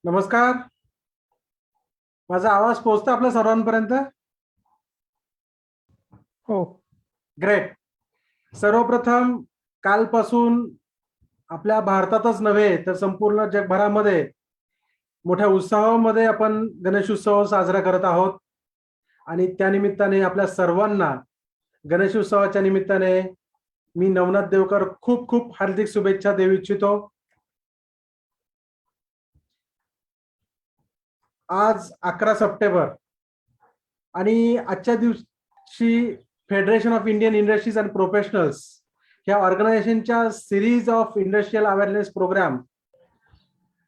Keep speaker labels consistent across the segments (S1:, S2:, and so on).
S1: नमस्कार. माझा आवाज पोहोचतो आपल्या सर्वांपर्यंत?
S2: हो.
S1: ग्रेट. सर्वप्रथम कालपासून आपल्या भारतातच नव्हे तर संपूर्ण जगभरामध्ये मोठ्या उत्साहामध्ये आपण गणेश उत्सव साजरा करत आहोत आणि त्या निमित्ताने आपल्या सर्वांना गणेश उत्सवाच्या निमित्ताने मी नवनाथ देवकर खूप खूप हार्दिक शुभेच्छा देऊ इच्छितो. आज 11 सप्टेंबर आणि आजच्या दिवशी Federation of Indian Industries and Professionals ह्या ऑर्गनायझेशनच्या series of industrial awareness program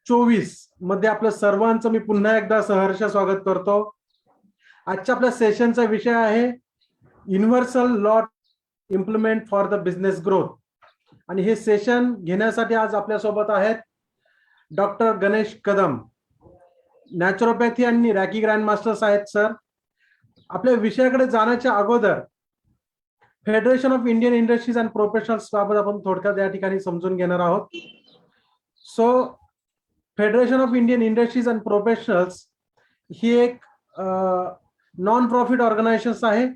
S1: 24 मध्ये आपलं सर्वांचं मी पुन्हा एकदा सहर्ष स्वागत करतो. आजच्या आपल्या सेशनचा विषय आहे universal law implement for the business growth आणि हे सेशन घेण्यासाठी आज आपल्यासोबत आहेत डॉक्टर गणेश कदम, नॅचरोपॅथी आणि रॅकी ग्रँड मास्टर्स आहेत. सर, आपल्या विषयाकडे जाण्याच्या अगोदर Federation of Indian Industries and Professionals बाबत आपण थोडक्यात या ठिकाणी समजून घेणार आहोत. So Federation of Indian Industries and Professionals ही एक नॉन प्रॉफिट ऑर्गनायझेशन आहे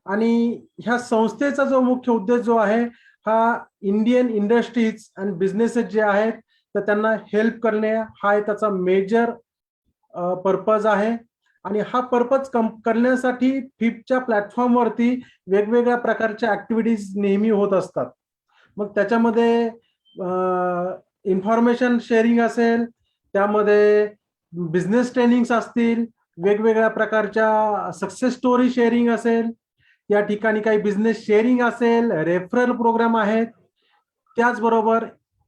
S1: आणि ह्या संस्थेचा जो मुख्य उद्देश जो आहे हा इंडियन इंडस्ट्रीज अँड बिझनेसेस जे आहेत तर त्यांना हेल्प करणे हा त्याचा मेजर पर्पज आहे. आणि हा पर्पज करण्यासाठी फिपच्या प्लॅटफॉर्मवरती वेगवेगळ्या प्रकारच्या ऍक्टिव्हिटीज नेहमी होत असतात. मग त्याच्यामध्ये इन्फॉर्मेशन शेअरिंग असेल, त्यामध्ये बिझनेस ट्रेनिंग्स असतील, वेगवेगळ्या प्रकारच्या सक्सेस स्टोरी शेअरिंग असेल, या ठिकाणी काही बिझनेस शेअरिंग असेल, रेफरल प्रोग्राम आहेत. त्याचबरोबर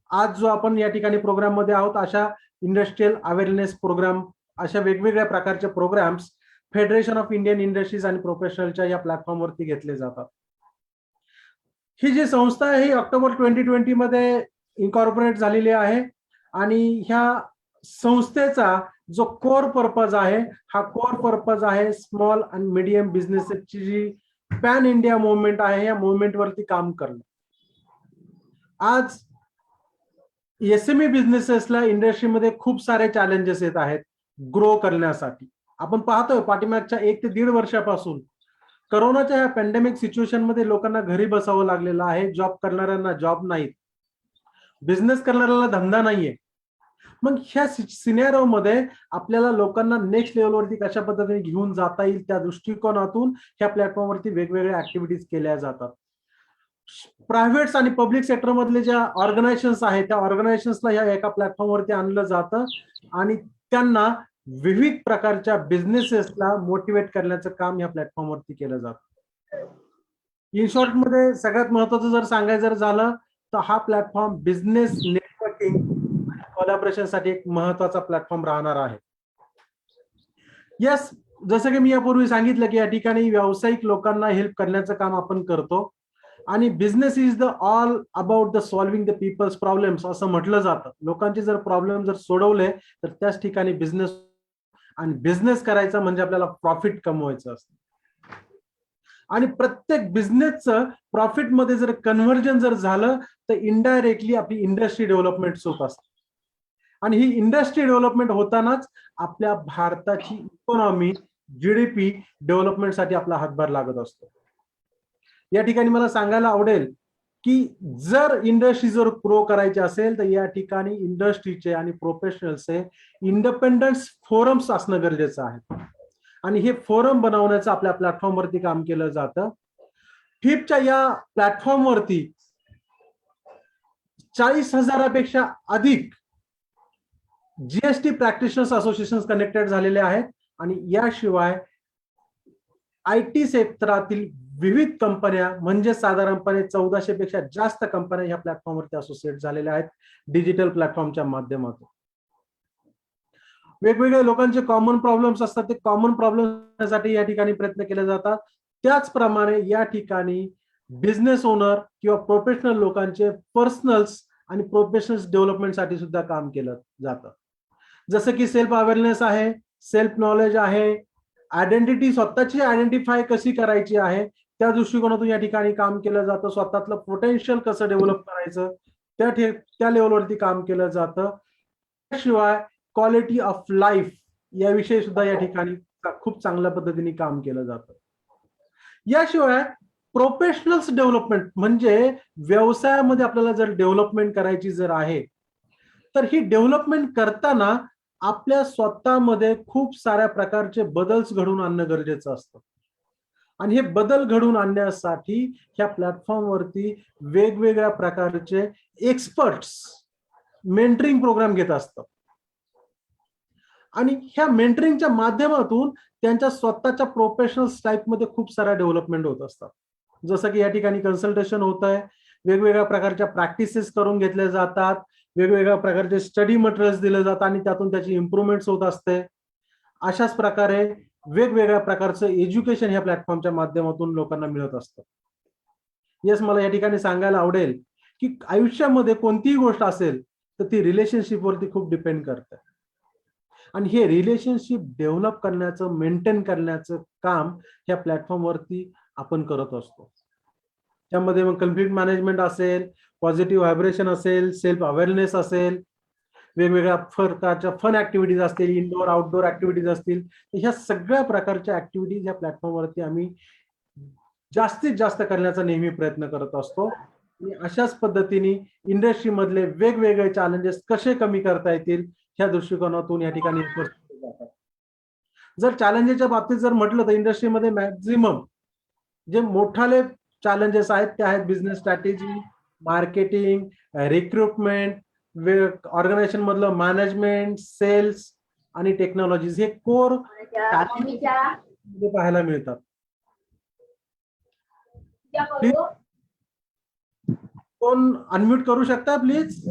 S1: आज जो आपण या ठिकाणी प्रोग्राम मध्ये आहोत अशा इंडस्ट्रियल अवेअरनेस प्रोग्राम, अशा वेगवेगळ्या प्रकारचे programs Federation of Indian Industries आणि प्रोफेशनलच्या या प्लॅटफॉर्मवरती घेतले जातात. ही जी संस्था आहे ही ऑक्टोबर 2020 मध्ये इन्कॉर्पोरेट झालेली आहे आणि ह्या संस्थेचा जो कोर पर्पज आहे हा कोर पर्पज आहे स्मॉल अँड मीडियम बिझनेसची जी पॅन इंडिया मुवमेंट आहे या मुवमेंट वरती काम करणं. आज एसएमई बिझनेसेसला इंडस्ट्रीमध्ये खूप सारे चॅलेंजेस येत आहेत ग्रो करण्यासाठी. आपण पाहतोय पाठीमागच्या 1 ते 1.5 वर्षापासून करोनाच्या या पॅन्डेमिक सिच्युएशन मध्ये लोकांना घरी बसावं लागलेलं आहे. जॉब करणाऱ्यांना जॉब नाहीत, बिझनेस करणाऱ्याला धंदा नाहीये. मग ह्या सिनेरिओ मध्ये आपल्याला लोकांना नेक्स्ट लेवलवरती कशा पद्धतीने घेऊन जाता येईल त्या दृष्टिकोनातून ह्या प्लॅटफॉर्मवरती वेगवेगळ्या ऍक्टिव्हिटीज केल्या जातात. प्रायव्हेट आणि पब्लिक सेक्टर मधले ज्या ऑर्गनायझेशन्स आहेत त्या ऑर्गनायझेशन्सला ह्या एका प्लॅटफॉर्मवरती आणलं जातं आणि त्यांना विविध प्रकारच्या बिझनेसेसला मोटिवेट करण्याचं काम या प्लॅटफॉर्मवरती केलं जातं. इन शॉर्ट मध्ये सगळ्यात महत्वाचं जर सांगायचं झालं तर हा प्लॅटफॉर्म बिझनेस नेटवर्किंग आणि कोलॅबोरेशनसाठी एक महत्वाचा प्लॅटफॉर्म राहणार आहे. यस, जसं की मी यापूर्वी सांगितलं की या ठिकाणी व्यावसायिक लोकांना हेल्प करण्याचं काम आपण करतो आणि business is the all about the solving the people's problems असं म्हटलं जातं. लोकांचे जर प्रॉब्लेम जर सोडवले तर त्याच ठिकाणी बिझनेस, आणि बिझनेस करायचा म्हणजे आपल्याला प्रॉफिट कमवायचं असतं आणि प्रत्येक बिझनेसचं प्रॉफिट मध्ये जर कन्व्हर्जन जर झालं तर इनडायरेक्टली आपली इंडस्ट्री डेव्हलपमेंट होत असते आणि ही इंडस्ट्री डेव्हलपमेंट होतानाच आपल्या भारताची इकॉनॉमी जीडीपी डेव्हलपमेंटसाठी आपला हातभार लागत असतो. या ठिकाणी मला सांगायला आवडेल की जर इंडस्ट्री जर ग्रो करायची असेल तर या ठिकाणी इंडस्ट्रीचे आणि प्रोफेशनल्सचे इंडिपेंडन्स फोरम्स असणं गरजेचं आहे आणि हे फोरम बनवण्याचं आपल्या प्लॅटफॉर्मवरती काम केलं जातं. फिपच्या या प्लॅटफॉर्मवरती 40,000पेक्षा अधिक जीएसटी प्रॅक्टिशनर्स असोसिएशन कनेक्टेड झालेले आहेत आणि याशिवाय आयटी क्षेत्रातील विविध कंपन्या म्हणजे साधारणपणे 1400 पेक्षा जास्त कंपन्या ह्या प्लॅटफॉर्मवरती असोसिएट झालेल्या आहेत डिजिटल प्लॅटफॉर्मच्या माध्यमातून. वेगवेगळ्या लोकांचे कॉमन प्रॉब्लेम्स असतात, ते कॉमन प्रॉब्लेमसाठी या ठिकाणी प्रयत्न केले जातात. त्याचप्रमाणे या ठिकाणी बिझनेस ओनर किंवा प्रोफेशनल लोकांचे पर्सनल्स आणि प्रोफेशनल डेव्हलपमेंटसाठी सुद्धा काम केलं जातं. जसं की सेल्फ अवेअरनेस आहे, सेल्फ नॉलेज आहे, आयडेंटिटी, स्वतःची आयडेंटिफाय कशी करायची आहे त्या दृष्टिकोनातून या ठिकाणी काम केलं जातं. स्वतःतलं पोटेन्शियल कसं डेव्हलप करायचं त्या लेवलवरती काम केलं जातं. त्याशिवाय क्वालिटी ऑफ लाईफ याविषयी सुद्धा या ठिकाणी खूप चांगल्या पद्धतीने काम केलं जातं. याशिवाय प्रोफेशनल्स डेव्हलपमेंट म्हणजे व्यवसायामध्ये आपल्याला जर डेव्हलपमेंट करायची जर आहे, तर ही डेव्हलपमेंट करताना आपल्या स्वतःमध्ये खूप साऱ्या प्रकारचे बदल्स घडवून आणणं गरजेचं असतं. आणि हे बदल घडवून आणण्यासाठी ह्या प्लॅटफॉर्मवरती वेगवेगळ्या प्रकारचे एक्सपर्ट्स मेंटरिंग प्रोग्राम घेत असतात. आणि ह्या मेंटरिंगच्या माध्यमातून त्यांच्या स्वतःच्या प्रोफेशनल टाईपमध्ये खूप साऱ्या डेव्हलपमेंट होत असतात. जसं की या ठिकाणी कन्सल्टेशन होत आहे, वेगवेगळ्या प्रकारच्या प्रॅक्टिसेस करून घेतल्या जातात, वेगवेगळ्या प्रकारचे स्टडी मटेरियल्स दिले जातात आणि त्यातून त्याची इम्प्रूव्हमेंट्स होत असते. अशाच प्रकारे वेगवेगळ्या प्रकारचं एज्युकेशन ह्या प्लॅटफॉर्मच्या माध्यमातून लोकांना मिळत असतं. येस, मला या ठिकाणी सांगायला आवडेल की आयुष्यामध्ये कोणतीही गोष्ट असेल तर ती रिलेशनशिपवरती खूप डिपेंड करते. आणि हे रिलेशनशिप डेव्हलप करण्याचं, मेंटेन करण्याचं काम ह्या प्लॅटफॉर्मवरती आपण करत असतो. त्यामध्ये मग कन्फ्लिक्ट मॅनेजमेंट असेल, पॉझिटिव्ह व्हायब्रेशन असेल, सेल्फ अवेअरनेस असेल, वेगवेगळ्या प्रकारच्या फन ऍक्टिव्हिटीज असतील, इनडोअर आउटडोअर ऍक्टिव्हिटीज असतील, ह्या सगळ्या प्रकारच्या ऍक्टिव्हिटीज या प्लॅटफॉर्मवरती आम्ही जास्तीत जास्त करण्याचा नेहमी प्रयत्न करत असतो. आणि अशाच पद्धतीने इंडस्ट्रीमधले वेगवेगळे चॅलेंजेस कसे कमी करता येतील ह्या दृष्टिकोनातून या ठिकाणी जातात. जर चॅलेंजेसच्या बाबतीत जर म्हटलं तर इंडस्ट्रीमध्ये मॅक्झिमम जे मोठाले चॅलेंजेस आहेत ते आहेत business strategy, marketing, recruitment, organisation मधलं मॅनेजमेंट, सेल्स आणि टेक्नॉलॉजीज हे कोर पाहायला मिळतात. कोण अनम्यूट करू शकता प्लीज?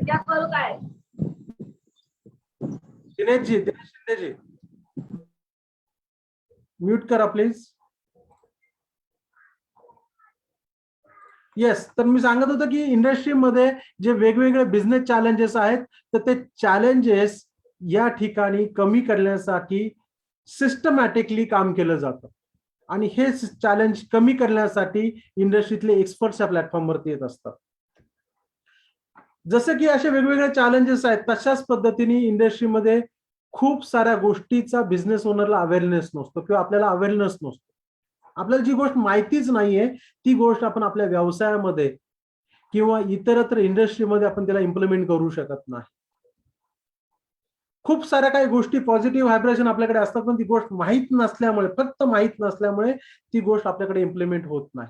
S1: दिनेश शिंदेजी म्यूट करा प्लीज. येस, तर मी सांगत होतो की इंडस्ट्रीमध्ये जे वेगवेगळे बिझनेस चॅलेंजेस आहेत तर ते चॅलेंजेस या ठिकाणी कमी करण्यासाठी सिस्टमॅटिकली काम केलं जातं. आणि हे चॅलेंज कमी करण्यासाठी इंडस्ट्रीतले एक्सपर्ट्स या प्लॅटफॉर्मवरती येत असतात. जसं की असे वेगवेगळे चॅलेंजेस आहेत तशाच पद्धतीने इंडस्ट्रीमध्ये खूप साऱ्या गोष्टीचा बिझनेस ओनरला अवेअरनेस नसतो किंवा आपल्याला अवेअरनेस नसतो. आपल्याला जी गोष्ट माहितीच नाहीये ती गोष्ट आपण आपल्या व्यवसायामध्ये किंवा इतरत्र इंडस्ट्रीमध्ये आपण त्याला इम्प्लिमेंट करू शकत नाही. खूप साऱ्या काही गोष्टी पॉझिटिव्ह व्हायब्रेशन आपल्याकडे असतात पण ती गोष्ट माहीत नसल्यामुळे, फक्त माहीत नसल्यामुळे ती गोष्ट आपल्याकडे इम्प्लिमेंट होत नाही.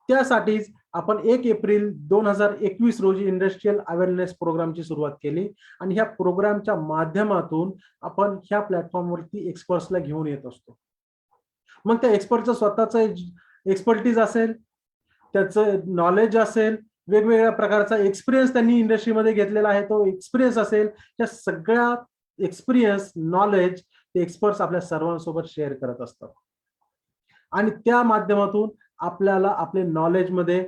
S1: त्यासाठीच आपण 1 एप्रिल 2021 रोजी इंडस्ट्रियल अवेअरनेस प्रोग्रामची सुरुवात केली आणि ह्या प्रोग्रामच्या माध्यमातून आपण ह्या प्लॅटफॉर्मवरती एक्सपर्ट्सला घेऊन येत असतो. मग त्या एक्सपर्टचं स्वतःचं एक्सपर्टीज असेल, त्याचं नॉलेज असेल, वेगवेगळ्या प्रकारचा एक्सपिरियन्स त्यांनी इंडस्ट्रीमध्ये घेतलेला आहे तो एक्सपिरियन्स असेल, त्या सगळ्या एक्सपिरियन्स, नॉलेज ते एक्सपर्ट्स आपल्या सर्वांसोबत शेअर करत असतात. आणि त्या माध्यमातून आपल्याला आपले नॉलेजमध्ये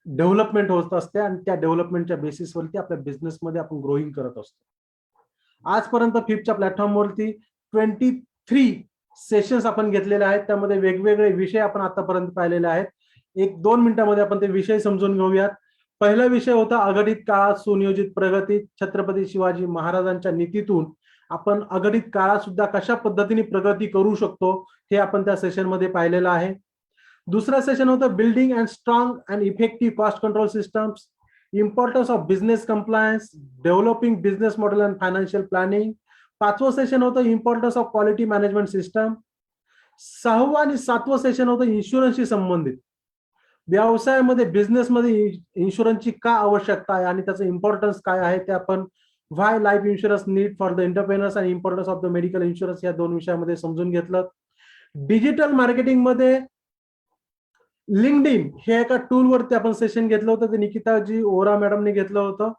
S1: डेव्हलपमेंट होत असते आणि त्या डेव्हलपमेंटच्या बेसिसवरती आपल्या बिझनेसमध्ये आपण ग्रोईंग करत असतो. आजपर्यंत फिफ्टच्या प्लॅटफॉर्मवरती 23 सेशन्स आपण घेतलेले आहेत. त्यामध्ये वेगवेगळे विषय आपण आतापर्यंत पाहिलेले आहेत. 1-2 मिनिटांमध्ये आपण ते विषय समजून घेऊयात. पहिला विषय होता अघटित काळात सुनियोजित प्रगती. छत्रपती शिवाजी महाराजांच्या नीतीतून आपण अघटित काळात सुद्धा कशा पद्धतीने प्रगती करू शकतो हे आपण त्या सेशन मध्ये पाहिलेलं आहे. दुसरा सेशन होता building and strong and effective cost control systems, importance of business compliance, developing business model and financial planning. 5वं सेशन होतं importance of quality management system. 6वं आणि 7वं सेशन होतं इन्शुरन्सशी संबंधित. व्यवसायामध्ये बिझनेसमध्ये इन्शुरन्सची का आवश्यकता आहे आणि त्याचं इम्पॉर्टन्स काय आहे ते आपण why life insurance need for the entrepreneurs आणि importance of the medical insurance या 2 विषयामध्ये समजून घेतलं. डिजिटल मार्केटिंगमध्ये लिंक्डइन हे एका टूलवरती आपण सेशन घेतलं होतं, ते निकिताजी ओरा मॅडमने घेतलं होतं.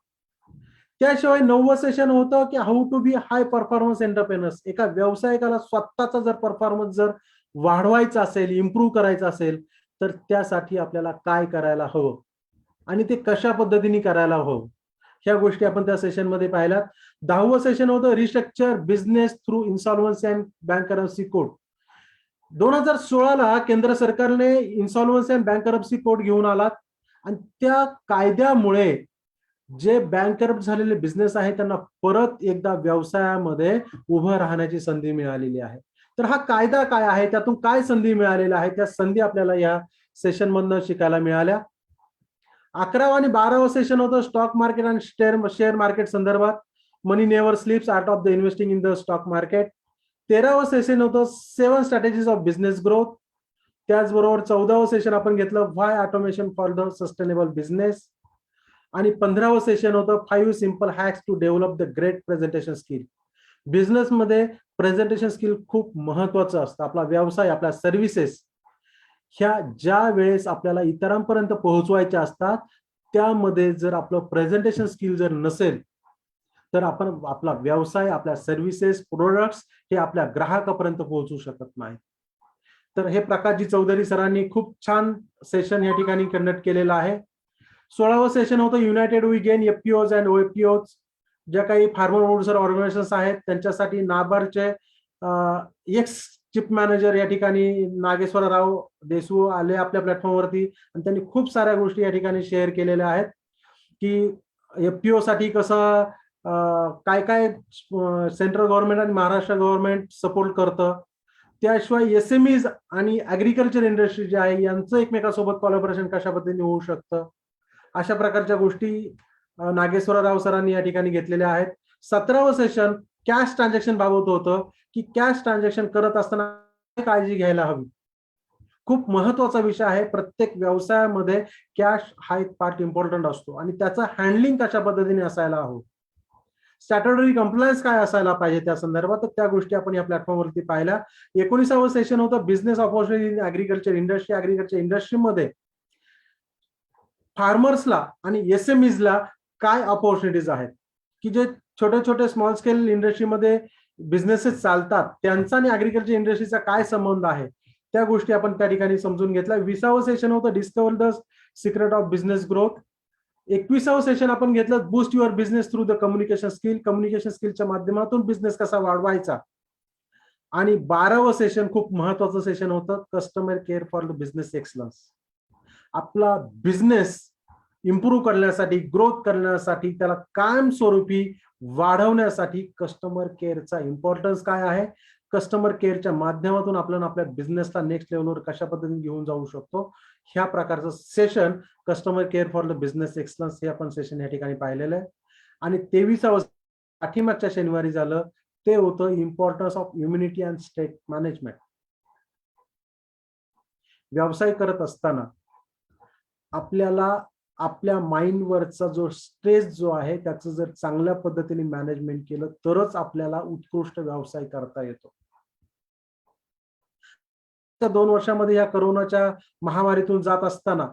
S1: त्याशिवाय 9वं सेशन होतं की how to be high performance entrepreneurs. एका व्यावसायिकाला स्वतःचा जर परफॉर्मन्स जर वाढवायचा असेल, इम्प्रूव्ह करायचा असेल तर त्यासाठी आपल्याला काय करायला हवं आणि ते कशा पद्धतीने करायला हवं ह्या गोष्टी आपण त्या सेशनमध्ये पाहिल्यात. 10वं सेशन होतं restructure business through insolvency and bankruptcy code. 2016ला केंद्र सरकारने इन्सॉल्व्हन्सी अँड बँकरप्सी कोड घेऊन आलात आणि त्या कायद्यामुळे जे बँकरप्ट झालेले बिझनेस आहे त्यांना परत एकदा व्यवसायामध्ये उभं राहण्याची संधी मिळालेली आहे. तर हा कायदा काय आहे, त्यातून काय संधी मिळालेल्या आहेत, त्या संधी आपल्याला या सेशन मधनं शिकायला मिळाल्या. 11वा आणि 12वा सेशन होतं स्टॉक मार्केट आणि शेअर मार्केट संदर्भात. Money never sleeps, art of the investing in the stock market. 13वं सेशन होतं 7 स्ट्रॅटेजीज ऑफ बिझनेस ग्रोथ. त्याचबरोबर 14वं सेशन आपण घेतलं why automation for the sustainable business. आणि 15वं सेशन होतं 5 simple hacks to develop the great presentation skill. बिझनेसमध्ये presentation skill खूप महत्वाचं असतं. आपला व्यवसाय, आपल्या सर्व्हिसेस ह्या ज्या वेळेस आपल्याला इतरांपर्यंत पोहोचवायच्या असतात, त्यामध्ये जर आपलं प्रेझेंटेशन स्किल जर नसेल, तर आपण आपला व्यवसाय, आपल्या सर्व्हिसेस, प्रोडक्ट्स हे आपल्या ग्राहकापर्यंत पोहोचू शकत नाही. तर हे प्रकाशजी चौधरी सरांनी खूप छान सेशन या ठिकाणी कंडक्ट केलेलं आहे. 16वं सेशन होतं united we gain FPOs and OFPOs. ज्या काही फार्मर प्रोड्युसर ऑर्गनायझेशन आहेत त्यांच्यासाठी नाबार्डचे एक्स चीफ मॅनेजर या ठिकाणी नागेश्वरराव देसू आले आपल्या प्लॅटफॉर्मवरती आणि त्यांनी खूप साऱ्या गोष्टी या ठिकाणी शेअर केलेल्या आहेत की एफपीओ साठी कसं काय काय सेंट्रल गव्हर्नमेंट आणि महाराष्ट्र गव्हर्नमेंट सपोर्ट करतं. त्याशिवाय एसएमईज आणि ऍग्रिकल्चर इंडस्ट्री जे आहे यांचं एकमेकांसोबत कोलॅबोरेशन कशा पद्धतीने होऊ शकतं, अशा प्रकारच्या गोष्टी नागेश्वरराव सरांनी या ठिकाणी घेतलेल्या आहेत. 17वं सेशन कॅश ट्रान्झॅक्शन बाबत होतं की कॅश ट्रान्झॅक्शन करत असताना काळजी घ्यायला हवी. खूप महत्वाचा विषय आहे. प्रत्येक व्यवसायामध्ये कॅश हा एक पार्ट इम्पॉर्टंट असतो आणि त्याचं हँडलिंग कशा पद्धतीने असायला हवं. स्टॅट्युटरी कंप्लायन्स काय असायला पाहिजे त्या संदर्भात, तर त्या गोष्टी आपण या प्लॅटफॉर्मवरती पाहिल्या. 19वं सेशन होतं business opportunity in agriculture industry. Agriculture इंडस्ट्रीमध्ये फार्मर्सला आणि एसएमईजला काय ऑपॉर्च्युनिटीज आहेत, की जे छोटे छोटे स्मॉल स्केल इंडस्ट्रीमध्ये बिझनेसेस चालतात त्यांचा आणि ऍग्रिकल्चर इंडस्ट्रीचा काय संबंध आहे, त्या गोष्टी आपण त्या ठिकाणी समजून घेतल्या. 20वं सेशन होतं discover the secret of business growth. 21वं सेशन आपण घेतलं boost your business through the communication skill. Communication स्किलच्या माध्यमातून बिझनेस कसा वाढवायचा. आणि 12वं सेशन खूप महत्वाचं सेशन होतं customer care for the business excellence. आपला बिझनेस इम्प्रूव्ह करण्यासाठी, ग्रोथ करण्यासाठी, त्याला कायमस्वरूपी वाढवण्यासाठी कस्टमर केअरचा इम्पॉर्टन्स काय आहे, कस्टमर केअरच्या माध्यमातून आपण आपल्या बिझनेसला नेक्स्ट लेवलवर कशा पद्धतीने घेऊन जाऊ शकतो, ह्या प्रकारचं session customer care for the business excellence हे आपण सेशन या ठिकाणी पाहिलेलं आहे. आणि 23वं पाठीमागच्या शनिवारी झालं ते होतं importance of immunity and state management. व्यवसाय करत असताना आपल्याला आपल्या माइंडवरचा जो स्ट्रेस जो आहे त्याचं जर चांगल्या पद्धतीने मॅनेजमेंट केलं तरच आपल्याला उत्कृष्ट व्यवसाय करता येतो. 2 वर्षामध्ये या कोरोनाच्या महामारीतून जात असताना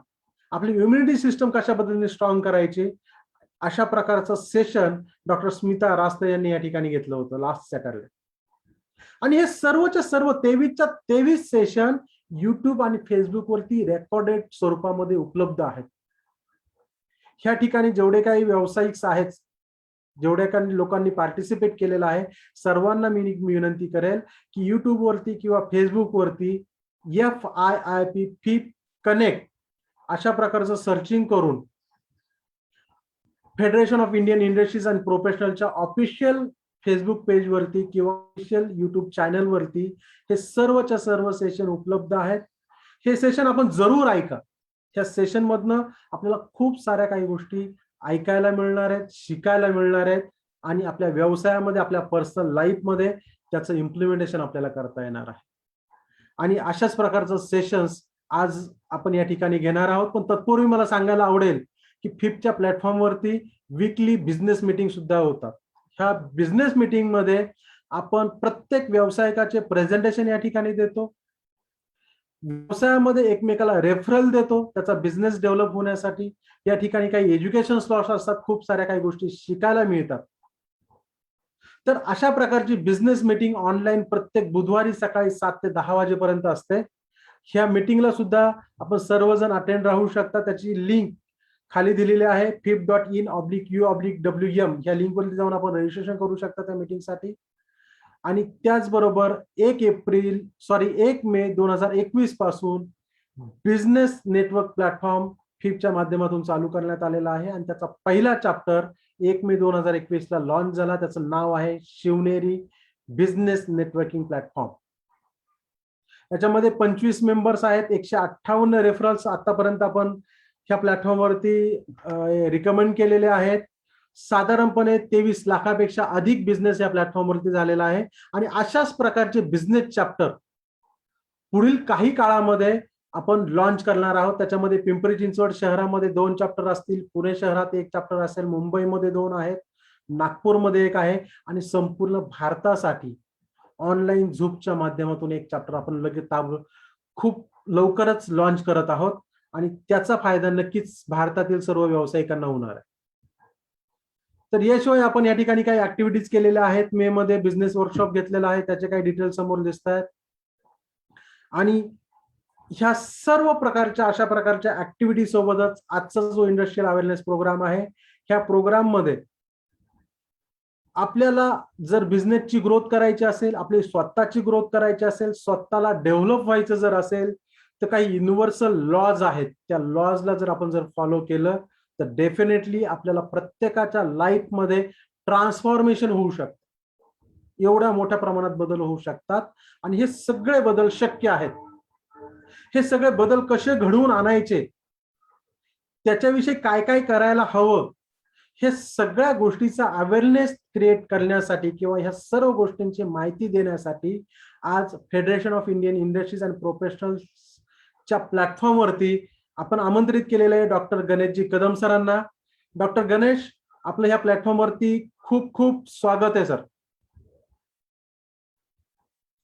S1: आपली इम्युनिटी सिस्टम कशा पद्धतीने स्ट्रॉंग करायची, अशा प्रकारचं सेशन डॉक्टर स्मिता रास्ते यांनी या ठिकाणी घेतलं होतं लास्ट सॅटरडे. आणि हे सर्वच्या सर्व 23च्या 23 सेशन युट्यूब आणि फेसबुक वरती रेकॉर्डेड स्वरूपामध्ये उपलब्ध आहेत. ह्या ठिकाणी जेवढे काही व्यावसायिक आहेत, जेवढ्या काही लोकांनी पार्टिसिपेट केलेलं आहे, सर्वांना मी विनंती करेल की युट्यूब वरती किंवा फेसबुक वरती FIIP फिप कनेक्ट अशा प्रकारचं सर्चिंग करून Federation of Indian Industries and प्रोफेशनलच्या ऑफिशियल फेसबुक पेज वरती किंवा ऑफिशियल युट्यूब चॅनल वरती हे सर्वच्या सर्व सेशन उपलब्ध आहेत. हे सेशन आपण जरूर ऐका. ह्या सेशन मधनं आपल्याला खूप साऱ्या काही गोष्टी ऐकायला मिळणार आहेत, शिकायला मिळणार आहेत आणि आपल्या व्यवसायामध्ये, आपल्या पर्सनल लाईफमध्ये त्याचं इम्प्लिमेंटेशन आपल्याला करता येणार आहे. आणि अशाच प्रकारचं सेशन्स आज आपण या ठिकाणी घेणार आहोत. पण तत्पूर्वी मला सांगायला आवडेल की फिपच्या प्लॅटफॉर्मवरती वीकली बिझनेस मीटिंग सुद्धा होतात. ह्या बिझनेस मीटिंग मध्ये आपण प्रत्येक व्यावसायिकाचे प्रेझेंटेशन या ठिकाणी देतो. व्यवसायामध्ये एकमेकाला रेफरल देतो त्याचा बिझनेस डेव्हलप होण्यासाठी. या ठिकाणी काही एज्युकेशन स्लॉट्स असतात, खूप साऱ्या काही गोष्टी शिकायला मिळतात. तर अशा प्रकारची बिझनेस मीटिंग ऑनलाईन प्रत्येक बुधवारी सकाळी 7 ते 10 वाजेपर्यंत असते. ह्या मीटिंगला सुद्धा आपण सर्वजण अटेंड राहू शकता. त्याची लिंक खाली दिलेली आहे fip.in/u/wm ह्या लिंकवरती जाऊन आपण रजिस्ट्रेशन करू शकता त्या मीटिंगसाठी. आणि त्याचबरोबर 1 मे 2021 पासून बिझनेस नेटवर्क प्लॅटफॉर्म फिपच्या माध्यमातून चालू करण्यात आलेला आहे आणि त्याचा पहिला चॅप्टर 1 मे 2021 ला लॉन्च झाला. त्याचं नाव आहे शिवनेरी बिझनेस नेटवर्किंग प्लॅटफॉर्म. याच्यामध्ये 25 मेंबर्स आहेत, 158 रेफरल्स आतापर्यंत आपण ह्या प्लॅटफॉर्मवरती रिकमेंड केलेले आहेत. साधारणपणे 23 लाखापेक्षा अधिक बिझनेस या प्लॅटफॉर्मवरती झालेला आहे आणि अशाच प्रकारचे बिझनेस चॅप्टर पुढील काही काळामध्ये आपण लॉन्च करणार आहोत. त्याच्यामध्ये पिंपरी चिंचवड शहरामध्ये 2 चॅप्टर असतील, पुणे शहरात 1 चॅप्टर असेल, मुंबईमध्ये 2 आहेत, नागपूरमध्ये 1 आहे आणि संपूर्ण भारतासाठी ऑनलाईन झूमच्या माध्यमातून 1 चॅप्टर आपण लगेच खूप लवकरच लॉन्च करत आहोत आणि त्याचा फायदा नक्कीच भारतातील सर्व व्यावसायिकांना होणार आहे. तर याशिवाय आपण या ठिकाणी काही ऍक्टिव्हिटीज केलेल्या आहेत. मे मध्ये बिझनेस वर्कशॉप घेतलेला आहे, त्याचे काही डिटेल्स समोर दिसत आहेत आणि ह्या सर्व प्रकारच्या अशा प्रकारच्या ऍक्टिव्हिटी सोबतच आजचा जो इंडस्ट्रियल अवेअरनेस प्रोग्राम आहे, ह्या प्रोग्राम मध्ये आपल्याला जर बिझनेसची ग्रोथ करायची असेल, आपली स्वतःची ग्रोथ करायची असेल, स्वतःला डेव्हलप व्हायचं जर असेल, तर काही युनिव्हर्सल लॉज आहेत. त्या लॉजला जर आपण फॉलो केलं तर डेफिनेटली आपल्याला प्रत्येकाच्या लाईफमध्ये ट्रान्सफॉर्मेशन होऊ शकतं. एवढ्या मोठ्या प्रमाणात बदल होऊ शकतात आणि हे सगळे बदल शक्य आहेत. हे सगळे बदल कसे घडवून आणायचे, त्याच्याविषयी काय काय करायला हवं, हे सगळ्या गोष्टीचा अवेअरनेस क्रिएट करण्यासाठी किंवा ह्या सर्व गोष्टींची माहिती देण्यासाठी आज Federation of Indian Industries and प्रोफेशनल्सच्या प्लॅटफॉर्मवरती आपण आमंत्रित केलेलं आहे डॉक्टर गणेशजी कदम सरांना. डॉक्टर गणेश, आपलं ह्या प्लॅटफॉर्मवरती खूप खूप स्वागत आहे सर.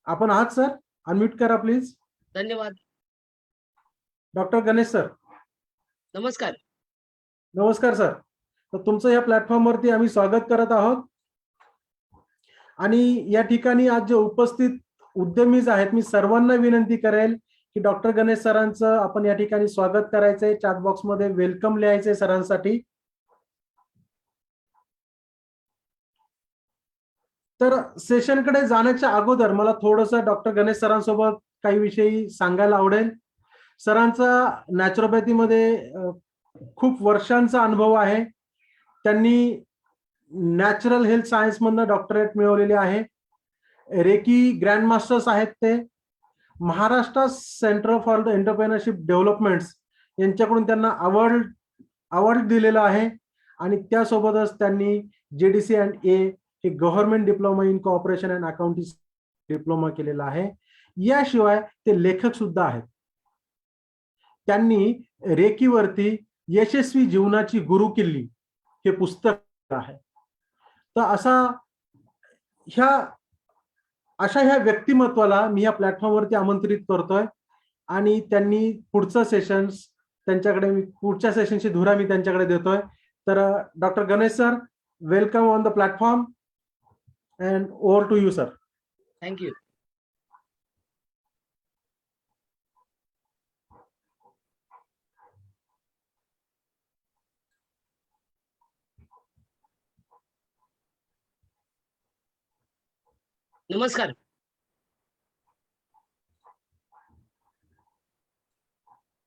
S1: आपण आहात सर? अनम्यूट करा प्लीज.
S2: धन्यवाद.
S1: डॉक्टर गणेश सर
S2: नमस्कार.
S1: नमस्कार सर. तर तुमचं या प्लॅटफॉर्मवरती आम्ही स्वागत करत आहोत आणि या ठिकाणी आज जे उपस्थित उद्यमीज आहेत, मी सर्वांना विनंती करेल की डॉक्टर गणेश सरांचं आपण या ठिकाणी स्वागत करायचंय. चॅट बॉक्समध्ये वेलकम लिहायचंय सरांसाठी. तर सेशनकडे जाण्याच्या अगोदर मला थोडंसं डॉक्टर गणेश सरांसोबत काही विषयी सांगायला आवडेल. सरांचा नॅचरोपॅथीमध्ये खूप वर्षांचा अनुभव आहे. त्यांनी नॅचरल हेल्थ सायन्स मधनं डॉक्टरेट मिळवलेले आहे. रेकी ग्रँड मास्टर्स आहेत ते. Maharashtra centre for the entrepreneurship developments यांच्याकडून त्यांना अवॉर्ड दिलेला आहे आणि त्यासोबतच त्यांनी JDC अँड ए हे government diploma in cooperation and accounting diploma केलेला आहे. याशिवाय ते लेखक सुद्धा आहेत. त्यांनी रेकीवरती यशस्वी जीवनाची गुरुकिल्ली हे पुस्तक आहे. तर अशा ह्या व्यक्तिमत्वाला मी या प्लॅटफॉर्मवरती आमंत्रित करतोय आणि त्यांनी पुढचं सेशन्स त्यांच्याकडे पुढच्या सेशनची धुरा मी त्यांच्याकडे देतोय. तर doctor Ganesh sir, welcome on the platform and over to you sir.
S2: Thank you. नमस्कार.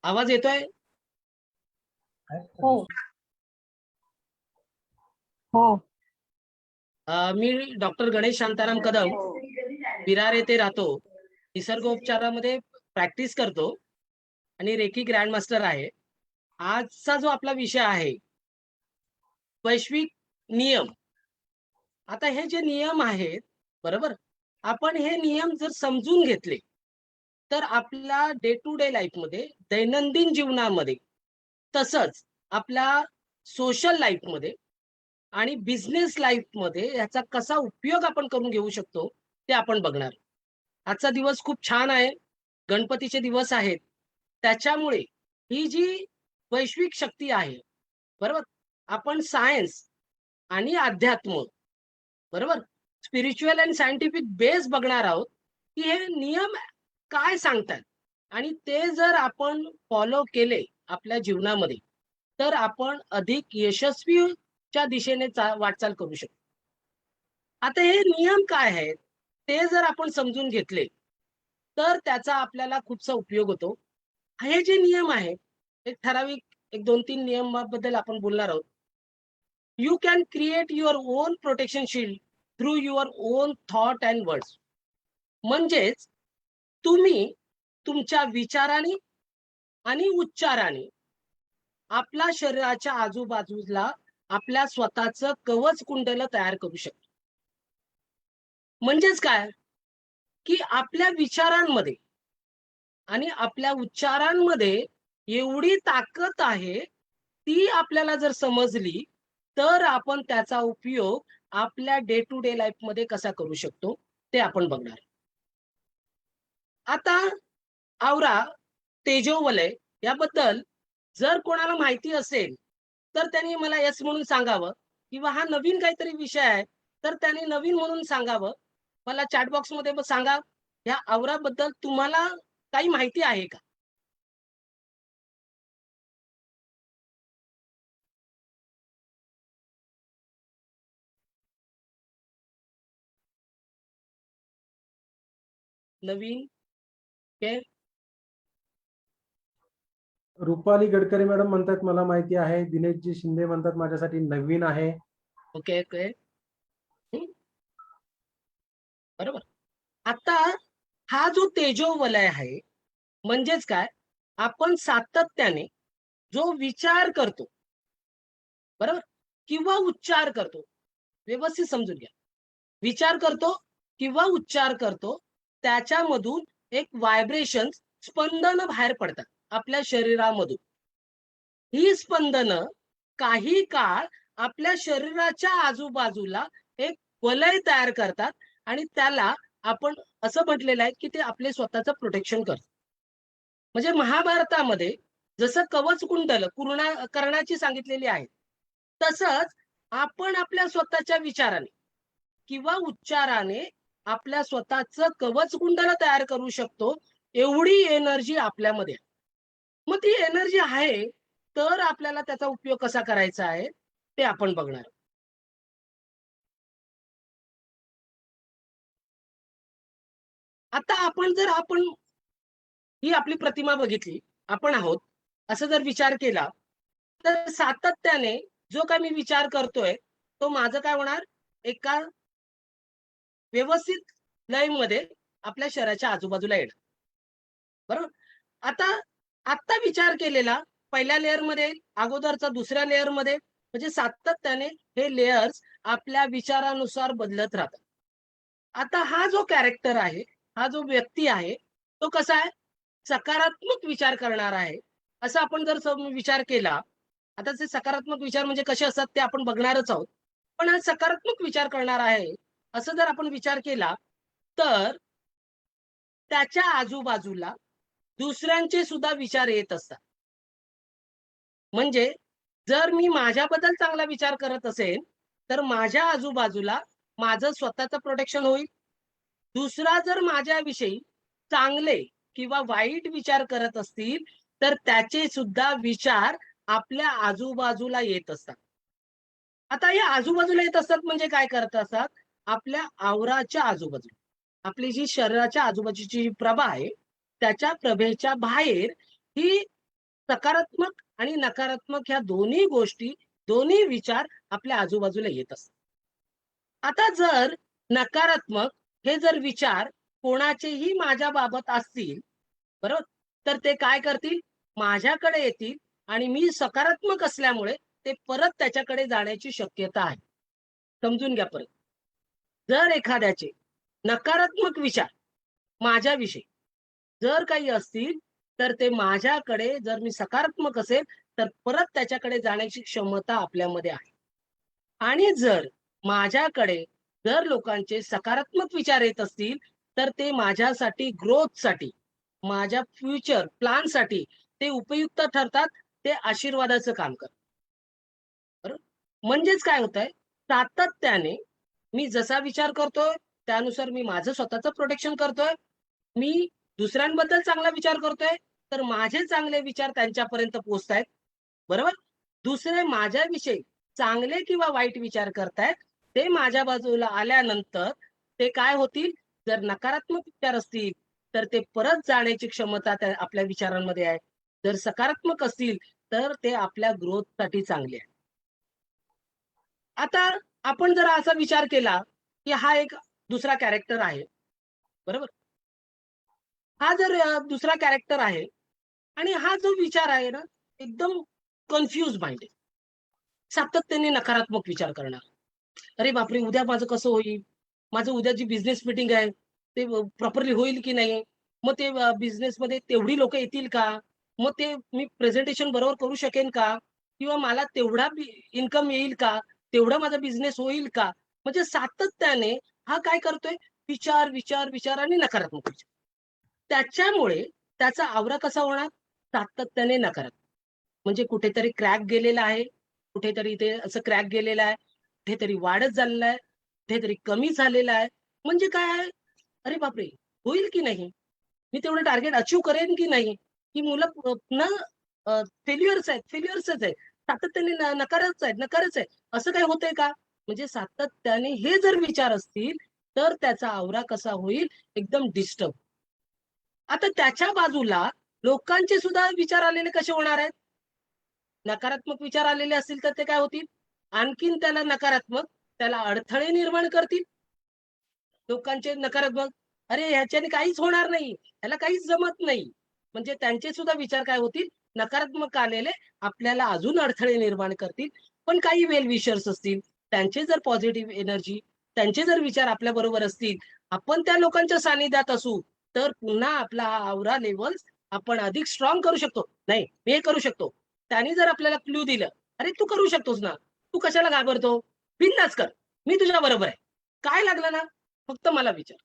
S2: आवाज येतोय?
S3: हो हो.
S2: मी डॉक्टर गणेश शांताराम कदम, विरार येथे राहतो. निसर्गोपचारामध्ये प्रॅक्टिस करतो आणि रेकी ग्रँड मास्टर आहे. आजचा जो आपला विषय आहे वैश्विक नियम. आता हे जे नियम आहेत, बरोबर, आपण हे नियम जर समजून घेतले तर आपल्या डे टू डे लाईफमध्ये, दैनंदिन जीवनामध्ये, तसंच आपल्या सोशल लाईफमध्ये आणि बिझनेस लाईफमध्ये याचा कसा उपयोग आपण करून घेऊ शकतो ते आपण बघणार. आजचा दिवस खूप छान आहे. गणपतीचे दिवस आहेत. त्याच्यामुळे ही जी वैश्विक शक्ती आहे, बरोबर, आपण सायन्स आणि अध्यात्म, बरोबर, स्पिरिच्युअल अँड सायंटिफिक बेस बघणार आहोत की हे नियम काय सांगतात आणि ते जर आपण फॉलो केले आपल्या जीवनामध्ये तर आपण अधिक यशस्वीच्या दिशेने वाटचाल करू शकतो. आता हे नियम काय आहेत ते जर आपण समजून घेतले तर त्याचा आपल्याला खूपसा उपयोग होतो. हे जे नियम आहेत एक ठराविक एक 2-3 नियमाबद्दल आपण बोलणार आहोत. You can create your on protection shield through your on thought and words. म्हणजेच तुम्ही तुमच्या विचाराने आणि उच्चाराने आपल्या शरीराच्या आजूबाजूला आपल्या स्वतःचं कवच कुंडल तयार करू शकतो. म्हणजेच काय, की आपल्या विचारांमध्ये आणि आपल्या उच्चारांमध्ये एवढी ताकद आहे, ती आपल्याला जर समजली तर आपण त्याचा उपयोग आपल्या डे टू डे लाईफ मध्ये कसा करू शकतो ते आपण बघणार. आता आवरा तेजोवलय याबद्दल जर कोणाला माहिती असेल तर त्यांनी मला यस म्हणून सांगावं, किंवा हा नवीन काहीतरी विषय आहे तर त्यांनी नवीन म्हणून सांगावं. मला चॅट बॉक्स मध्ये सांगा, या आवराबद्दल तुम्हाला काही माहिती आहे का? नवीन के
S1: रुपाली गडकरी मॅडम म्हणतात मला माहिती आहे. दिनेशजी शिंदे म्हणतात माझ्यासाठी नवीन आहे.
S2: ओके ओके बरोबर. आता हा जो तेजोवलय आहे, म्हणजेच काय, आपण सातत्याने जो विचार करतो, बरोबर, किंवा उच्चार करतो, व्यवस्थित समजून घ्या, विचार करतो किंवा उच्चार करतो, त्याच्यामधून एक व्हायब्रेशन, स्पंदन बाहेर पडतात आपल्या शरीरामधून. ही स्पंदन काही काळ आपल्या शरीराच्या आजूबाजूला एक वलय तयार करतात आणि त्याला आपण असं म्हटलेलं आहे की ते आपले स्वतःचं प्रोटेक्शन करतात. म्हणजे महाभारतामध्ये जसं कवच कुंडल कर्णाची सांगितलेली आहे, तसंच आपण आपल्या स्वतःच्या विचाराने किंवा उच्चाराने आपल्या स्वतःचं कवच कुंडल तयार करू शकतो. एवढी एनर्जी आपल्यामध्ये आहे. मग ती एनर्जी आहे तर आपल्याला त्याचा उपयोग कसा करायचा आहे ते आपण बघणार. आता आपण ही आपली प्रतिमा बघितली, आपण आहोत असं जर विचार केला तर सातत्याने जो काही मी विचार करतोय तो माझं काय होणार, एका व्यवस्थित लयमध्ये आपल्या शरीराच्या आजूबाजूला येणार. बरोबर. आता आत्ता विचार केलेला पहिल्या लेअर मध्ये, अगोदरचा दुसऱ्या लेअर मध्ये, म्हणजे सातत्याने हे लेयर्स आपल्या विचारानुसार बदलत राहतात. आता हा जो कॅरेक्टर आहे, हा जो व्यक्ती आहे, तो कसा आहे, सकारात्मक विचार करणार आहे. असं आपण जर विचार केला, आता ते सकारात्मक विचार म्हणजे कसे असतात ते आपण बघणारच आहोत. पण हा सकारात्मक विचार करणार आहे असं जर आपण विचार केला तर त्याच्या आजूबाजूला दुसऱ्यांचे सुद्धा विचार येत असतात. म्हणजे जर मी माझ्याबद्दल चांगला विचार करत असेल तर माझ्या आजूबाजूला माझं स्वतःचं प्रोटेक्शन होईल. दुसरा जर माझ्याविषयी चांगले किंवा वाईट विचार करत असतील तर त्याचे सुद्धा विचार आपल्या आजूबाजूला येत असतात. आता या आजूबाजूला येत असतात म्हणजे काय करत असतात, आपल्या आवराच्या आजूबाजूला, आपली जी शरीराच्या आजूबाजूची जी प्रभा आहे त्याच्या प्रभेच्या बाहेर ही सकारात्मक आणि नकारात्मक ह्या दोन्ही गोष्टी, दोन्ही विचार आपल्या आजूबाजूला येत असतात. आता जर नकारात्मक हे जर विचार कोणाचेही माझ्या बाबत असतील, बरोबर, तर ते काय करतील, माझ्याकडे येतील आणि मी सकारात्मक असल्यामुळे ते परत त्याच्याकडे जाण्याची शक्यता आहे. समजून घ्या परत. जर एखाद्याचे नकारात्मक विचार माझ्याविषयी जर काही असतील तर ते माझ्याकडे, जर मी सकारात्मक असेल तर परत त्याच्याकडे जाण्याची क्षमता आपल्यामध्ये आहे. आणि जर माझ्याकडे जर लोकांचे सकारात्मक विचार येत असतील तर ते माझ्यासाठी, ग्रोथसाठी, माझ्या फ्युचर प्लॅनसाठी ते उपयुक्त ठरतात, ते आशीर्वादाचं काम करतात. बरोबर. म्हणजेच काय होतंय, सातत्याने मी जसा विचार करतोय त्यानुसार मी माझं स्वतःचं प्रोटेक्शन करतोय. मी दुसऱ्यांबद्दल चांगला विचार करतोय तर माझे चांगले विचार त्यांच्यापर्यंत पोहोचतायत. बरोबर. दुसरे माझ्याविषयी चांगले किंवा वाईट विचार करतायत, ते माझ्या बाजूला आल्यानंतर ते काय होतील, जर नकारात्मक विचार असतील तर ते परत जाण्याची क्षमता त्या आपल्या विचारांमध्ये आहे. जर सकारात्मक असतील तर ते आपल्या ग्रोथसाठी चांगले आहे. आता आपण जर असा विचार केला की हा एक दुसरा कॅरेक्टर आहे, बरोबर? हा जर दुसरा कॅरेक्टर आहे आणि हा जो विचार आहे ना, एकदम कन्फ्युज माइंड आहे. सातत्याने नकारात्मक विचार करणार. अरे बापरे! उद्या माझं कसं होईल? माझं उद्या जी बिझनेस मीटिंग आहे, ते प्रॉपरली होईल की नाही? मग ते बिझनेसमध्ये तेवढी लोकं येतील का? मग ते मी प्रेझेंटेशन बरोबर करू शकेन का? किंवा मला तेवढा इन्कम येईल का? तेवढा माझा बिझनेस होईल का? म्हणजे सातत्याने हा काय करतोय? विचार, विचार, विचार आणि नकारात्मक विचार. त्याच्यामुळे त्याचा आवरा कसा होणार? सातत्याने नकारात्मक. म्हणजे कुठेतरी क्रॅक गेलेला आहे, कुठेतरी ते असं क्रॅक गेलेला आहे, कुठेतरी वाढत चाललाय, कुठेतरी कमी झालेला आहे. म्हणजे काय आहे? अरे बापरे! होईल की नाही? मी तेवढं टार्गेट अचीव्ह करेन की नाही? ही मुलं पुन्हा फेल्युअर्सच आहेत. सातत्याने नकारच आहेत, नकारच आहे. असं काही होतंय का? म्हणजे सातत्याने हे जर विचार असतील, तर त्याचा आवरा कसा होईल? एकदम डिस्टर्ब. आता त्याच्या बाजूला लोकांचे सुद्धा विचार आलेले कसे होणार आहेत? नकारात्मक विचार आलेले असतील तर ते काय होतील? आणखीन त्याला अडथळे निर्माण करतील. लोकांचे नकारात्मक, "अरे ह्याच्याने काहीच होणार नाही. ह्याला काहीच जमत नाही." म्हणजे त्यांचे सुद्धा विचार काय होतील? नकारात्मक आलेले आपल्याला अजून अडथळे निर्माण करतील. पण काही वेल विशर्स असतील, त्यांचे जर पॉझिटिव्ह एनर्जी, त्यांचे जर विचार आपल्याबरोबर असतील, आपण त्या लोकांच्या सानिध्यात असू, तर पुन्हा आपला हा औरा लेव्हल्स आपण अधिक स्ट्रॉंग करू शकतो. नाही, मी हे करू शकतो. त्यांनी जर आपल्याला क्लू दिलं, "अरे तू करू शकतोस ना. तू कशाला घाबरतो? बिंदास कर. मी तुझ्या बरोबर आहे. काय लागलं ना, फक्त मला विचार.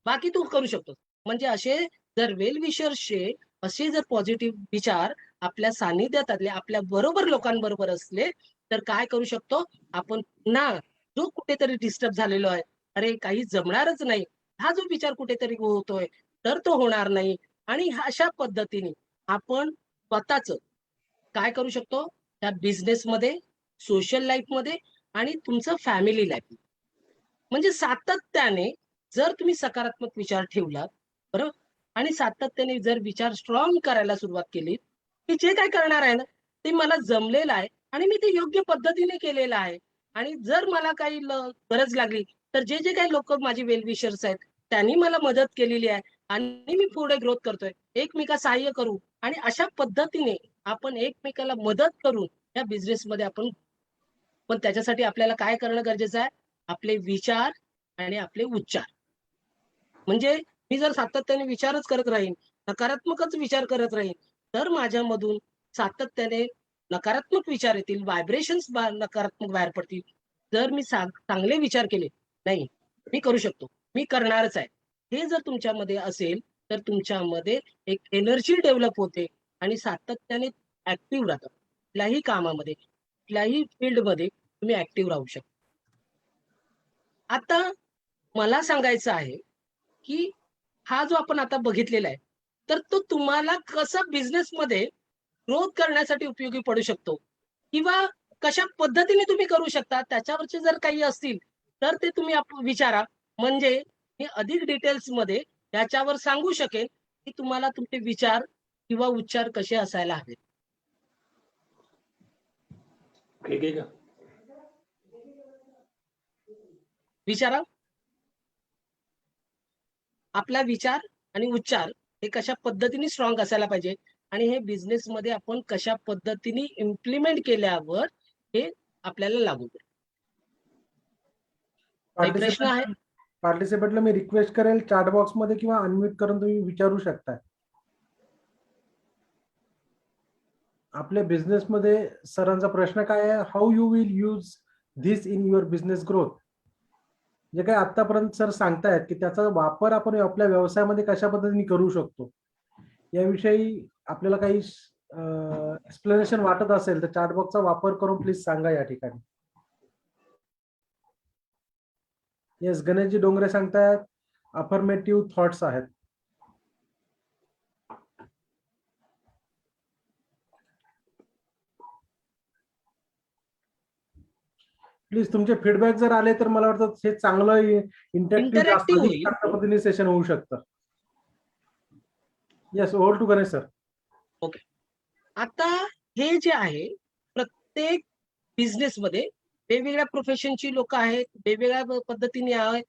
S2: बाकी तू करू शकतोस." म्हणजे असे जर वेल विशर्सचे असे जर पॉझिटिव्ह विचार आपल्या सानिध्यात आले, आपल्या बरोबर लोकांबरोबर असले, तर काय करू शकतो? आपण पुन्हा जो कुठेतरी डिस्टर्ब झालेलो आहे, "अरे काही जमणारच नाही." हा जो विचार कुठेतरी होतोय, तर तो होणार नाही. आणि अशा पद्धतीने आपण स्वतःचं काय करू शकतो? त्या बिझनेसमध्ये, सोशल लाईफमध्ये आणि तुमचं फॅमिली लाईफ. म्हणजे सातत्याने जर तुम्ही सकारात्मक विचार ठेवलात, बरोबर? आणि सातत्याने जर विचार स्ट्रॉंग करायला सुरुवात केली, की जे काही करणार आहे ना, ते मला जमलेलं आहे आणि मी ते योग्य पद्धतीने केलेलं आहे. आणि जर मला काही गरज लागली, तर जे काही लोकं माझे वेल विशर्स आहेत, त्यांनी मला मदत केलेली आहे आणि मी पुढे ग्रोथ करतोय. एकमेकांना सहाय्य करू आणि अशा पद्धतीने आपण एकमेकाला मदत करून या बिझनेसमध्ये आपण, पण त्याच्यासाठी आपल्याला काय करणं गरजेचं आहे? आपले विचार आणि आपले उच्चार. म्हणजे मी जर सातत्याने विचारच करत राहीन, नकारात्मकच विचार करत राहीन, तर माझ्यामधून सातत्याने नकारात्मक विचार येतील, व्हायब्रेशन्स नकारात्मक बाहेर पडतील. जर मी चांगले विचार केले, नाही, मी करू शकतो, मी करणारच आहे. हे जर तुमच्यामध्ये असेल, तर तुमच्यामध्ये एक एनर्जी डेव्हलप होते आणि सातत्याने ॲक्टिव्ह राहतात. कुठल्याही कामामध्ये, कुठल्याही फील्डमध्ये तुम्ही ॲक्टिव्ह राहू शकता. आता मला सांगायचं आहे, की हा जो आपण आता बघितलेला आहे, तर तो तुम्हाला कसा बिझनेसमध्ये ग्रोथ करण्यासाठी उपयोगी पडू शकतो किंवा कशा पद्धतीने तुम्ही करू शकता त्याच्यावरचे जर काही असतील, तर ते तुम्ही विचारा. म्हणजे मी अधिक डिटेल्समध्ये याच्यावर सांगू शकेन, की तुम्हाला तुमचे विचार किंवा उच्चार कसे असायला हवेत.
S3: ठीक आहे का?
S2: विचारा. आपला विचार आणि उच्चार हे कशा पद्धतीने स्ट्रॉंग असायला पाहिजे आणि हे बिझनेसमध्ये आपण कशा पद्धतीने इम्प्लिमेंट केल्यावर हे आपल्याला लागू पडेल. काही प्रश्न आहे?
S1: पार्टिसिपेंटला मी रिक्वेस्ट करेल, चॅट बॉक्स मध्ये किंवा अनम्यूट करून तुम्ही विचारू शकता. आपल्या बिझनेस मध्ये सरांचा प्रश्न काय आहे? How you will use this in your business growth. जे काही आतापर्यंत सर सांगतायत की त्याचा वापर आपण आपल्या व्यवसायामध्ये कशा पद्धतीने करू शकतो, याविषयी आपल्याला काही एक्सप्लेनेशन वाटत असेल तर चॅट बॉक्सचा वापर करून प्लीज सांगा या ठिकाणी. येस, गणेशजी डोंगरे सांगतायत अफर्मेटिव्ह थॉट्स आहेत. प्लीज तुमचे फीडबॅक जर आले तर मला वाटतं हे चांगलं
S2: इंटरॅक्टिव्ह होईल.
S1: चांगल्या पद्धतीने सेशन होऊ शकतं. Yes, over to Ganesh sir.
S2: Okay. आता हे जे आहे प्रत्येक बिझनेसमध्ये वेगवेगळ्या प्रोफेशनची लोक आहेत, वेगवेगळ्या पद्धतीने आहे.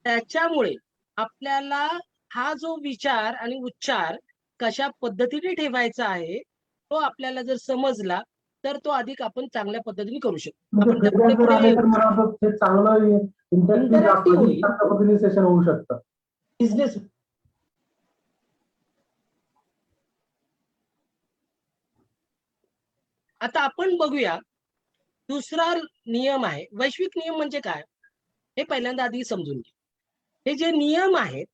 S2: त्याच्यामुळे आपल्याला हा जो विचार आणि उच्चार कशा पद्धतीने ठेवायचा आहे तो आपल्याला जर समजला तर तो अधिक आपण चांगल्या पद्धतीने करू शकतो.
S1: म्हणजे
S2: आपण त्या पुढे
S1: feedback जर आले
S2: पुढे
S1: तर मला वाटतं ते चांगलं
S2: Interactive होईल.
S1: पद्धतीने सेशन होऊ शकतं.
S2: बिझनेस आता आपण बघूया दुसरा नियम आहे. वैश्विक नियम म्हणजे काय हे पहिल्यांदा आधी समजून घ्या. हे जे नियम आहेत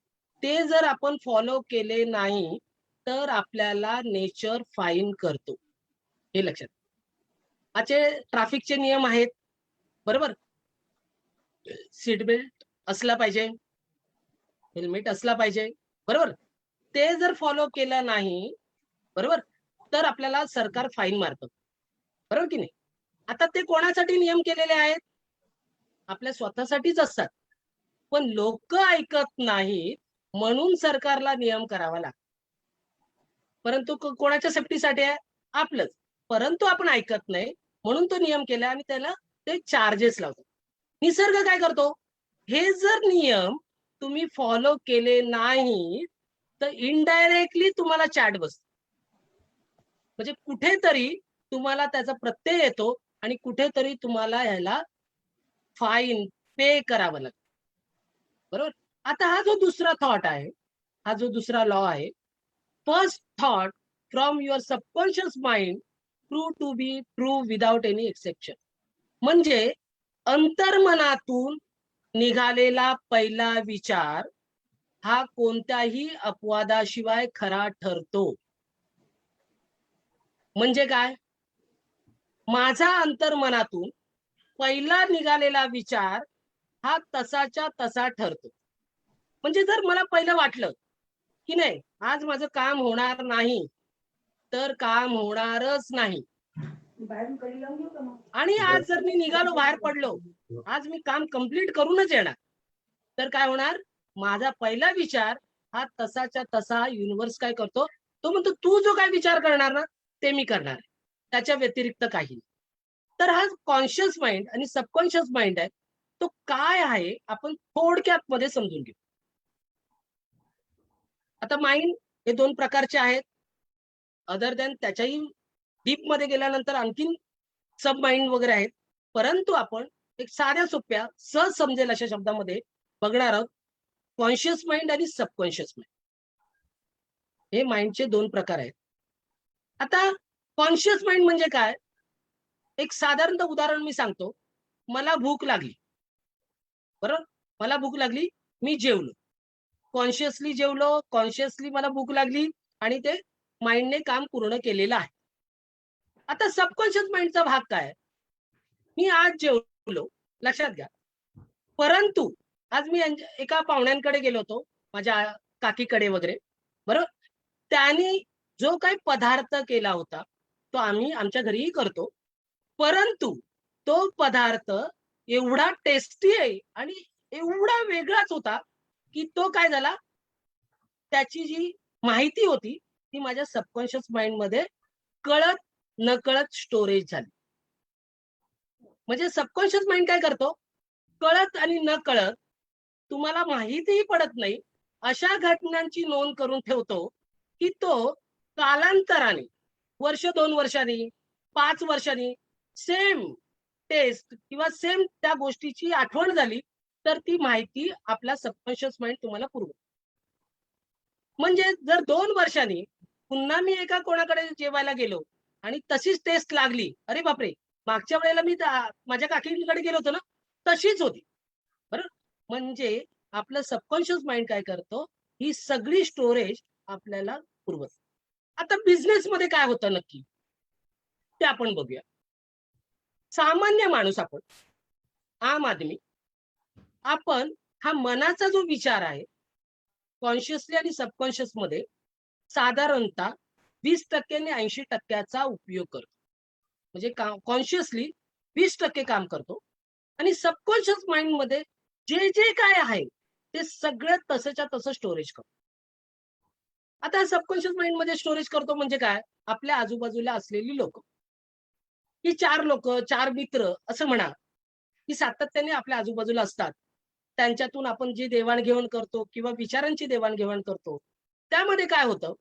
S2: ते जर आपण फॉलो केले नाही तर आपल्याला नेचर फाईन करतो, हे लक्षात. आजचे ट्रॅफिकचे नियम आहेत, बरोबर. सीट बेल्ट असला पाहिजे, हेल्मेट असला पाहिजे, बरोबर. ते जर फॉलो केलं नाही, बरोबर, तर आपल्याला सरकार फाईन मारतं, बरोबर की नाही. आता ते कोणासाठी नियम केलेले आहेत? आपल्या स्वतःसाठीच असतात, पण लोक ऐकत नाहीत म्हणून सरकारला नियम करावा लागतो. परंतु कोणाच्या सेफ्टीसाठी आहे? आपलंच. परंतु आपण ऐकत नाही म्हणून तो नियम केला आणि त्याला ते चार्जेस लावतात. निसर्ग काय करतो? हे जर नियम तुम्ही फॉलो केले नाही तर इनडायरेक्टली तुम्हाला चार्ज बसतो. म्हणजे कुठेतरी तुम्हाला त्याचा प्रत्यय येतो आणि कुठेतरी तुम्हाला ह्याला फाईन पे करावं लागतं, बरोबर. आता हा जो दुसरा थॉट आहे, हा जो दुसरा लॉ आहे, first thought from your subconscious mind prove to be true without any exception. म्हणजे अंतर्मनातून निघालेला पहिला विचार हा कोणत्याही अपवादाशिवाय खरा ठरतो. म्हणजे काय? माझा अंतर्मनातून पहिला निघालेला विचार हा तसाच्या तसा ठरतो. म्हणजे जर मला पहिलं वाटलं की नाही आज माझं काम होणार नाही तर काम होणारच नाही, आणि आज जर मी निघालो बाहेर पडलो, आज मी काम कंप्लीट करूनच येणार, तर काय होणार? माझा पहिला विचार हा तसाच्या तसा युनिव्हर्स काय करतो? तो म्हणतो तू जो काय विचार करणार ना ते मी करणार आहे, त्याच्या व्यतिरिक्त काही. तर हा कॉन्शियस माइंड आणि सबकॉन्शियस माइंड आहे, तो काय आहे आपण थोडक्यात मध्ये समजून घेऊ. आता माइंड हे दोन प्रकारचे आहेत. अदर दॅन त्याच्याही डीप मध्ये गेल्यानंतर आणखीन सब माइंड वगैरे आहेत. परंतु आपण एक साध्या सोप्या सहज समजेल अशा शब्दामध्ये बघणार आहोत. कॉन्शियस माइंड आणि सबकॉन्शियस माइंड हे माइंडचे दोन प्रकार आहेत. आता कॉन्शियस माइंड म्हणजे काय? एक साधारणतः उदाहरण मी सांगतो. मला भूक लागली, बरोबर. मला भूक लागली, मी जेवलो, कॉन्शियसली जेवलो, कॉन्शियसली मला भूक लागली आणि ते माइंडने काम पूर्ण केलेलं आहे. आता सबकॉन्शियस माइंडचा भाग काय? मी आज जेवलो, लक्षात घ्या, परंतु आज मी एका पाहुण्यांकडे गेलो होतो, माझ्या काकीकडे वगैरे, बरोबर. त्यांनी जो काही पदार्थ केला होता तो आम्ही आमच्या घरीही करतो, परंतु तो पदार्थ एवढा टेस्टी आहे आणि एवढा वेगळाच होता की तो काय झाला, त्याची जी माहिती होती ती माझ्या सबकॉन्शियस माइंड मध्ये कळत नकळत स्टोरेज झाली. म्हणजे सबकॉन्शियस माइंड काय करतो? कळत आणि न कळत, तुम्हाला माहितीही पडत नाही अशा घटनांची नोंद करून ठेवतो की तो कालांतराने, वर्ष 2 वर्षांनी, 5 वर्षांनी सेम टेस्ट किंवा सेम त्या गोष्टीची आठवण झाली तर ती माहिती आपला सबकॉन्शियस माइंड तुम्हाला पुरवतो. म्हणजे जर 2 वर्षांनी पुन्हा मी एका कोणाकडे जेवायला गेलो आणि तशीच टेस्ट लागली, अरे बापरे, मागच्या वेळेला मी माझ्या काकींकडे गेलो होतो ना तशीच होती, बरोबर. म्हणजे आपलं सबकॉन्शियस माइंड काय करतो? ही सगळी स्टोरेज आपल्याला पुरवत. आता बिझनेस मध्ये काय होतं नक्की ते आपण बघूया. सामान्य माणूस, आपण आम आदमी, आपण हा मनाचा जो विचार आहे कॉन्शियसली आणि सबकॉन्शियस मध्ये साधारणतः 20% आणि 80% उपयोग करतो. म्हणजे कॉन्शियसली 20% काम करतो आणि सबकॉन्शियस माइंड मध्ये जे जे काय आहे ते सगळं तसंच्या तसं स्टोरेज करतो. आता सबकॉन्शियस माइंड मध्ये स्टोरेज करतो म्हणजे काय? आपल्या आजूबाजूला असलेली लोक, ही 4 लोक, 4 मित्र असं म्हणा, की सातत्याने आपल्या आजूबाजूला असतात. त्यांच्यातून आपण जी देवाणघेवाण करतो किंवा विचारांची देवाणघेवाण करतो, त्यामध्ये काय होतं,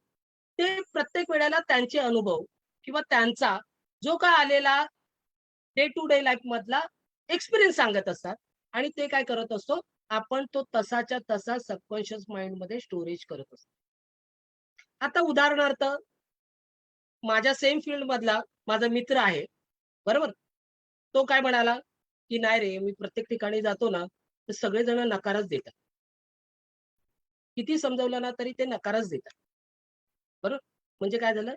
S2: ते प्रत्येक वेळेला त्यांचे अनुभव किंवा त्यांचा जो काय आलेला डे टू डे लाईफ मधला एक्सपिरियन्स सांगत असतात आणि ते काय करत असतो, आपण तो तसाच्या तसा सबकॉन्शियस माइंड मध्ये स्टोरेज करत असतो. आता उदाहरणार्थ, माझ्या सेम फील्ड मधला माझा मित्र आहे, बरोबर? तो काय म्हणाला, की "नाही रे, मी प्रत्येक ठिकाणी जातो ना, तर सगळेजण नकारच देतात. किती समजावलं ना तरी ते नकारच देतात." बरोबर? म्हणजे काय झालं,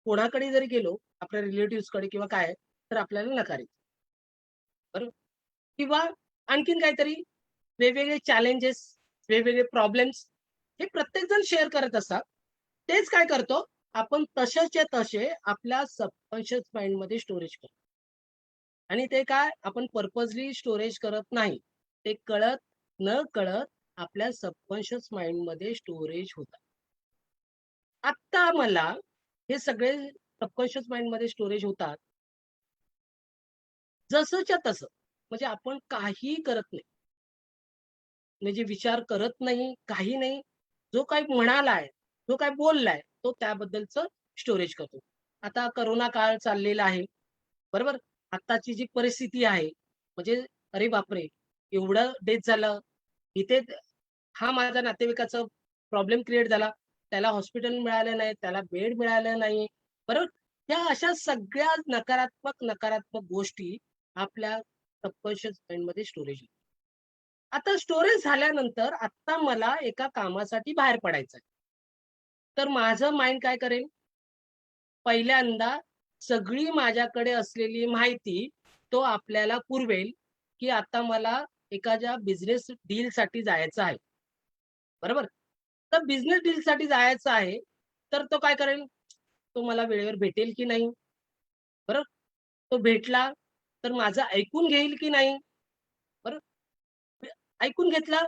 S2: कोणाकडे जरी गेलो, आपल्या रिलेटिव्हजकडे किंवा काय, तर आपल्याला नकार येतो. बरोबर? किंवा आणखीन काहीतरी वेगवेगळे चॅलेंजेस, वेगवेगळे प्रॉब्लेम्स हे प्रत्येक जण शेअर करत असतात. तेच काय करतो, आपण तसेच्या तसे आपल्या सबकॉन्शियस माइंडमध्ये स्टोरेज करतो. आणि ते काय आपण पर्पजली स्टोरेज करत नाही. ते कळत न-कळत आपल्या सबकॉन्शियस माइंडमध्ये स्टोरेज होतात. आत्ता मला हे सगळे सबकॉन्शियस माइंडमध्ये स्टोरेज होतात. जसंच्या तसं. म्हणजे आपण काहीही करत नाही. म्हणजे विचार करत नाही, काही नाही. जो काही म्हणालाय, जो काही बोललाय, तो त्याबद्दलचं स्टोरेज करतो. आता कोरोना काळ चाललेला आहे, बरोबर? आत्ताची जी परिस्थिती आहे, म्हणजे अरे बापरे! एवढं डेथ झालं. इथे हा माझ्या नातेवाईकाचा प्रॉब्लेम क्रिएट झाला. त्याला हॉस्पिटल मिळालं नाही, त्याला बेड मिळालं नाही, बरोबर? ह्या अशा सगळ्या नकारात्मक गोष्टी आपल्या सबकॉन्शियस माइंडमध्ये स्टोरेज होतात. आता स्टोरेज झाल्यानंतर आता मला एका कामासाठी बाहेर पडायचं आहे. तर माझं माइंड काय करेल? पहिल्यांदा सगळी माझ्याकडे असलेली माहिती तो आपल्याला पुरवेल, की आता मला एखाद्या बिझनेस डीलसाठी जायचं आहे. बरोबर? तर बिझनेस डीलसाठी जायचं आहे, तर तो काय करेल? तो मला वेळेवर भेटेल की नाही? बरोबर? तो भेटला तर माझं ऐकून घेईल की नाही? बरोबर? ऐकून घेतला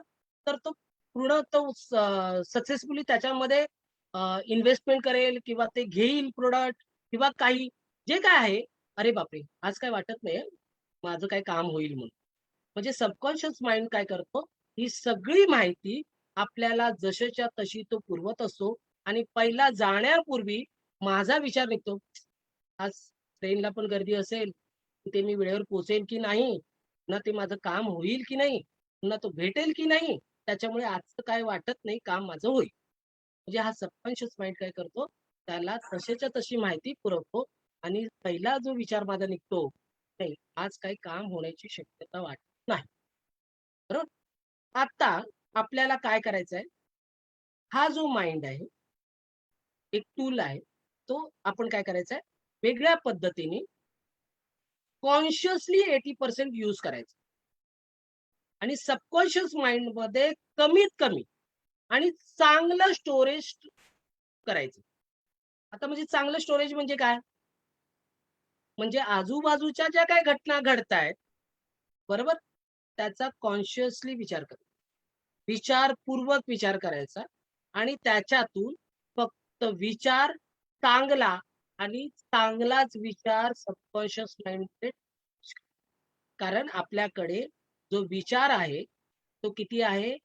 S2: तर तो पूर्ण तो सक्सेसफुली त्याच्यामध्ये इन्व्हेस्टमेंट करेल किंवा ते घेईल प्रॉडक्ट किंवा काही जे काय आहे, "अरे बापरे! आज काही वाटत नाही माझं काही काम होईल म्हणून." म्हणजे सबकॉन्शियस माइंड काय करतो, ही सगळी माहिती आपल्याला जशीच्या तशी तो पुरवत असतो आणि पहिला जाण्यापूर्वी माझा विचार निघतो, आज ट्रेनला पण गर्दी असेल, तिथे मी वेळेवर पोहोचेल की नाही? पुन्हा ते माझं काम होईल की नाही? पुन्हा तो भेटेल की नाही? त्याच्यामुळे आजचं काय वाटत नाही, काम माझं होईल. म्हणजे हा सबकॉन्शियस माइंड काय करतो, त्याला तशाच्या तशी माहिती पुरवतो आणि पहिला जो विचार माझा निघतो, नाही आज काही काम होण्याची शक्यता वाटत नाही. बरोबर? आता आपल्याला काय करायचंय, हा जो माइंड आहे, एक टूल आहे, तो आपण काय करायचा आहे, वेगळ्या पद्धतीने कॉन्शियसली 80% यूज करायचा आणि सबकॉन्शियस माइंडमध्ये कमीत कमी आणि चांगलं स्टोरेज करायचं. आता म्हणजे चांगलं स्टोरेज म्हणजे काय? म्हणजे आजूबाजूच्या ज्या काही घटना घडतायत, बरोबर? त्याचा कॉन्शियसली विचार करायचा. विचारपूर्वक विचार करायचा आणि त्याच्यातून फक्त विचार चांगला आणि चांगलाच विचार सबकॉन्शियस माइंडमध्ये कारण आपल्याकडे जो विचार आहे, तो किती आहे?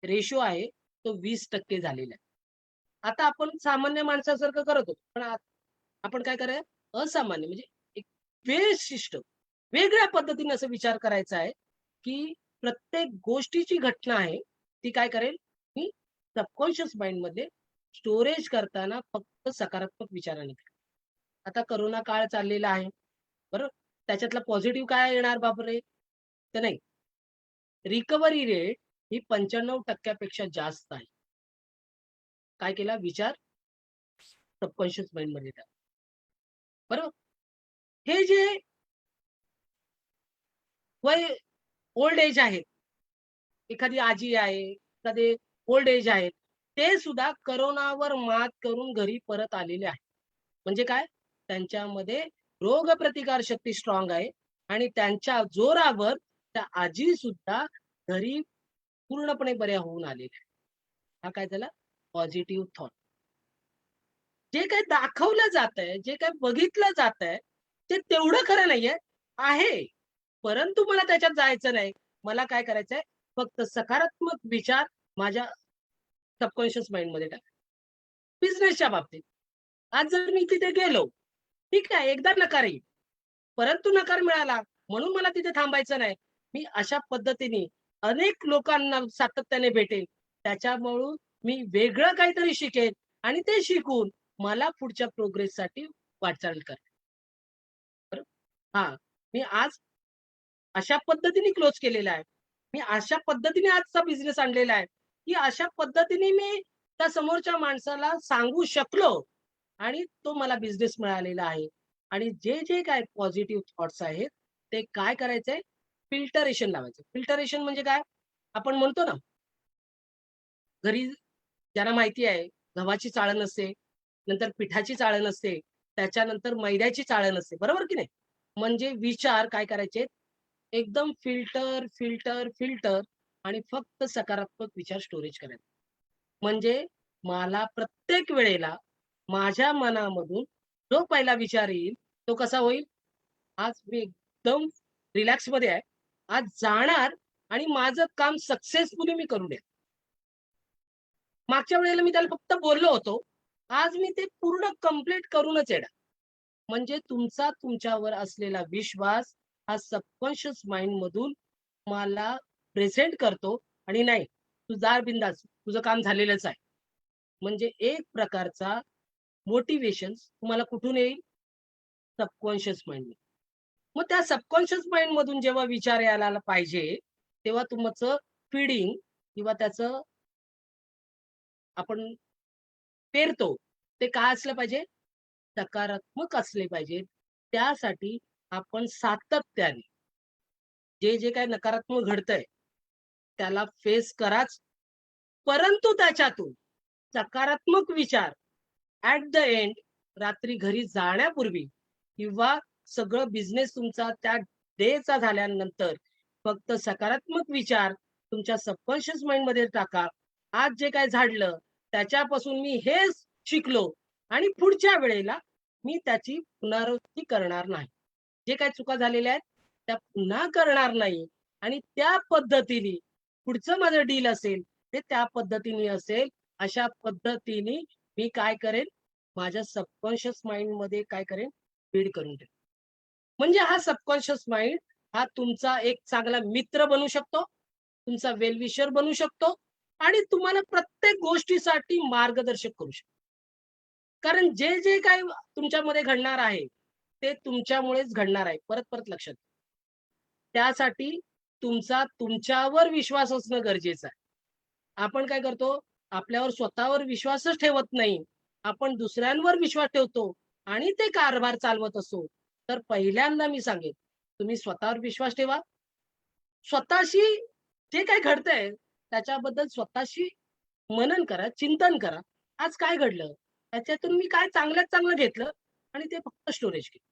S2: रेशो आहे, तो 20% झालेला आहे. आता आपण सामान्य माणसासारखं करत होतो. पण आपण काय करायचं? असामान्य म्हणजे एक विशिष्ट, वेगळ्या पद्धतीने असा विचार करायचा आहे, की प्रत्येक गोष्टीची घटना आहे, ती काय करेल? मी सबकॉन्शियस माइंडमध्ये स्टोरेज करताना फक्त सकारात्मक विचाराने करेल. आता कोरोना काळ चाललेला आहे, बरोबर? त्याच्यातला पॉझिटिव्ह काय येणार बापरे! तर नाही. रिकव्हरी रेट ही 95% पेक्षा जास्त आहे. काय केला? विचार सबकॉन्शियस माइंडमध्ये टाकला. बरोबर? हे जे वय ओल्ड एज आहेत, एखादी आजी आहे, एखादे ओल्ड एज आहेत, ते सुद्धा कोरोनावर मात करून घरी परत आलेले आहेत. म्हणजे काय? त्यांच्यामध्ये रोगप्रतिकार शक्ती स्ट्रॉंग आहे आणि त्यांच्या जोरावर त्या आजी सुद्धा घरी पूर्णपणे बऱ्या होऊन आलेल्या आहेत. हा काय झाला? Positive thought. जे काही दाखवलं जात आहे, जे काही बघितलं जात आहे, ते तेवढं खरं नाहीये, आहे. परंतु मला त्याच्यात जायचं नाही. मला काय करायचंय, फक्त सकारात्मक विचार माझ्या सबकॉन्शियस माइंडमध्ये टाक. बिझनेसच्या बाबतीत. आज जर मी तिथे गेलो, ठीक आहे, एकदा नकार येईल. परंतु नकार मिळाला म्हणून मला तिथे थांबायचं नाही. मी अशा पद्धतीने अनेक लोकांना सातत्याने भेटेन. त्याच्यामुळं मी वेगळं काहीतरी शिकेन आणि ते शिकून मला पुढच्या प्रोग्रेससाठी वाटचाल करेन. बरोबर? हां, मी आज अशा पद्धतीने क्लोज केलेला आहे. मी अशा पद्धतीने आजचा बिझनेस आणलेला आहे, की अशा पद्धतीने मी त्या समोरच्या माणसाला सांगू शकलो आणि तो मला बिझनेस मिळालेला आहे. आणि जे काही पॉझिटिव्ह थॉट्स आहेत, ते काय करायचंय, फिल्टरेशन लावायचं. फिल्टरेशन म्हणजे काय? आपण म्हणतो ना, घरी ज्यांना माहिती आहे, गव्हाची चाळण असते, नंतर पिठाची चाळण असते, त्याच्यानंतर मैद्याची चाळण असते, बरोबर की नाही? म्हणजे विचार काय करायचे, एकदम फिल्टर, फिल्टर, फिल्टर आणि फक्त सकारात्मक विचार स्टोरेज करायचे. म्हणजे मला प्रत्येक वेळेला माझ्या मनामधून जो पहिला विचार येईल, तो कसा होईल? आज मी एकदम रिलॅक्समध्ये आहे. आज जाणार आणि माझं काम सक्सेसफुली मी करून येईल. मागच्या वेळेला मी त्याला फक्त बोललो होतो. आज मी ते पूर्ण कंप्लीट करूनच येणार. म्हणजे तुमचा तुमच्यावर असलेला विश्वास हा सबकॉन्शियस माइंडमधून मला प्रेझेंट करतो आणि नाही, तू जा बिंदास, तुझं काम झालेलंच आहे. म्हणजे एक प्रकारचा मोटिव्हेशन तुम्हाला कुठून येईल? Subconscious mind. मग त्या सबकॉन्शियस माइंड मधून जेव्हा विचार यायला पाहिजे, तेव्हा तुमचं फीडिंग किंवा त्याचं आपण पेरतो, ते काय असलं पाहिजे? सकारात्मक असले पाहिजे. त्यासाठी आपण सातत्याने जे काही नकारात्मक घडतंय, त्याला फेस कराच. परंतु त्याच्यातून सकारात्मक विचार ॲट द एंड रात्री घरी जाण्यापूर्वी किंवा सगळं बिझनेस तुमचा त्या डेचा झाल्यानंतर फक्त सकारात्मक विचार तुमच्या सबकॉन्शियस माइंडमध्ये टाका. आज जे काय झाडलं त्याच्यापासून मी हे शिकलो आणि पुढच्या वेळेला मी त्याची पुनरावृत्ती करणार नाही. जे काही चुका झालेल्या आहेत त्या पुन्हा करणार नाही आणि त्या पद्धतीने पुढचं माझं डील असेल ते त्या पद्धतीने असेल. अशा पद्धतीने मी काय करेन, माझ्या सबकॉन्शियस माइंडमध्ये काय करेन, फीड करून ठेवेन. म्हणजे हा सबकॉन्शियस माइंड हा तुमचा एक चांगला मित्र बनू शकतो, तुमचा वेल विशर बनू शकतो आणि तुम्हाला प्रत्येक गोष्टीसाठी मार्गदर्शक करू शकतो. कारण जे काही तुमच्यामध्ये घडणार आहे, ते तुमच्यामुळेच घडणार आहे. परत परत लक्षात घ्या. त्यासाठी तुमचा तुमच्यावर विश्वास असणं गरजेचं आहे. आपण काय करतो, आपल्यावर स्वतःवर विश्वासच ठेवत नाही. आपण दुसऱ्यांवर विश्वास ठेवतो आणि ते कारभार चालवत असतो. तर पहिल्यांदा मी सांगेन, तुम्ही स्वतःवर विश्वास ठेवा. स्वतःशी जे काही घडतंय त्याच्याबद्दल स्वतःशी मनन करा, चिंतन करा. आज काय घडलं? त्याच्यातून मी काय चांगल्यात चांगलं घेतलं आणि ते फक्त स्टोरेज केलं.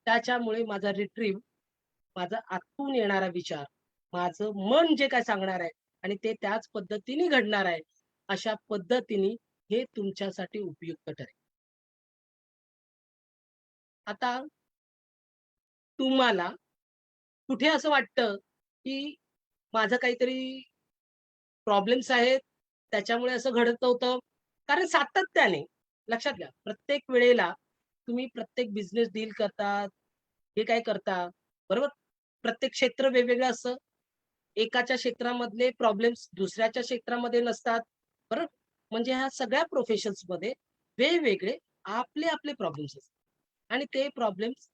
S2: त्याच्यामुळे माझा रिट्रीव्ह, माझा आतून येणारा विचार, माझं मन जे काय सांगणार आहे आणि ते त्याच पद्धतीने घडणार आहे. अशा पद्धतीने हे तुमच्यासाठी उपयुक्त ठरेल. आता तुम्हाला कुठे असं वाटतं, की माझं काहीतरी प्रॉब्लेम्स आहेत, त्याच्यामुळे असं घडत होतं. कारण सातत्याने लक्षात घ्या, प्रत्येक वेळेला तुम्ही प्रत्येक बिझनेस डील करता, हे काय करता, बरोबर? प्रत्येक क्षेत्र वेगवेगळं असतं. एकाच्या क्षेत्रामधले प्रॉब्लेम्स दुसऱ्याच्या क्षेत्रामध्ये नसतात, बरोबर? म्हणजे ह्या सगळ्या प्रोफेशन्समध्ये वेगवेगळे आपले प्रॉब्लेम्स असतात आणि ते प्रॉब्लेम्स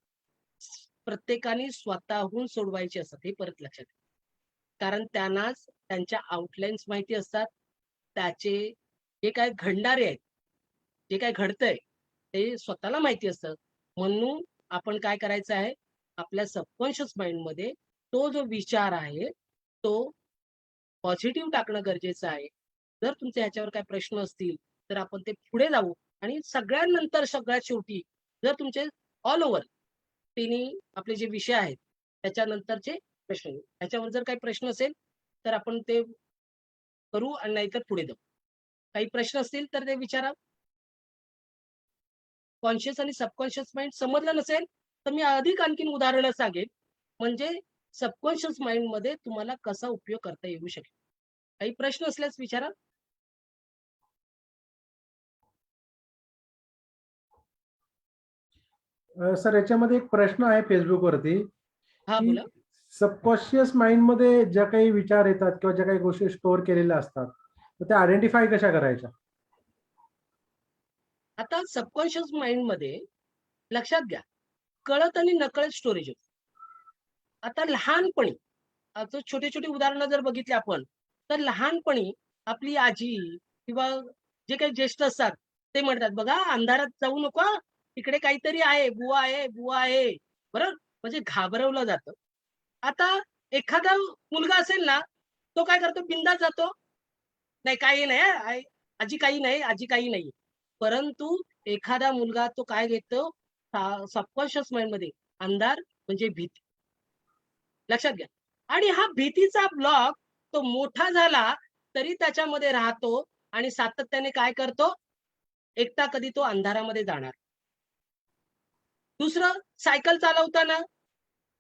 S2: प्रत्येकाने स्वतःहून सोडवायचे असतात. हे परत लक्षात घ्या. कारण त्यांनाच त्यांच्या आउटलाईन्स माहिती असतात. त्याचे जे काही घडणारे आहेत, जे काही घडतंय ते स्वतःला माहिती असतं. म्हणून आपण काय करायचं आहे, आपल्या सबकॉन्शियस माइंडमध्ये तो जो विचार आहे, तो पॉझिटिव्ह टाकणं गरजेचं आहे. जर तुमचे ह्याच्यावर काही प्रश्न असतील, तर आपण ते पुढे जाऊ आणि सगळ्यात शेवटी जर तुमचे ऑल ओव्हर तिन्ही आपले जे विषय आहेत, त्याच्यानंतरचे प्रश्न घेऊ. ह्याच्यावर जर काही प्रश्न असेल, तर आपण ते करू आणि नाहीतर पुढे जाऊ. काही प्रश्न असतील तर ते विचारा. कॉन्शियस आणि सबकॉन्शियस माइंड समजलं नसेल तर मी अधिक आणखीन उदाहरणं सांगेन, म्हणजे सबकॉन्शियस माइंड मध्ये तुम्हाला कसा उपयोग करता येऊ शकेल. काही प्रश्न असल्यास विचारा.
S1: सर, याच्यामध्ये एक प्रश्न आहे फेसबुकवरती
S2: हा,
S1: की
S2: बोला.
S1: सबकॉन्शियस माइंड मध्ये ज्या काही विचार येतात किंवा ज्या काही गोष्टी स्टोअर केलेल्या असतात तर त्या आयडेंटिफाय कशा करायच्या?
S2: आता सबकॉन्शियस माइंड मध्ये लक्षात घ्या, कळत आणि नकळत स्टोरेज होते. आता लहानपणी आता छोटे छोटे उदाहरणं जर बघितले आपण, तर लहानपणी आपली आजी किंवा जे काही ज्येष्ठ असतात ते म्हणतात, बघा अंधारात जाऊ नको हा, तिकडे काहीतरी आहे, बुवा आहे, बुवा आहे. बरोबर, म्हणजे घाबरवलं जातं. आता एखादा मुलगा असेल ना, तो काय करतो, बिंदास जातो, नाही काही नाही हा, आजी काही नाही, आजी काही नाही. परंतु एखादा मुलगा तो काय घेतो, सबकॉन्शियस माइंड मध्ये अंधार म्हणजे भीती. लक्षात घ्या. आणि हा भीतीचा ब्लॉक तो मोठा झाला तरी त्याच्यामध्ये राहतो आणि सातत्याने काय करतो, एकटा कधी तो अंधारामध्ये जाणार. दुसरं, सायकल चालवताना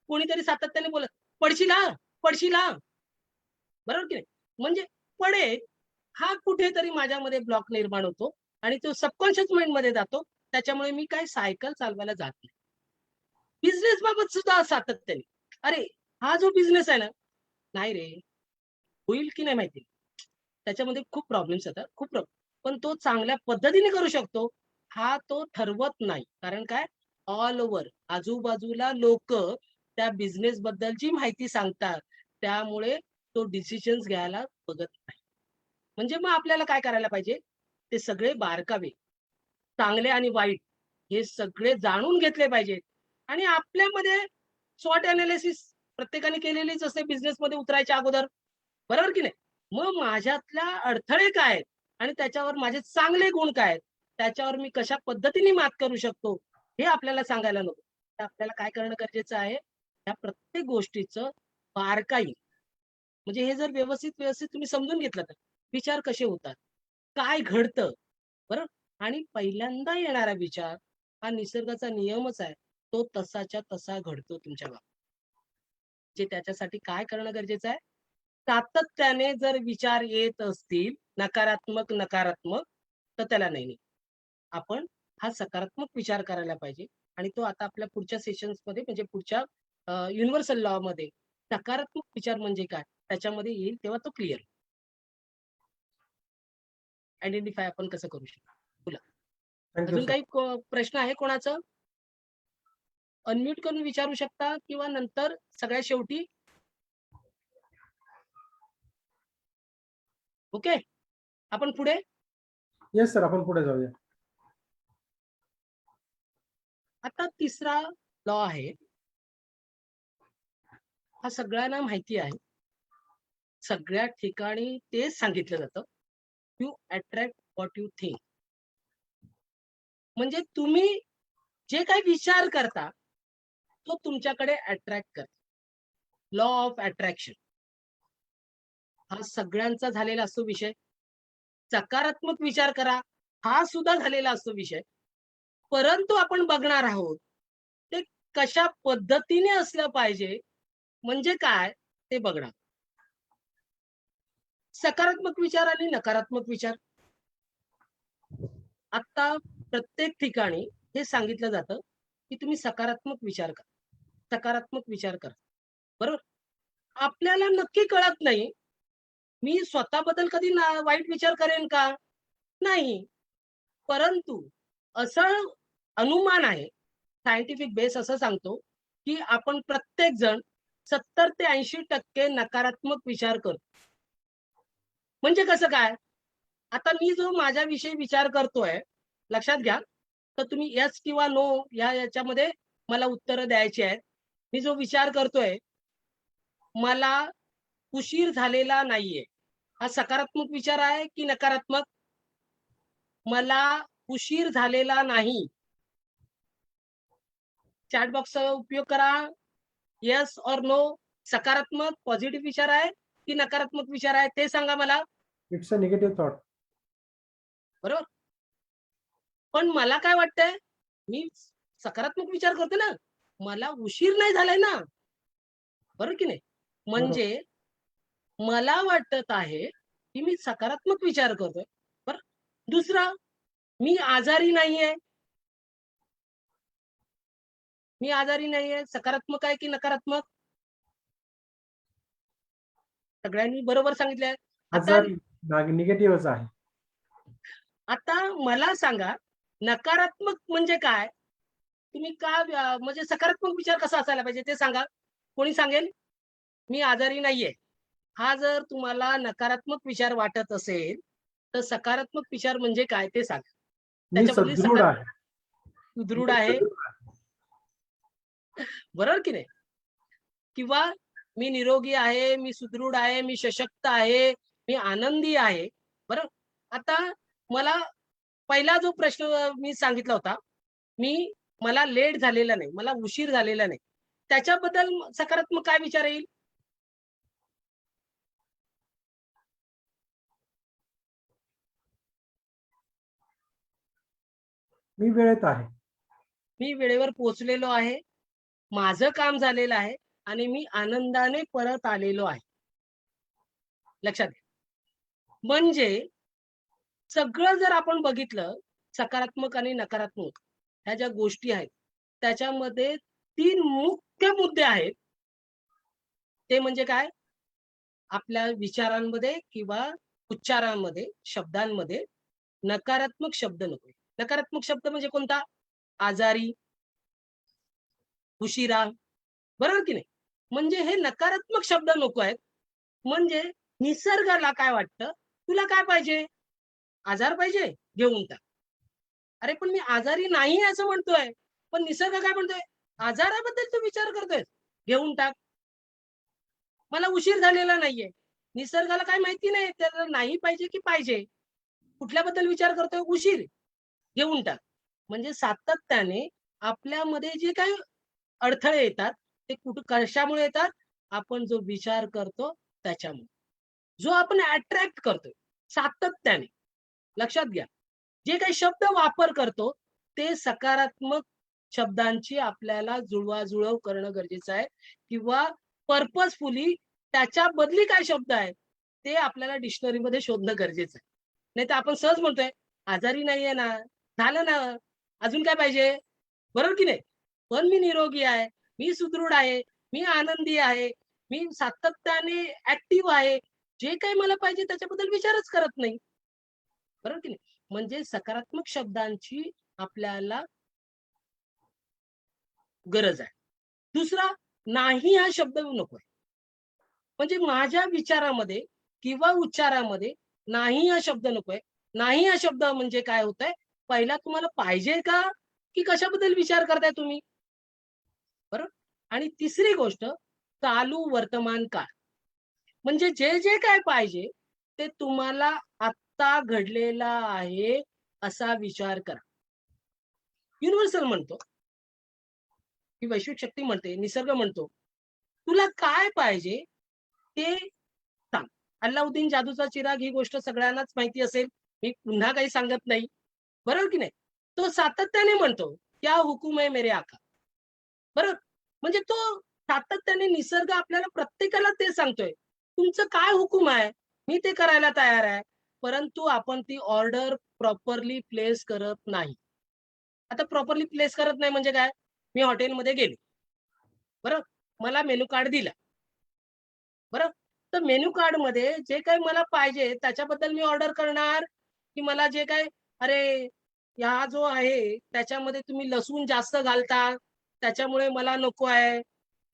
S2: कोणीतरी सातत्याने बोलत, पडशील हा, पडशील हा. बरोबर की नाही? म्हणजे पडेल हा कुठेतरी माझ्यामध्ये ब्लॉक निर्माण होतो आणि तो सबकॉन्शियस माइंड मध्ये जातो. त्याच्यामुळे मी काय सायकल चालवायला जात नाही. बिझनेस बाबत सुद्धा सातत्याने, अरे हा जो बिझनेस आहे ना, नाही रे, होईल की नाही माहिती. त्याच्यामध्ये खूप प्रॉब्लेम्स येतात, खूप प्रॉब्लेम. पण तो चांगल्या पद्धतीने करू शकतो, हा तो ठरवत नाही. कारण काय, ऑल ओव्हर आजूबाजूला लोक त्या बिझनेस बद्दलची माहिती सांगतात, त्यामुळे तो डिसिजन्स घ्यायला बघत नाही. म्हणजे मग आपल्याला काय करायला पाहिजे, ते सगळे बारकावे, चांगले आणि वाईट, हे सगळे जाणून घेतले पाहिजेत. आणि आपल्यामध्ये स्वॉट अनालिसिस प्रत्येकाने केलेलीच असते बिझनेसमध्ये उतरायच्या अगोदर. बरोबर की नाही? मग माझ्यातल्या अडथळे काय आहेत आणि त्याच्यावर माझे चांगले गुण काय आहेत, त्याच्यावर मी कशा पद्धतीने मात करू शकतो, हे आपल्याला सांगायला नको. तर आपल्याला काय करणं गरजेचं आहे, या प्रत्येक गोष्टीचं बारकाई, म्हणजे हे जर व्यवस्थित व्यवस्थित तुम्ही समजून घेतलं तर विचार कसे होतात, काय घडतं, बरोबर. आणि पहिल्यांदा येणारा विचार हा निसर्गाचा नियमच आहे, तो तसाच्या तसा घडतो तुमच्या बाबतीत. जे त्याच्यासाठी काय करणं गरजेचं आहे, सातत्याने जर विचार येत असतील नकारात्मक नकारात्मक, तर त्याला नाही नाही, आपण हा सकारात्मक विचार करायला पाहिजे. आणि तो आता आपल्या पुढच्या सेशन्स मध्ये, म्हणजे पुढच्या युनिव्हर्सल लॉ मध्ये सकारात्मक विचार म्हणजे काय त्याच्यामध्ये येईल, तेव्हा तो क्लिअर आयडेंटिफाय आपण कसं करू शकतो. बोला.
S1: थँक्यू
S2: अजून
S1: सर.
S2: काही प्रश्न आहे कोणाचं? अनम्यूट करून विचारू शकता किंवा नंतर सगळ्यात शेवटी. ओके, आपण पुढे.
S1: येस सर, आपण पुढे जाऊया.
S2: आता तिसरा लॉ आहे, हा सगळ्यांना माहिती आहे, सगळ्या ठिकाणी तेच सांगितलं जातं, you attract what you think. म्हणजे तुम्ही जे काही विचार करता तो तुमच्याकडे अट्रॅक्ट करतो. लॉ ऑफ अट्रॅक्शन हा सगळ्यांचा झालेला असतो विषय. सकारात्मक विचार करा, हा सुद्धा झालेला असतो विषय. परंतु आपण बघणार आहोत ते कशा पद्धतीने असलं पाहिजे, म्हणजे काय ते बघणार. सकारात्मक विचार आणि नकारात्मक विचार, आता प्रत्येक ठिकाणी हे सांगितलं जातं की तुम्ही सकारात्मक विचार करा, सकारात्मक विचार करा. बरोबर. आपल्याला नक्की कळत नाही, मी स्वतःबद्दल कधी वाईट विचार करेन का? नाही. परंतु असं अनुमान आहे, सायंटिफिक बेस असं सांगतो की आपण प्रत्येक जण 70 ते 80% नकारात्मक विचार करतो. म्हणजे कसं काय? आता मी जो माझ्याविषयी विचार करतोय, लक्षात घ्या, तर तुम्ही येस किंवा नो या याच्यामध्ये मला उत्तरं द्यायची आहेत. मी जो विचार करतोय, मला उशीर झालेला नाहीये, हा सकारात्मक विचार आहे की नकारात्मक? मला उशीर झालेला नाही. चॅट बॉक्सचा उपयोग करा. येस और नो, सकारात्मक पॉझिटिव्ह विचार आहे की नकारात्मक विचार आहे, ते सांगा मला.
S1: It's a negative thought.
S2: बरोबर. पण मला काय वाटतंय, मी सकारात्मक विचार करते ना, मला उशीर नाही झालाय ना, बरोबर की नाही?
S1: बरोबर.
S2: म्हणजे मला वाटत आहे, की मी सकारात्मक विचार करतोय. बरं. दुसरा, मी आजारी नाहीये. मी आजारी नाहीये. सकारात्मक आहे की नकारात्मक? सगळ्यांनी बरोबर सांगितलंय. आता
S1: आजारी निगेटिव्हच आहे.
S2: आता मला सांगा, नकारात्मक म्हणजे काय? तुम्ही म्हणजे सकारात्मक विचार कसा असायला पाहिजे ते सांगा. कोणी सांगेल? मी आजारी नाहीये. हा जर तुम्हाला नकारात्मक विचार वाटत असेल, तर सकारात्मक विचार म्हणजे काय ते सांगा.
S1: मी
S2: त्याच्याबद्दल
S1: सदृढ आहे.
S2: सुदृढ
S1: मी
S2: आहे,
S1: सदृढ आहे.
S2: बरोबर की नाही? किंवा मी निरोगी आहे, मी सुदृढ आहे, मी सशक्त आहे, मी आनंदी आहे. बरं. आता मला पहिला जो प्रश्न मी सांगितला होता, मला लेट झालेला नाही, मला उशीर झालेला नाही. त्याच्याबद्दल सकारात्मक काय विचार येईल?
S1: मी वेळेत आहे.
S2: मी वेळेवर पोहोचलेलो आहे, माझं काम झालेलं आहे आणि मी आनंदाने परत आलेलो आहे. लक्षात घ्या. म्हणजे सगळं जर आपण बघितलं, सकारात्मक आणि नकारात्मक ह्या ज्या गोष्टी आहेत, त्याच्यामध्ये 3 मुख्य मुद्दे आहेत. ते म्हणजे काय? आपल्या विचारांमध्ये किंवा उच्चारांमध्ये, शब्दांमध्ये नकारात्मक शब्द नकोय. नकारात्मक शब्द म्हणजे कोणता? आजारी, उशिरा, बरोबर की नाही? म्हणजे हे नकारात्मक शब्द नको आहेत. म्हणजे निसर्गाला काय वाटतं, तुला काय पाहिजे? आजार पाहिजे? घेऊन टाक. अरे पण मी आजारी नाही असं म्हणतोय. पण निसर्ग काय म्हणतोय? आजाराबद्दल तू विचार करतोय. घेऊन टाक. मला उशीर झालेला नाहीये. निसर्गाला काय माहिती नाही त्याला नाही पाहिजे की पाहिजे. कुठल्याबद्दल विचार करतोय? उशीर. घेऊन टाक. म्हणजे सातत्याने आपल्यामध्ये जे काही अडथळे येतात, ते कशामुळे येतात? आपण जो विचार करतो त्याच्यामुळे. जो आपण अट्रॅक्ट करतोय सातत्याने. लक्षात घ्या. जे काही शब्द वापर करतो, ते सकारात्मक शब्दांची आपल्याला जुळवाजुळव करणं गरजेचं आहे किंवा पर्पजफुली त्याच्या बदली काय शब्द आहेत, ते आपल्याला डिक्शनरीमध्ये शोधणं गरजेचं आहे. नाहीतर आपण सहज म्हणतोय, आजारी नाहीये ना, झालं ना, अजून काय पाहिजे? बरोबर की नाही? पण मी निरोगी आहे, मी सुदृढ आहे, मी आनंदी आहे, मी सातत्याने ऍक्टिव्ह आहे. जे काही मला पाहिजे त्याच्याबद्दल विचारच करत नाही. बरोबर की नाही? म्हणजे सकारात्मक शब्दांची आपल्याला गरज आहे. दुसरा, नाही हा शब्द नकोय. म्हणजे माझ्या विचारामध्ये किंवा उच्चारामध्ये नाही हा शब्द नकोय. नाही हा शब्द म्हणजे काय होतंय? पहिला तुम्हाला पाहिजे का? की कशाबद्दल विचार करताय तुम्ही? बरोबर? आणि तिसरी गोष्ट, चालू वर्तमान काळ. म्हणजे जे काय पाहिजे ते तुम्हाला आत्ता घडलेला आहे असा विचार करा. युनिव्हर्सल म्हणतो, ही वैश्विक शक्ती म्हणते, निसर्ग म्हणतो, तुला काय पाहिजे ते सांग. अल्लाउद्दीन जादूचा चिराग ही गोष्ट सगळ्यांनाच माहिती असेल. मी पुन्हा काही सांगत नाही. बरोबर की नाही? तो सातत्याने म्हणतो, क्या हुकुम है मेरे आका. बरोबर? म्हणजे तो सातत्याने निसर्ग आपल्याला प्रत्येकाला ते सांगतोय. तुमचं काय हुकूम आहे? मी ते करायला तयार आहे. परंतु आपण ती ऑर्डर प्रॉपरली प्लेस करत नाही. आता प्रॉपरली प्लेस करत नाही म्हणजे काय? मी हॉटेलमध्ये गेले. बरोबर? मला मेनू कार्ड दिला. बरोबर? तर मेनू कार्डमध्ये जे काही मला पाहिजे त्याच्याबद्दल मी ऑर्डर करणार, की मला जे काही अरे, हा जो आहे त्याच्यामध्ये तुम्ही लसूण जास्त घालता, त्याच्यामुळे मला नको आहे.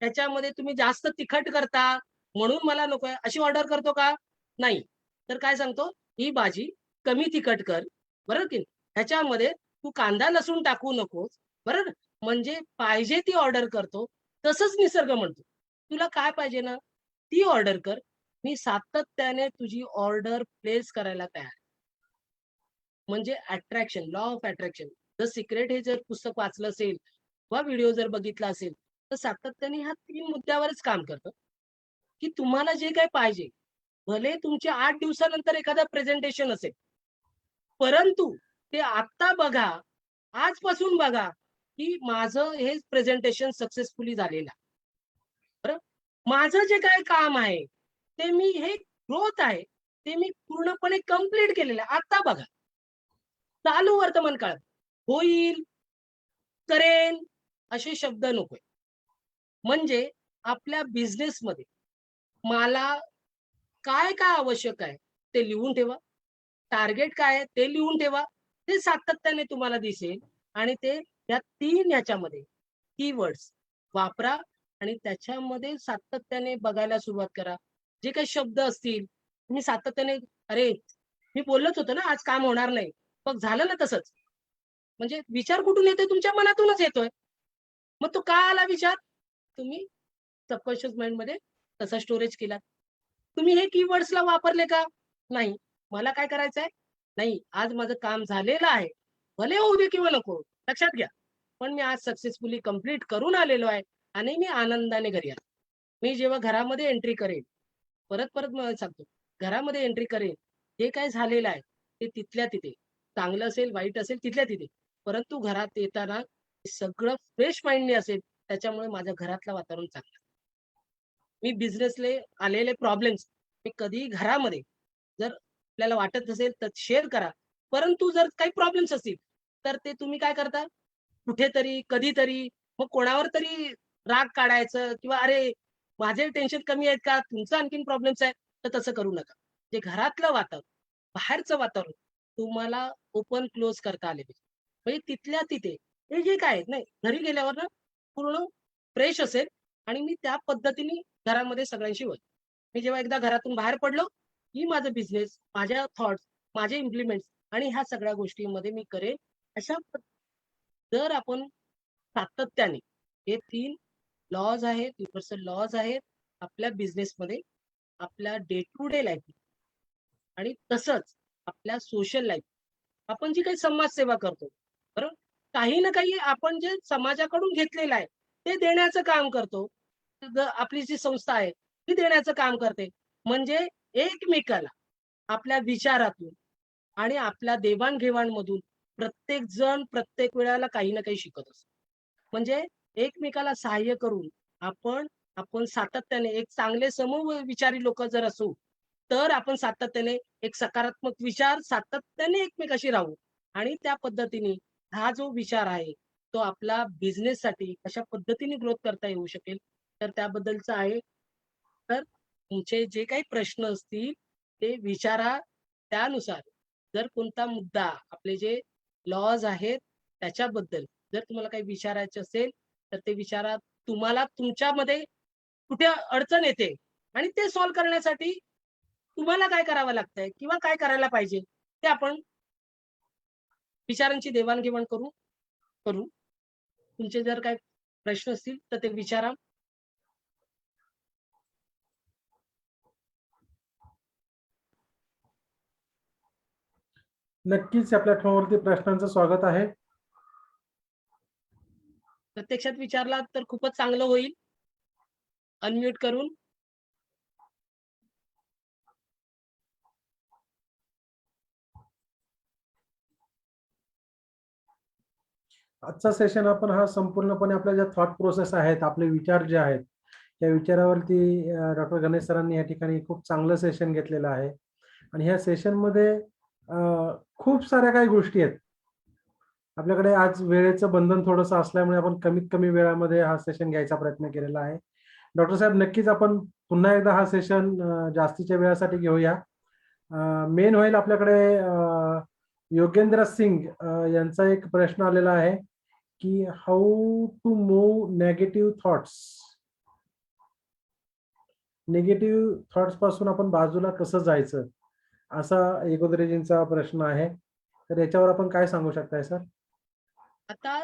S2: त्याच्यामध्ये तुम्ही जास्त तिखट करता, म्हणून मला नको आहे. अशी ऑर्डर करतो का? नाही. तर काय सांगतो, ही भाजी कमी तिखट कर. बरोबर की नाही? ह्याच्यामध्ये तू कांदा लसूण टाकू नकोस. बरोबर? म्हणजे पाहिजे ती ऑर्डर करतो. तसंच निसर्ग म्हणतो. तुला काय पाहिजे ना, ती ऑर्डर कर. मी सातत्याने तुझी ऑर्डर प्लेस करायला तयार आहे. म्हणजे attraction, law of attraction. The secret हे जर पुस्तक वाचलं असेल किंवा व्हिडिओ जर बघितला असेल, तर सातत्याने ह्या 3 मुद्द्यावरच काम करतं, की तुम्हाला जे काही पाहिजे, भले तुमचे 8 दिवसानंतर एखादं प्रेझेंटेशन असेल, परंतु ते आता बघा, आजपासून बघा, की माझं हे प्रेझेंटेशन सक्सेसफुली झालेलं आहे. बरं. माझं जे काही काम आहे, ते मी हे ग्रोथ आहे, ते मी पूर्णपणे कंप्लीट केलेलं आहे. आता बघा. चालू वर्तमान काळात होईल, करेन असे शब्द नकोय. म्हणजे आपल्या बिझनेसमध्ये मला काय आवश्यक आहे ते लिहून ठेवा. टार्गेट काय आहे ते लिहून ठेवा. ते सातत्याने तुम्हाला दिसेल आणि ते या 3 ह्याच्यामध्ये कीवर्ड्स वापरा आणि त्याच्यामध्ये सातत्याने बघायला सुरुवात करा. जे काही शब्द असतील, तुम्ही सातत्याने "अरे, मी बोललोच होतो ना आज काम होणार नाही." मग झालं ना तसंच. म्हणजे विचार कुठून येतोय? तुमच्या मनातूनच येतोय. मग तो का आला विचार? तुम्ही सबकॉन्शियस माइंडमध्ये तसा स्टोरेज केलात. तुम्ही हे कीवर्ड्सला वापरले का? नाही. मला काय करायचंय? नाही, आज माझं काम झालेलं आहे. भले होऊ दे किंवा नको, लक्षात घ्या. पण मी आज सक्सेसफुली कंप्लीट करून आलेलो आहे आणि मी आनंदाने घरी आलो. मी जेव्हा घरामध्ये एंट्री करेन, परत मला सांगतो, घरामध्ये एंट्री करेन, जे काही झालेलं आहे, ते तिथल्या तिथे. चांगलं असेल, वाईट असेल, तिथल्या तिथे. परंतु घरात येताना सगळं फ्रेश माइंडने असेल, त्याच्यामुळे माझ्या घरातलं वातावरण चांगलं. मी बिझनेसले आलेले प्रॉब्लेम्स मी कधी घरामध्ये जर आपल्याला वाटत असेल तर शेअर करा. परंतु जर काही प्रॉब्लेम्स असतील, तर ते तुम्ही काय करता? कुठेतरी, कधीतरी, मग कोणावर तरी राग काढायचं किंवा "अरे, माझे टेन्शन कमी आहेत का? तुमचं आणखीन प्रॉब्लेम्स आहेत." तर तसं करू नका. जे घरातलं वातावरण, बाहेरचं वातावरण तुम्हाला ओपन क्लोज करता आले पाहिजे. म्हणजे तिथल्या तिथे हे जे काय आहेत नाही, घरी गेल्यावर ना पूर्ण फ्रेश असेल आणि मी त्या पद्धतीने घरामध्ये सगळ्यांशी बोलेन. मी जेव्हा एकदा घरातून बाहेर पडलो, की माझं बिझनेस, माझ्या थॉट्स, माझे इम्प्लिमेंट्स आणि ह्या सगळ्या गोष्टींमध्ये मी करेन. अशा जर आपण सातत्याने हे 3 लॉज आहेत, युनिव्हर्सल लॉज आहेत आपल्या बिझनेसमध्ये, आपल्या डे टू डे लाईफ आणि तसंच आपल्या सोशल लाईफ. आपण जी काही समाजसेवा करतो, बरोबर? काही ना काही आपण जे समाजाकडून घेतलेलं आहे, ते देण्याचं काम करतो. आपली जी संस्था आहे, ती देण्याचं काम करते. म्हणजे एकमेकाला आपल्या विचारातून आणि आपल्या देवाण-घेवाणमधून प्रत्येक जण प्रत्येक वेळेला काही ना काही शिकत असतो. म्हणजे एकमेकाला सहाय्य करून आपण सातत्याने एक चांगले समविचारी लोकं जर असू, तर आपण सातत्याने एक सकारात्मक विचार सातत्याने एकमेकाशी राहू आणि त्या पद्धतीने हा जो विचार आहे, तो आपला बिझनेससाठी कशा पद्धतीने ग्रोथ करता येऊ शकेल, तर त्याबद्दलचं आहे. तर तुमचे जे काही प्रश्न असतील, ते विचारा. त्यानुसार जर कोणता मुद्दा आपले जे लॉज आहेत, त्याच्याबद्दल जर तुम्हाला काही विचारायचं असेल, तर ते विचारा. तुम्हाला तुमच्यामध्ये कुठे अडचण येते आणि ते सॉल्व्ह करण्यासाठी तुम्हाला काय करावं लागतंय किंवा काय करायला पाहिजे, ते आपण विचारांची देवाण-घेवाण करू करू. तुमचे जर काही प्रश्न असतील, तर ते विचारा.
S1: नक्कीच या प्लॅटफॉर्मवरती प्रश्नांचं स्वागत आहे.
S2: प्रत्यक्षात विचारलात तर खूपच चांगलं होईल. अनम्यूट करून.
S1: आजचा सेशन आपण हा संपूर्णपणे आपल्या ज्या थॉट प्रोसेस आहेत, आपले विचार जे आहेत, त्या विचारावरती डॉक्टर गणेश सरांनी या ठिकाणी खूप चांगलं सेशन घेतलेलं आहे. आणि ह्या सेशनमध्ये खूप साऱ्या काही गोष्टी आहेत. आपल्याकडे आज वेळेचं बंधन थोडंसं असल्यामुळे आपण कमीत कमी वेळामध्ये हा सेशन घ्यायचा प्रयत्न केलेला आहे. डॉक्टर साहेब, नक्कीच आपण पुन्हा एकदा हा सेशन जास्तीच्या वेळासाठी घेऊया. मेन होईल आपल्याकडे योगेंद्र सिंग यांचा एक प्रश्न आलेला आहे की how to move negative thoughts पासून आपण बाजूला कसं जायचं, असा एगोदरेजींचा प्रश्न आहे. तर याच्यावर आपण काय सांगू शकताय सर?
S2: आता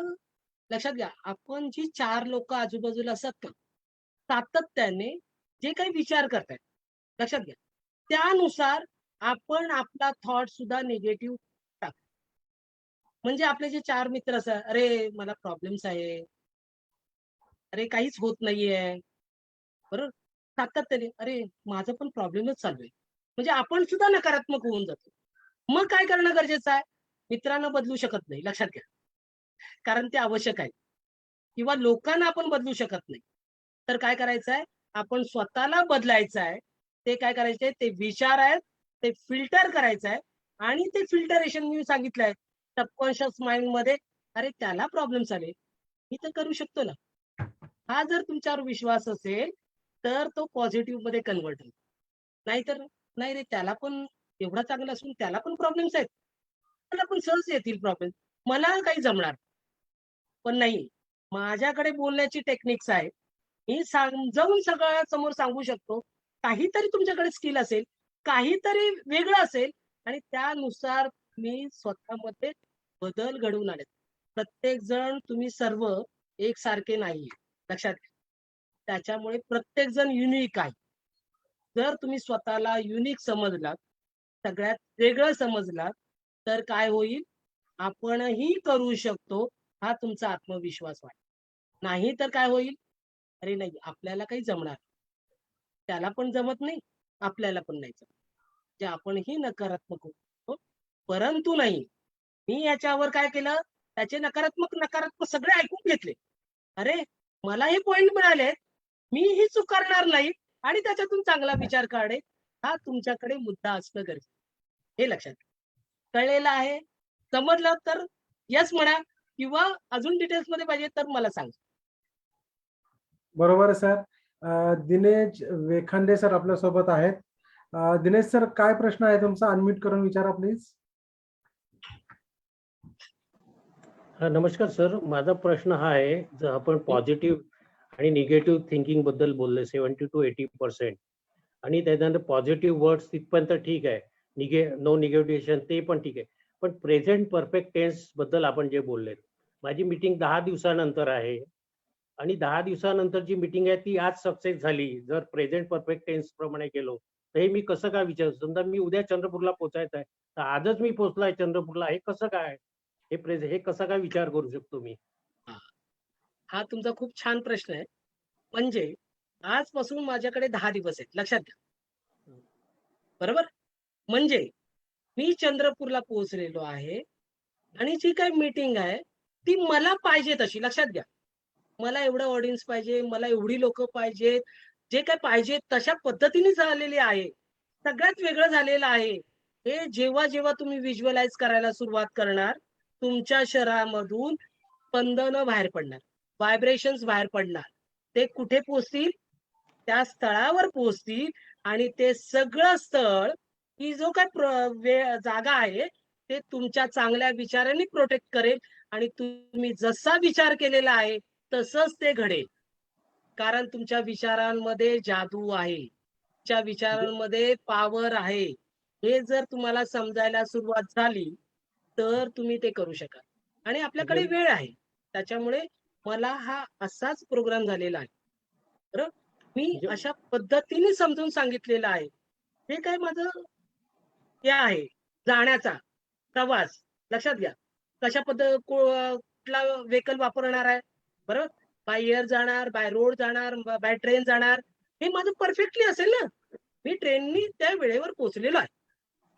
S2: लक्षात घ्या, आपण जी 4 लोकं आजूबाजूला असतात का, सातत्याने जे काही विचार करतायत, लक्षात घ्या. त्यानुसार आपण आपला थॉट सुद्धा निगेटिव्ह टाकतो. म्हणजे आपले जे 4 मित्र असतात, "अरे, मला प्रॉब्लेम्स आहे. अरे, काहीच होत नाहीये." बरोबर? सातत्याने, "अरे, माझं पण प्रॉब्लेमच चालू आहे." म्हणजे आपण सुद्धा नकारात्मक होऊन जातो. मग काय करणं गरजेचं आहे? मित्रांना बदलू शकत नाही, लक्षात घ्या. कारण ते आवश्यक आहे. किंवा लोकांना आपण बदलू शकत नाही. तर काय करायचं आहे? आपण स्वतःला बदलायचं आहे. ते काय करायचे? ते विचार आहेत, ते फिल्टर करायचं आहे आणि ते फिल्टरेशन मी सांगितलंय. सबकॉन्शियस माइंडमध्ये अरे त्याला प्रॉब्लेम्स आले, मी तर करू शकतो ना. हा जर तुमच्यावर विश्वास असेल, तर तो पॉझिटिव्हमध्ये कन्व्हर्ट होईल. नाहीतर नाही रे त्याला पण एवढा चांगला असून त्याला पण प्रॉब्लेम्स आहेत. मला पण सहज येतील प्रॉब्लेम. मला काही जमणार. पण नाही. माझ्याकडे बोलण्याची टेक्निक्स आहे. मी समजावून सगळ्यांसमोर सांगू शकतो. काहीतरी तुमच्याकडे स्किल असेल, काहीतरी वेगळं असेल आणि त्यानुसार मी स्वतःमध्ये बदल घडवून आणेल. प्रत्येक जण तुम्ही सर्व एकसारखे नाहीये. लक्षात घ्या. त्याच्यामुळे प्रत्येक जण युनिक आहे. जर तुम्ही स्वतःला युनिक समजलात, सगळ्यात वेगळं समजलात, तर काय होईल? आपणही करू शकतो, हा तुमचा आत्मविश्वास वाढेल. नाही तर काय होईल? अरे नाही, आपल्याला काही जमणार. त्याला पण जमत नाही, आपल्याला पण नाही जमत. जे आपणही नकारात्मक होतो. परंतु नाही, मी याच्यावर काय केलं? त्याचे नकारात्मक सगळे ऐकून घेतले. अरे, मला हे पॉइंट मिळाले, मी ही चुकारणार नाही आणि त्याच्यातून चांगला विचार काढेल. हा तुमच्याकडे मुद्दा असणं गरजेचं. हे लक्षात घ्या. कळलेलं आहे? समजलं तर येस म्हणा किंवा अजून डिटेल्समध्ये पाहिजे तर मला सांगा.
S1: बरोबर आहे सर. दिनेश वेखंडे सर आपल्या सोबत आहेत. दिनेश सर, काय प्रश्न आहे तुमचा? अनम्यूट करून विचारा प्लीज.
S3: हा नमस्कार सर, माझा प्रश्न हा आहे, जर आपण पॉझिटिव्ह आणि निगेटिव्ह थिंकिंग बद्दल बोलले 70 to 80% आणि त्याच्यानंतर पॉझिटिव्ह वर्ड्स तिथपर्यंत ठीक आहे, नो निगेटिव्हेशन ते पण ठीक आहे, पण प्रेझेंट परफेक्ट टेन्स बद्दल आपण जे बोलले, माझी मीटिंग 10 दिवसानंतर आहे आणि 10 दिवसानंतरची मीटिंग आहे ती आज सक्सेस झाली. जर प्रेझेंट परफेक्ट टेन्स प्रमाणे केलो तर हे मी कसं काय विचार, समजा मी उद्या चंद्रपूरला पोहोचायचं आहे तर आजच मी पोहोचलाय चंद्रपूरला, हे कसं काय? हे कसा काय विचार करू शकतो मी?
S2: हा तुमचा खूप छान प्रश्न आहे. म्हणजे आजपासून माझ्याकडे 10 दिवस आहेत. लक्षात घ्या. बरोबर? म्हणजे मी चंद्रपूरला पोहोचलेलो आहे आणि जी काही मीटिंग आहे ती मला पाहिजे तशी. लक्षात घ्या. मला एवढं ऑडियन्स पाहिजे, मला एवढी लोक पाहिजेत, जे काही पाहिजे तशा पद्धतीने झालेली आहे. सगळ्यात वेगळं झालेलं आहे. हे जेव्हा जेव्हा तुम्ही व्हिज्युअलाइज करायला सुरुवात करणार, तुमच्या शरीरामधून स्पंदनं बाहेर पडणार, व्हायब्रेशन्स बाहेर पडणार. ते कुठे पोहोचतील? त्या स्थळावर पोहोचतील आणि ते सगळं स्थळ, ही जो काय जागा आहे, ते तुमच्या चांगल्या विचारांनी प्रोटेक्ट करेल आणि तुम्ही जसा विचार केलेला आहे तसंच ते घडेल. कारण तुमच्या विचारांमध्ये जादू आहे, तुमच्या विचारांमध्ये पॉवर आहे. हे जर तुम्हाला समजायला सुरुवात झाली तर तुम्ही ते करू शकाल. आणि आपल्याकडे
S3: म्हणजे
S2: वेळ आहे. त्याच्यामुळे मला हा असाच प्रोग्राम झालेला आहे. बरं, मी
S3: म्हणजे
S2: अशा पद्धतीने समजून सांगितलेलं आहे. हे काय माझं हे आहे जाण्याचा प्रवास. लक्षात घ्या. कशा कुठला व्हेकल वापरणार आहे, बरोबर? बाय एअर जाणार, बाय रोड जाणार, बाय ट्रेन जाणार, हे माझं परफेक्टली असेल ना. मी ट्रेननी त्या वेळेवर पोहोचलेलो आहे.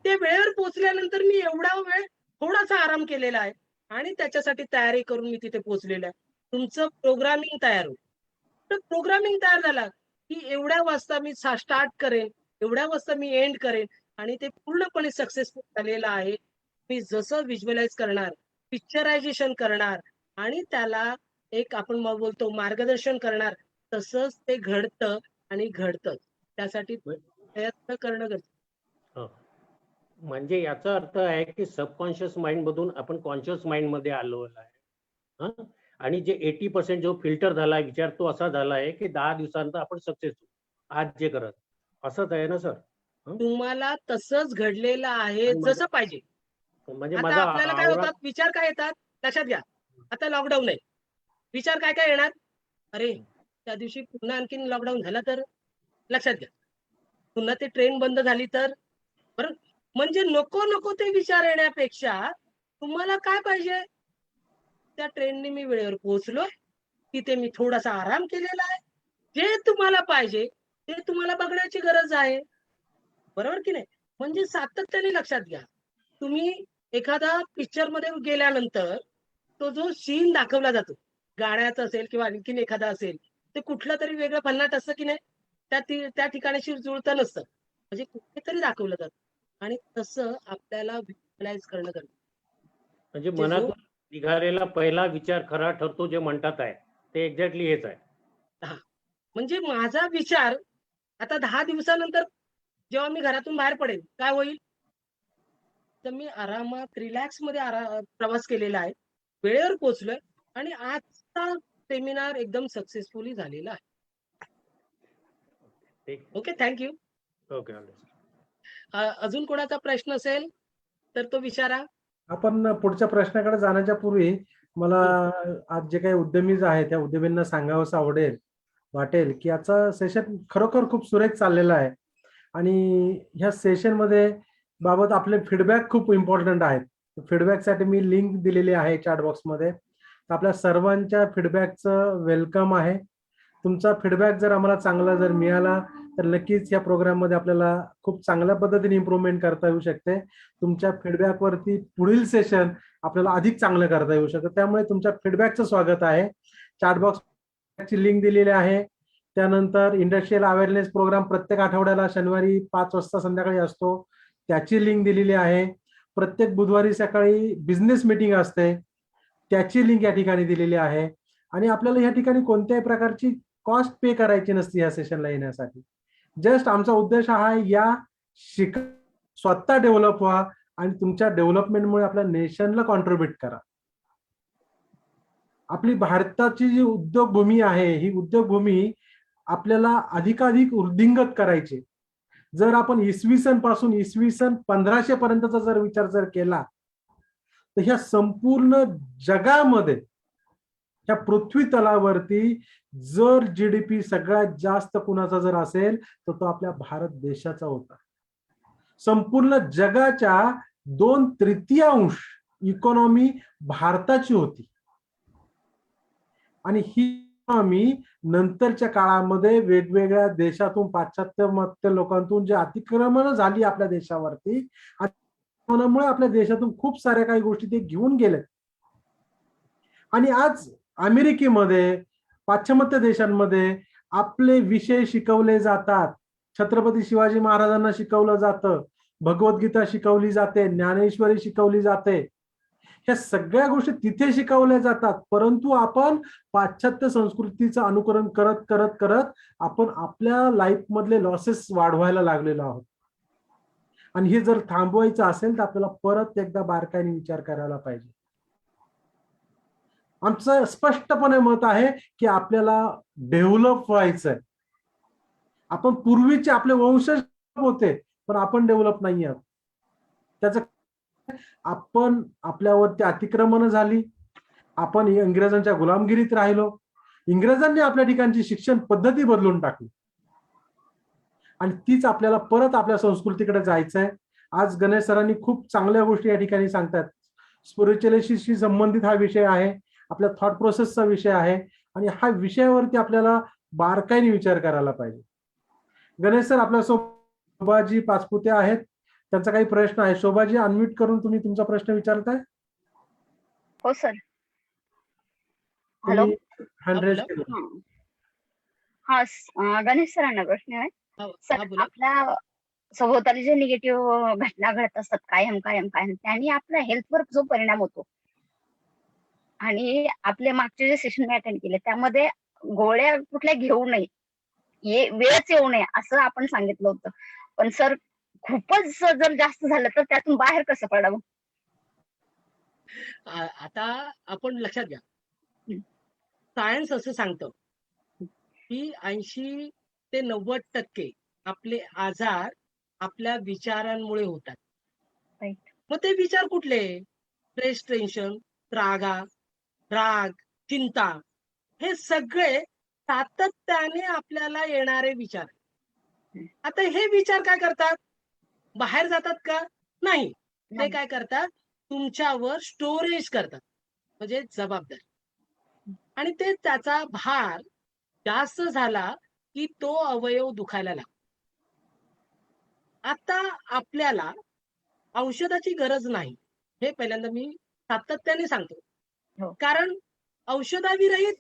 S2: त्या वेळेवर पोहोचल्यानंतर मी एवढा वेळ थोडासा आराम केलेला आहे आणि त्याच्यासाठी तयारी करून मी तिथे पोहोचलेलो आहे. तुमचं प्रोग्रामिंग तयार होईल. तर प्रोग्रामिंग तयार झाला की एवढ्या वाजता मी स्टार्ट करेन, एवढ्या वाजता मी एंड करेन आणि ते पूर्णपणे सक्सेसफुल झालेलं आहे. मी जसं व्हिज्युअलाइज करणार, पिक्चरायझेशन करणार आणि त्याला एक आपण मग बोलतो मार्गदर्शन करणार, तसंच ते घडतं आणि घडतं. त्यासाठी प्रयत्न करणं गरजेचं.
S3: हा. म्हणजे याचा अर्थ आहे की सबकॉन्शियस माइंड मधून आपण कॉन्शियस माइंड मध्ये आलो आहे. हा? आणि जे 80% जो फिल्टर झाला विचार, तो असा झाला आहे की 10 दिवसांत आपण सक्सेस होऊ आज जे करत, असंच आहे ना सर?
S2: तुम्हाला तसंच घडलेलं आहे जसं पाहिजे.
S3: म्हणजे
S2: आता
S3: माझा
S2: आपल्याला काय
S3: आवडा
S2: होतात, विचार काय येतात? लक्षात घ्या. आता लॉकडाऊन आहे. विचार काय काय येणार? अरे, त्या दिवशी पुन्हा आणखीन लॉकडाऊन झाला तर? लक्षात घ्या. पुन्हा ते ट्रेन बंद झाली तर? बरं, म्हणजे नको नको ते विचार येण्यापेक्षा तुम्हाला काय पाहिजे? त्या ट्रेनने मी वेळेवर पोहोचलोय, तिथे मी थोडासा आराम केलेला आहे. जे तुम्हाला पाहिजे ते तुम्हाला बघण्याची गरज आहे. बरोबर की नाही? म्हणजे सातत्याने लक्षात घ्या. तुम्ही एखादा पिक्चर मध्ये गेल्यानंतर तो जो सीन दाखवला जातो, गाण्याचा असेल किंवा आणखीन एखादा असेल, ते कुठलं तरी वेगळं भन्नाट असतं की नाही, त्या ठिकाणाशी जुळतं नसतं, म्हणजे कुठेतरी दाखवलं जातं. आणि तसं आपल्याला व्हिज्युअलाइज करणं गरजेचं
S3: म्हणजे
S2: आहे. जो
S3: मनातून निघालेला पहिला विचार खरा ठरतो जे म्हणतात आहे, ते एक्झॅक्टली हेच आहे.
S2: हा, म्हणजे माझा विचार आता 10 दिवसानंतर जेव्हा मी घरातून बाहेर पडेल काय होईल, तर मी आरामात रिलॅक्स मध्ये प्रवास केलेला आहे, वेळेवर पोहोचलोय आणि आजचा सेमिनार एकदम सक्सेसफुली झालेला आहे.
S3: ठीक.
S2: Okay, thank you.
S3: ओके.
S2: अजून कोणाचा प्रश्न असेल तर तो विचारा.
S1: आपण पुढच्या प्रश्नाकडे जाण्याच्या पूर्वी मला आज जे काही उद्यमी आहे त्या उद्यमींना सांगावंसं वाटेल की याचा सेशन खरोखर खूप सुरेख चाललेला आहे. आणि ह्या सेशनमध्ये बाबत आपले फीडबॅक खूप इम्पॉर्टंट आहेत. फीडबॅकसाठी मी लिंक दिलेली आहे चॅट बॉक्समध्ये. तर आपल्या सर्वांच्या फीडबॅकचं वेलकम आहे. तुमचा फीडबॅक जर आम्हाला चांगला जर मिळाला तर नक्कीच या प्रोग्राममध्ये आपल्याला खूप चांगल्या पद्धतीने इम्प्रूव्हमेंट करता येऊ शकते. तुमच्या फीडबॅकवरती पुढील सेशन आपल्याला अधिक चांगलं करता येऊ शकतं. त्यामुळे तुमच्या फीडबॅकचं स्वागत आहे. चॅट बॉक्सची लिंक दिलेली आहे. त्यानंतर इंडस्ट्रियल अवेअरनेस प्रोग्राम प्रत्येक आठवड्याला शनिवारी 5 वाजता संध्याकाळी असतो, त्याची लिंक दिलेली आहे. प्रत्येक बुधवारी सकाळी बिझनेस मीटिंग असते, त्याची लिंक या ठिकाणी दिलेली आहे. आणि आपल्याला या ठिकाणी कोणत्याही प्रकारची कॉस्ट पे करायची नसते या सेशनला येण्यासाठी. जस्ट आमचा उद्देश हा आहे, या स्वतः डेव्हलप व्हा आणि तुमच्या डेव्हलपमेंटमुळे आपल्या नेशनला कॉन्ट्रीब्युट करा. आपली भारताची जी उद्योगभूमी आहे, ही उद्योगभूमी आपल्याला अधिकाधिक वृद्धिंगत करायची. जर आपण इसवी सन पासून इसवी सन 1500 पर्यंतचा जर विचार जर केला तर ह्या संपूर्ण जगामध्ये ह्या पृथ्वी तलावरती जर जीडीपी सगळ्यात जास्त कुणाचा जर असेल तर तो आपल्या भारत देशाचा होता. संपूर्ण जगाच्या 2/3 इकॉनॉमी भारताची होती. आणि ही इकॉनॉमी नंतरच्या काळामध्ये वेगवेगळ्या देशातून पाश्चात्य लोकांतून जे अतिक्रमण झाली आपल्या देशावरती, अतिक्रमणामुळे आपल्या देशातून खूप साऱ्या काही गोष्टी ते घेऊन गेले. आणि आज अमेरिकेमध्ये, पाश्चिमात्य देशांमध्ये आपले विषय शिकवले जातात. छत्रपती शिवाजी महाराजांना शिकवलं जातं, भगवद्गीता शिकवली जाते, ज्ञानेश्वरी शिकवली जाते. ह्या सगळ्या गोष्टी तिथे शिकवल्या जातात. परंतु आपण पाश्चात्य संस्कृतीचं अनुकरण करत करत करत आपण आपल्या लाईफ मधले लॉसेस वाढवायला लागलेलो आहोत. आणि हे जर थांबवायचं असेल तर आपल्याला परत एकदा बारकाईने विचार करायला पाहिजे. आमचं स्पष्टपणे मत आहे की आपल्याला डेव्हलप व्हायचंय. आपण पूर्वीचे आपले वंशज होते पण आपण डेव्हलप नाही आहोत. त्याचं आपण आपल्यावरती अतिक्रमण झाली, आपण इंग्रजांच्या गुलामगिरीत राहिलो, इंग्रजांनी आपल्या ठिकाणची शिक्षण पद्धती बदलून टाकली आणि तीच आपल्याला परत आपल्या संस्कृतीकडे जायचंय. आज गणेश सरांनी खूप चांगल्या गोष्टी या ठिकाणी सांगतात. स्पिरिच्युअलिटीशी संबंधित हा विषय आहे, आपल्या थॉट प्रोसेसचा विषय आहे आणि हा विषयावरती आपल्याला बारकाईने विचार करायला पाहिजे. गणेश सर आपल्यासोबत शोभाजी पाचपुते आहेत, त्यांचा काही प्रश्न आहे. शोभाजी अनम्यूट करून तुम्ही तुमचा प्रश्न विचारताय.
S4: हो सर. हॅलो.
S1: हँड रेज केलं.
S4: हा गणेश सरांना प्रश्न आहे. सर,
S2: बोला.
S4: आपल्या सभोवताली जे निगेटिव्ह घटना घडत असतात कायम कायम कायम, त्याने आपल्या हेल्थवर जो परिणाम होतो आणि आपले मागचे जे सेशन मी अटेंड केले त्यामध्ये गोळ्या कुठल्या घेऊ नये, वेळच येऊ नये असं आपण सांगितलं होतं. पण सर खूपच जर जास्त झालं तर त्यातून बाहेर कसं पडावं?
S2: आता आपण लक्षात घ्या, सायन्स असं सांगतं की 80 ते 90% आपले आजार आपल्या विचारांमुळे होतात.
S4: Right.
S2: मग ते विचार कुठले? स्ट्रेस, टेन्शन, राग, चिंता, हे सगळे सातत्याने आपल्याला येणारे विचार. आता हे विचार काय करतात? बाहेर जातात का? नाही. ते काय करतात? तुमच्यावर स्टोरेज करतात, म्हणजे जबाबदारी. आणि ते त्याचा भार जास्त झाला की तो अवयव दुखायला लागतो. आता आपल्याला औषधाची गरज नाही. हे पहिल्यांदा मी सातत्याने सांगतो.
S4: हो.
S2: कारण औषधाविरहित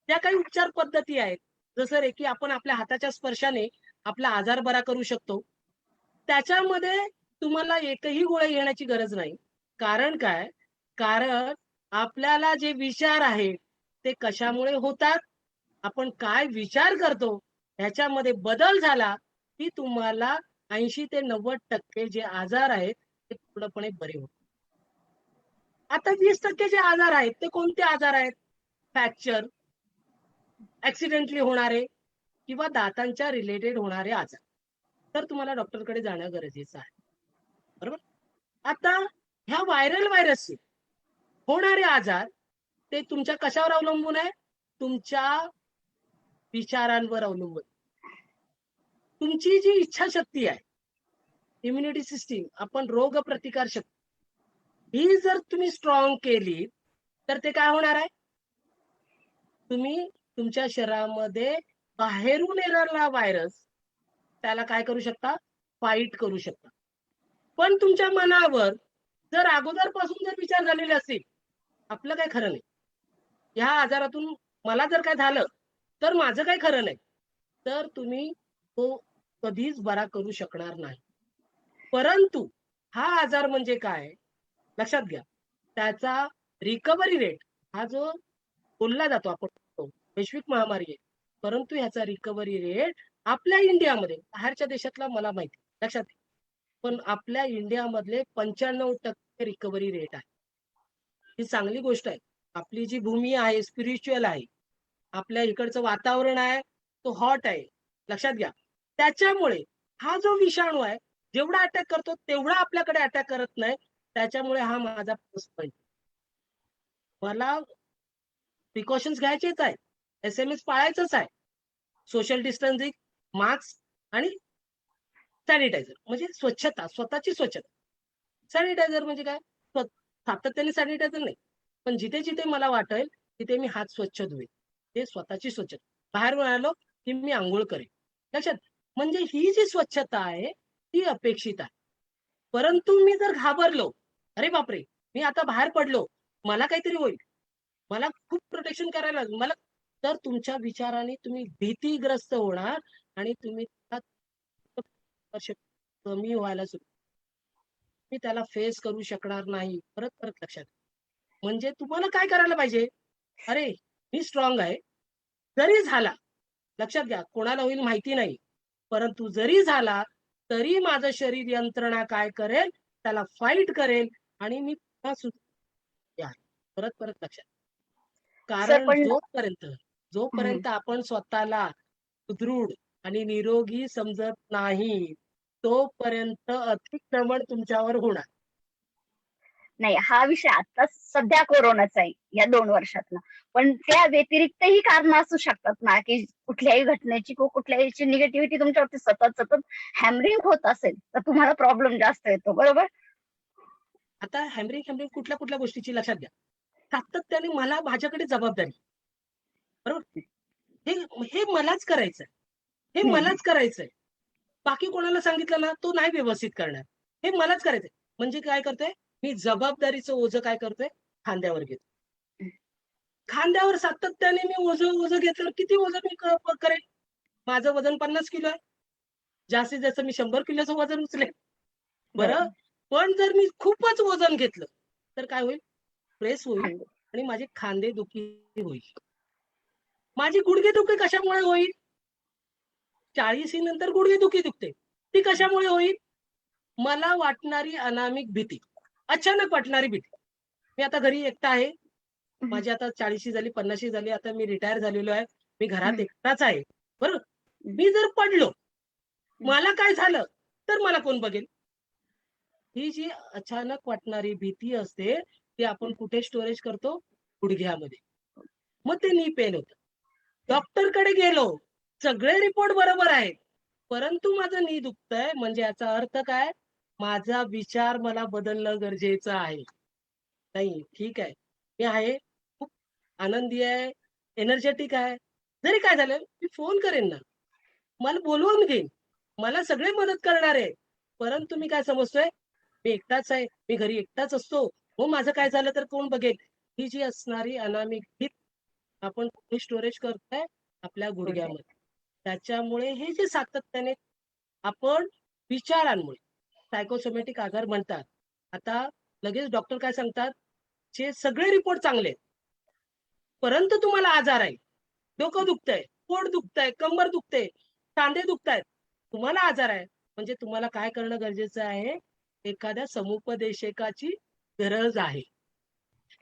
S2: ज्या काही उपचार पद्धती आहेत, जसं रे की आपण आपल्या हाताच्या स्पर्शाने आपला आजार बरा करू शकतो. त्याच्यामध्ये तुम्हाला एकही गोळ्या घेण्याची गरज नाही. कारण काय? कारण आपल्याला जे विचार आहेत, ते कशामुळे होतात? आपण काय विचार करतो, ह्याच्यामध्ये बदल झाला, की तुम्हाला 80 ते 90% जे आजार आहेत, ते पूर्णपणे बरे होतात. आता 20% जे आजार आहेत, ते कोणते आजार आहेत? फ्रॅक्चर, ऍक्सिडेंटली होणारे किंवा दातांच्या रिलेटेड होणारे आजार. तर तुम्हाला डॉक्टरकडे जाणं गरजेचं आहे. बरोबर? आता ह्या व्हायरसचे होणारे आजार ते तुमच्या कशावर अवलंबून आहे? तुमच्या विचारांवर अवलंबून. तुमची जी इच्छाशक्ती आहे, इम्युनिटी सिस्टीम, आपण रोग प्रतिकार शक्ती, ही जर तुम्ही स्ट्रॉंग केली, तर ते काय होणार आहे? तुम्ही तुमच्या शरीरामध्ये बाहेरून येणारा व्हायरस त्याला काय करू शकता? फाईट करू शकता. पण तुमच्या मनावर जर अगोदरपासून जर विचार झालेले असतील, आपलं काय खरं नाही. ह्या आजारातून मला जर काय झालं, तर माझं काय खरं नाही. तर तुम्ही तो कधीच बरा करू शकणार नाही. परंतु हा आजार म्हणजे काय? लक्षात घ्या. त्याचा रिकव्हरी रेट हा जो बोलला जातो आपण वैश्विक महामारी आहे, परंतु ह्याचा रिकव्हरी रेट आपल्या इंडियामध्ये, बाहेरच्या देशातला मला माहिती लक्षात घ्या. पण आपल्या इंडियामधले 95% रिकव्हरी रेट आहे. ही चांगली गोष्ट आहे. आपली जी भूमी आहे स्पिरिच्युअल आहे. आपल्या इकडचं वातावरण आहे तो हॉट आहे. लक्षात घ्या. त्याच्यामुळे हा जो विषाणू आहे जेवढा अटॅक करतो तेवढा आपल्याकडे अटॅक करत नाही. त्याच्यामुळे हा माझा प्लस पॉईंट. मला प्रिकॉशन्स घ्यायचेच आहे. SMS पाळायचंच आहे. सोशल डिस्टन्सिंग, मास्क आणि सॅनिटायझर म्हणजे स्वच्छता, स्वतःची स्वच्छता. सॅनिटायझर म्हणजे काय? सातत्याने सॅनिटायझर नाही, पण जिथे जिथे मला वाटेल तिथे मी हात स्वच्छ धुवे. ते स्वतःची स्वच्छता. बाहेरून आलो की मी आंघोळ करेन. लक्षात? म्हणजे ही जी स्वच्छता आहे ती अपेक्षित आहे. परंतु मी जर घाबरलो, अरे बापरे, मी आता बाहेर पडलो, मला काहीतरी होईल, मला खूप प्रोटेक्शन करायला लागेल मला, तर तुमच्या विचाराने तुम्ही भीतीग्रस्त होणार आणि तुम्ही वर्ष कमी व्हायला सुरू, मी त्याला फेस करू शकणार नाही. परत परत लक्षात. म्हणजे तुम्हाला काय करायला पाहिजे? अरे मी स्ट्रॉंग आहे. जरी झाला, लक्षात घ्या, कोणाला होईल माहिती नाही, परंतु जरी झाला तरी माझं शरीर यंत्रणा काय करेल? त्याला फाईट करेल आणि मी पुन्हा परत परत लक्षात.
S4: सर
S2: कारण
S4: पण
S2: जोपर्यंत
S4: हम्म.
S2: जोपर्यंत आपण स्वतःला सुदृढ आणि निरोगी समजत नाही, तोपर्यंत अतिक्रमण तुमच्यावर होणार.
S4: नाही, हा विषय आता सध्या कोरोनाचा आहे या 2 वर्षातला. पण त्या व्यतिरिक्तही कारण असू शकतात ना, की कुठल्याही घटनेची किंवा कुठल्याही निगेटिव्हिटी तुमच्यावरती सतत सतत हॅमरिंग होत असेल, तर तुम्हाला प्रॉब्लेम जास्त येतो. बरोबर?
S2: आता हॅमरिंग कुठल्या कुठल्या गोष्टीची लक्षात घ्या. सातत्याने मला माझ्याकडे जबाबदारी. बरोबर? हे हे मलाच करायचंय. हे
S4: हम्म.
S2: मलाच करायचंय. बाकी कोणाला सांगितलं ना, तो नाही व्यवस्थित करणार. हे मलाच करायचंय. म्हणजे काय करतोय? मी जबाबदारीचं ओझं काय करतोय? खांद्यावर घेतो. खांद्यावर सातत्याने मी ओझं घेतलं, किती ओझं मी करेन? माझं वजन 50 किलो आहे. जास्तीत जास्त मी 100 किलोचं वजन उचलेन. बरं? पण जर मी खूपच वजन घेतलं, तर काय होईल? प्रेस होईल
S4: खांदे.
S2: आणि माझे खांदे दुखी होईल. माझी गुडघेदुखी कशामुळे होईल? 40 नंतर गुडघेदुखी दुखते. ती कशामुळे होईल? मला वाटणारी अनामिक भीती, अचानक वाटणारी भीती. मी आता घरी एकटा आहे. माझी आता 40शी झाली, 50शी झाली. आता मी रिटायर झालेलो आहे. मी घरात एकटाच आहे. बरोबर? मी जर पडलो, मला काय झालं, तर मला कोण बघेल? ही जी अचानक वाटणारी भीती असते, ती आपण कुठे स्टोरेज करतो? गुडघ्यामध्ये. मग ते नी पेन होतं. डॉक्टरकडे गेलो, सगळे रिपोर्ट बरोबर आहेत. परंतु माझं नी दुखतंय, म्हणजे याचा अर्थ काय? माझा विचार मला बदलणं गरजेचं आहे. नाही, ठीक आहे. मी आहे, खूप आनंदी आहे, एनर्जेटिक आहे. जरी काय झालं, मी फोन करेन ना. मला बोलवून घेईन. मला सगळे मदत करणार आहे. परंतु मी काय समजतोय? मी एकटाच आहे, मी घरी एकटाच असतो, हो माझं काय झालं तर कोण बघेल, ही जी असणारी अनामिक भीत आपण स्टोरेज करतोय आपल्या गुडघ्यामध्ये. त्याच्यामुळे हे जे सातत्याने आपण विचारांमुळे सायकोसोमॅटिक आजार म्हणतात. आता लगेच डॉक्टर काय सांगतात, जे सगळे रिपोर्ट चांगले आहेत, परंतु तुम्हाला आजार आहे, डोकं दुखतंय, पोट दुखतंय, कंबर दुखते, सांधे दुखतायत, तुम्हाला आजार आहे, म्हणजे तुम्हाला काय करणं गरजेचं आहे, एखाद्या समुपदेशकाची गरज आहे.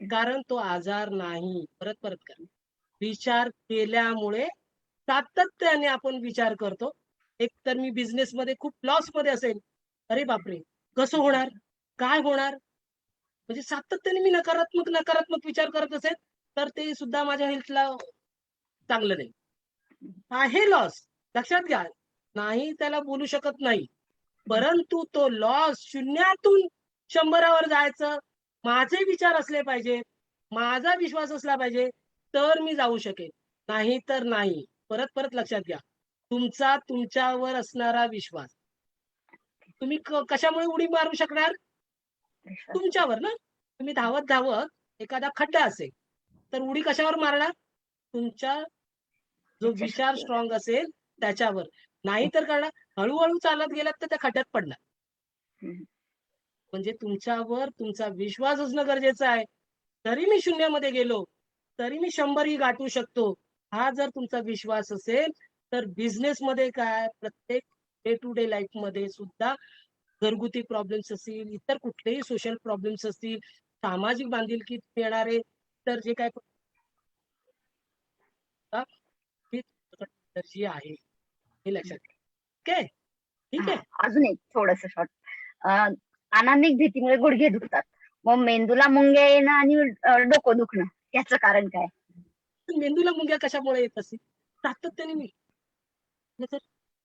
S2: कारण तो आजार नाही. परत परत करा. विचार केल्यामुळे सातत्याने आपण विचार करतो. एक तर मी बिझनेस मध्ये खूप लॉस मध्ये असेल, अरे बापरे, कसं होणार, काय होणार, म्हणजे सातत्याने मी नकारात्मक नकारात्मक विचार करत असेल तर ते सुद्धा माझ्या हेल्थला चांगलं नाही. आहे लॉस, लक्षात घ्या, नाही त्याला बोलू शकत नाही, परंतु तो लॉस शून्यातून 100 जायचं माझे विचार असले पाहिजे, माझा विश्वास असला पाहिजे, तर मी जाऊ शकेन, नाही तर नाही. परत परत लक्षात घ्या, तुमचा तुमच्यावर असणारा विश्वास. तुम्ही कशामुळे उडी मारू शकणार, तुमच्यावर ना. तुम्ही धावत धावत एखादा खड्डा असेल तर उडी कशावर मारणार, तुमच्या जो विचार स्ट्रॉंग असेल त्याच्यावर. नाही तर करणार, हळूहळू चालत गेलात तर त्या खड्ड्यात पडणार. म्हणजे तुमच्यावर तुमचा विश्वास असणं गरजेचं आहे. तरी मी शून्यामध्ये गेलो तरी मी 100ही गाठू शकतो, हा जर तुमचा विश्वास असेल तर बिझनेस मध्ये काय, प्रत्येक डे टू डे लाईफ मध्ये सुद्धा घरगुती प्रॉब्लेम्स असतील, इतर कुठलेही सोशल प्रॉब्लेम्स असतील, सामाजिक बांधिलकी येणारे तर जे काय एनर्जी आहे हे लक्षात घ्या. ओके, ठीक आहे.
S4: अजून एक थोडस शॉर्ट. अनामिक भीतीमुळे गुडघे दुखतात, मग मेंदूला मुंग्या येणं आणि डोकं दुखणं याचं कारण काय?
S2: मेंदूला मुंग्या कशामुळे येत असेल, सातत्याने मी तर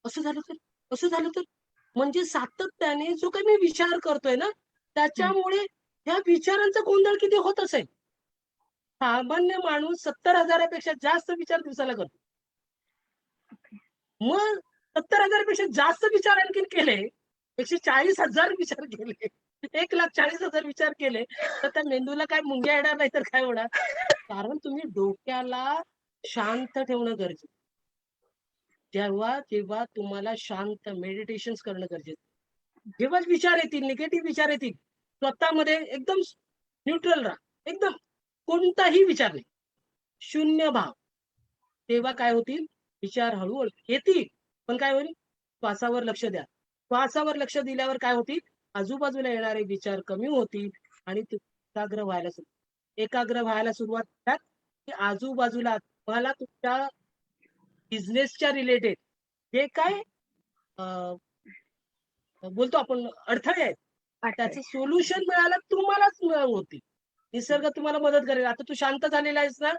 S2: असं झालं तर, असं झालं तर, म्हणजे सातत्याने जो काही मी विचार करतोय ना त्याच्यामुळे ह्या विचारांचा गोंधळ किती होत असेल. सामान्य माणूस 70,000पेक्षा जास्त विचार दिवसाला करतो. मग 70,000पेक्षा जास्त विचार आणखीन केले, 140,000 विचार केले, 1,40,000 विचार केले तर त्या मेंदूला काय मुंग्या येणार नाही तर काय होणार. कारण तुम्ही डोक्याला शांत ठेवणं गरजेचं. जेव्हा जेव्हा तुम्हाला शांत मेडिटेशन करणं गरजेचं, जेव्हा विचार येतील, निगेटिव्ह विचार येतील, स्वतःमध्ये एकदम न्यूट्रल राहा, एकदम कोणताही विचार नाही, शून्य भाव. तेव्हा काय होतील, विचार हळूहळू येतील, पण काय होईल, श्वासावर लक्ष द्या. श्वासावर लक्ष दिल्यावर काय होतील, आजूबाजूला येणारे विचार कमी होतील आणि एकाग्र व्हायला सुरुवात करा की आजूबाजूला तुम्हाला तुमच्या बिझनेसच्या रिलेटेड जे काय बोलतो आपण अडथळे आहेत त्याचं सोल्युशन मिळालं तुम्हालाच होतील. निसर्ग तुम्हाला मदत करेल. आता तू शांत झालेला आहेस ना,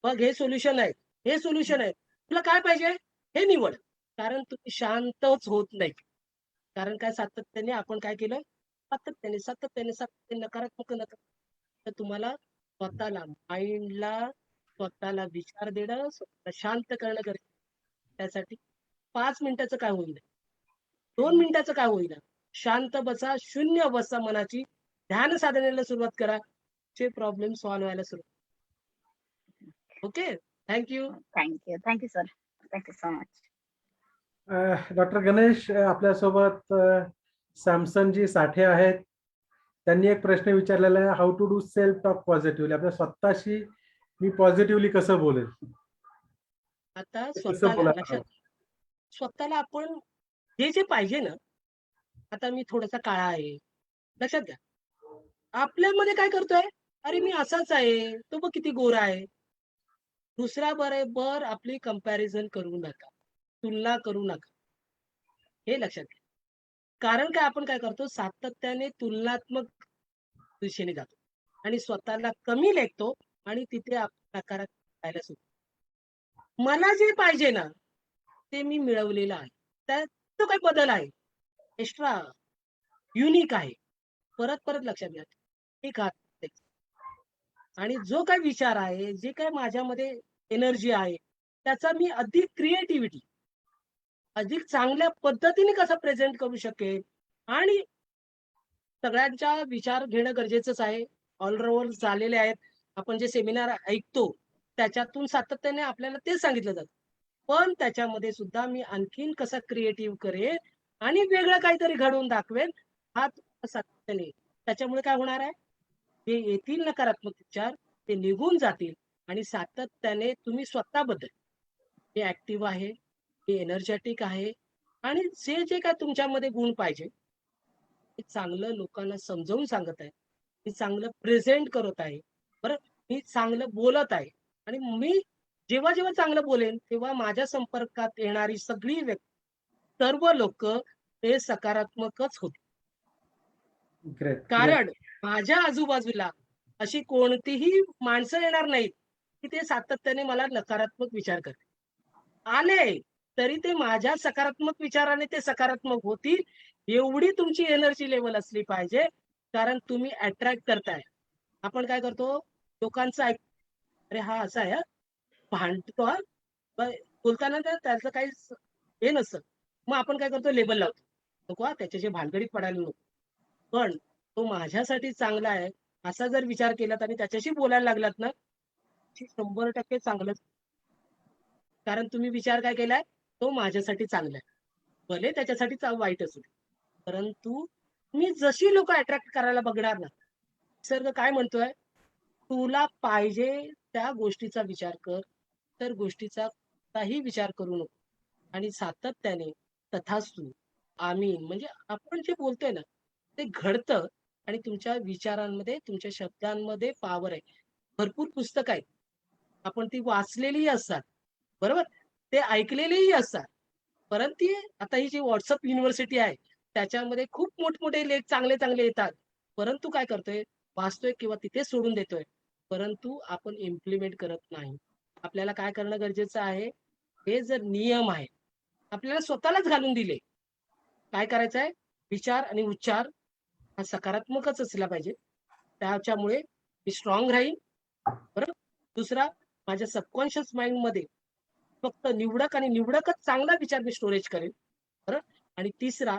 S2: मग हे सोल्युशन आहे, हे सोल्युशन आहे, तुला काय पाहिजे हे निवड. कारण तुम्ही शांतच होत नाही. कारण काय, सातत्याने आपण काय केलं, सातत्याने सातत्याने सातत्याने नकारात्मक तर तुम्हाला स्वतःला माइंडला स्वतःला विचार देणं, स्वतःला शांत करणं गरजेचं. त्यासाठी 5 मिनिटाचं काय होईल, 2 मिनिटाचं काय होईल, शांत बसा, शून्य अवस्था मनाची, ध्यान साधनेला सुरुवात करा, चे प्रॉब्लेम सॉल्व्ह व्हायला सुरुवात. Okay, thank you.
S4: Thank you sir, thank you so much.
S1: Doctor Ganesh आपल्यासोबत सॅमसनजी साठे आहेत. त्यांनी एक प्रश्न विचारलेला आहे, how to do self talk positively. आपल्या स्वतःशी मी पॉझिटिव्हली कसं बोलेल.
S2: आता
S1: कसं बोलायला हवं?
S2: स्वतःला आपण जे जे पाहिजे ना, आता मी थोडासा काळा आहे, लक्षात घ्या, आपल्यामध्ये काय करतोय, अरे मी असाच आहे, तो बघ किती गोरा आहे. दुसऱ्या बरोबर आपली कंपॅरिझन करू नका, तुलना करू नका, हे लक्षात घ्या. कारण काय, आपण काय करतो, सातत्याने तुलनात्मक दिशेने जातो आणि स्वतःला कमी लेखतो आणि तिथे नकारात्मक राहायला सुरू. मला जे पाहिजे ना ते मी मिळवलेलं आहे, त्यात तो काही बदल आहे, एक्स्ट्रा युनिक आहे. परत परत लक्षात घ्या, एक हात आणि जो काही विचार आहे, जे काही माझ्यामध्ये एनर्जी आहे, त्याचा मी अधिक क्रिएटिव्हिटी, अधिक चांगल्या पद्धतीने कसं प्रेझेंट करू शकेल आणि सगळ्यांचा विचार घेणं गरजेचंच आहे. ऑलओव्हर झालेले आहेत. आपण जे सेमिनार ऐकतो त्याच्यातून सातत्याने आपल्याला तेच सांगितलं जातं. पण त्याच्यामध्ये सुद्धा मी आणखीन कसा क्रिएटिव्ह करेन आणि वेगळं काहीतरी घडवून दाखवेन हा सातत्याने. त्याच्यामुळे काय होणार आहे? जे येतील नकारात्मक विचार ते निघून जातील आणि सातत्याने तुम्ही स्वतःबद्दल हे ऍक्टिव्ह आहे, हे एनर्जेटिक आहे आणि जे काय तुमच्यामध्ये गुण पाहिजे ते चांगलं लोकांना समजावून सांगत आहे. मी चांगलं प्रेझेंट करत आहे. बरं, मी चांगलं बोलत आहे आणि मी जेव्हा जेव्हा चांगलं बोलेन तेव्हा माझ्या संपर्कात येणारी सगळी व्यक्ती, सर्व लोक हे सकारात्मकच होते.
S1: ग्रेट.
S2: कारण माझ्या आजूबाजूला अशी कोणतीही माणसं येणार नाहीत की ते सातत्याने मला नकारात्मक विचार करतील. आले तरी ते माझ्या सकारात्मक विचाराने ते सकारात्मक होतील एवढी तुमची एनर्जी लेवल असली पाहिजे. कारण तुम्ही अट्रॅक्ट करताय. आपण काय करतो, लोकांचं ऐक, अरे हा असा आहे हा, भांडतो हा, बोलताना त्याचं काही हे नसतं. मग आपण काय करतो, लेबल लावतो, नको हा त्याच्याशी भानगडीत पडायला नको. पण तो माझ्यासाठी चांगला आहे असा जर विचार केलात आणि त्याच्याशी बोलायला लागलात ना, 100% चांगलं. कारण तुम्ही विचार काय केलाय, तो माझ्यासाठी चांगला आहे, भले त्याच्यासाठी वाईट असू दे. परंतु मी जशी लोक अट्रॅक्ट करायला बघणार ना, निसर्ग काय म्हणतोय, तुला पाहिजे त्या गोष्टीचा विचार कर, तर गोष्टीचा काही विचार करू नको. आणि सातत्याने तथास्तु, आमीन, म्हणजे आपण जे बोलतोय ना ते घडतं. आणि तुमच्या विचारांमध्ये, तुमच्या शब्दांमध्ये पॉवर आहे. भरपूर पुस्तक आहेत, आपण ती वाचलेलीही असतात, बरोबर, ते ऐकलेलेही असतात. परंतु आता ही जी व्हॉट्सअप युनिव्हर्सिटी आहे त्याच्यामध्ये खूप मोठमोठे लेख चांगले चांगले येतात. परंतु काय करतोय, वाचतोय किंवा तिथे सोडून देतोय, परंतु आपण इम्प्लिमेंट करत नाही. आपल्याला काय करणं गरजेचं आहे, हे जर नियम आहे आपल्याला स्वतःलाच घालून दिले, काय करायचं आहे, विचार आणि उच्चार हा सकारात्मकच असला पाहिजे. त्याच्यामुळे मी स्ट्रॉंग राहील. बरोबर. दुसरा, माझ्या सबकॉन्शियस माइंड मध्ये फक्त निवडक आणि निवडकच चांगला विचार मी स्टोरेज करेन. बरोबर. आणि तिसरा,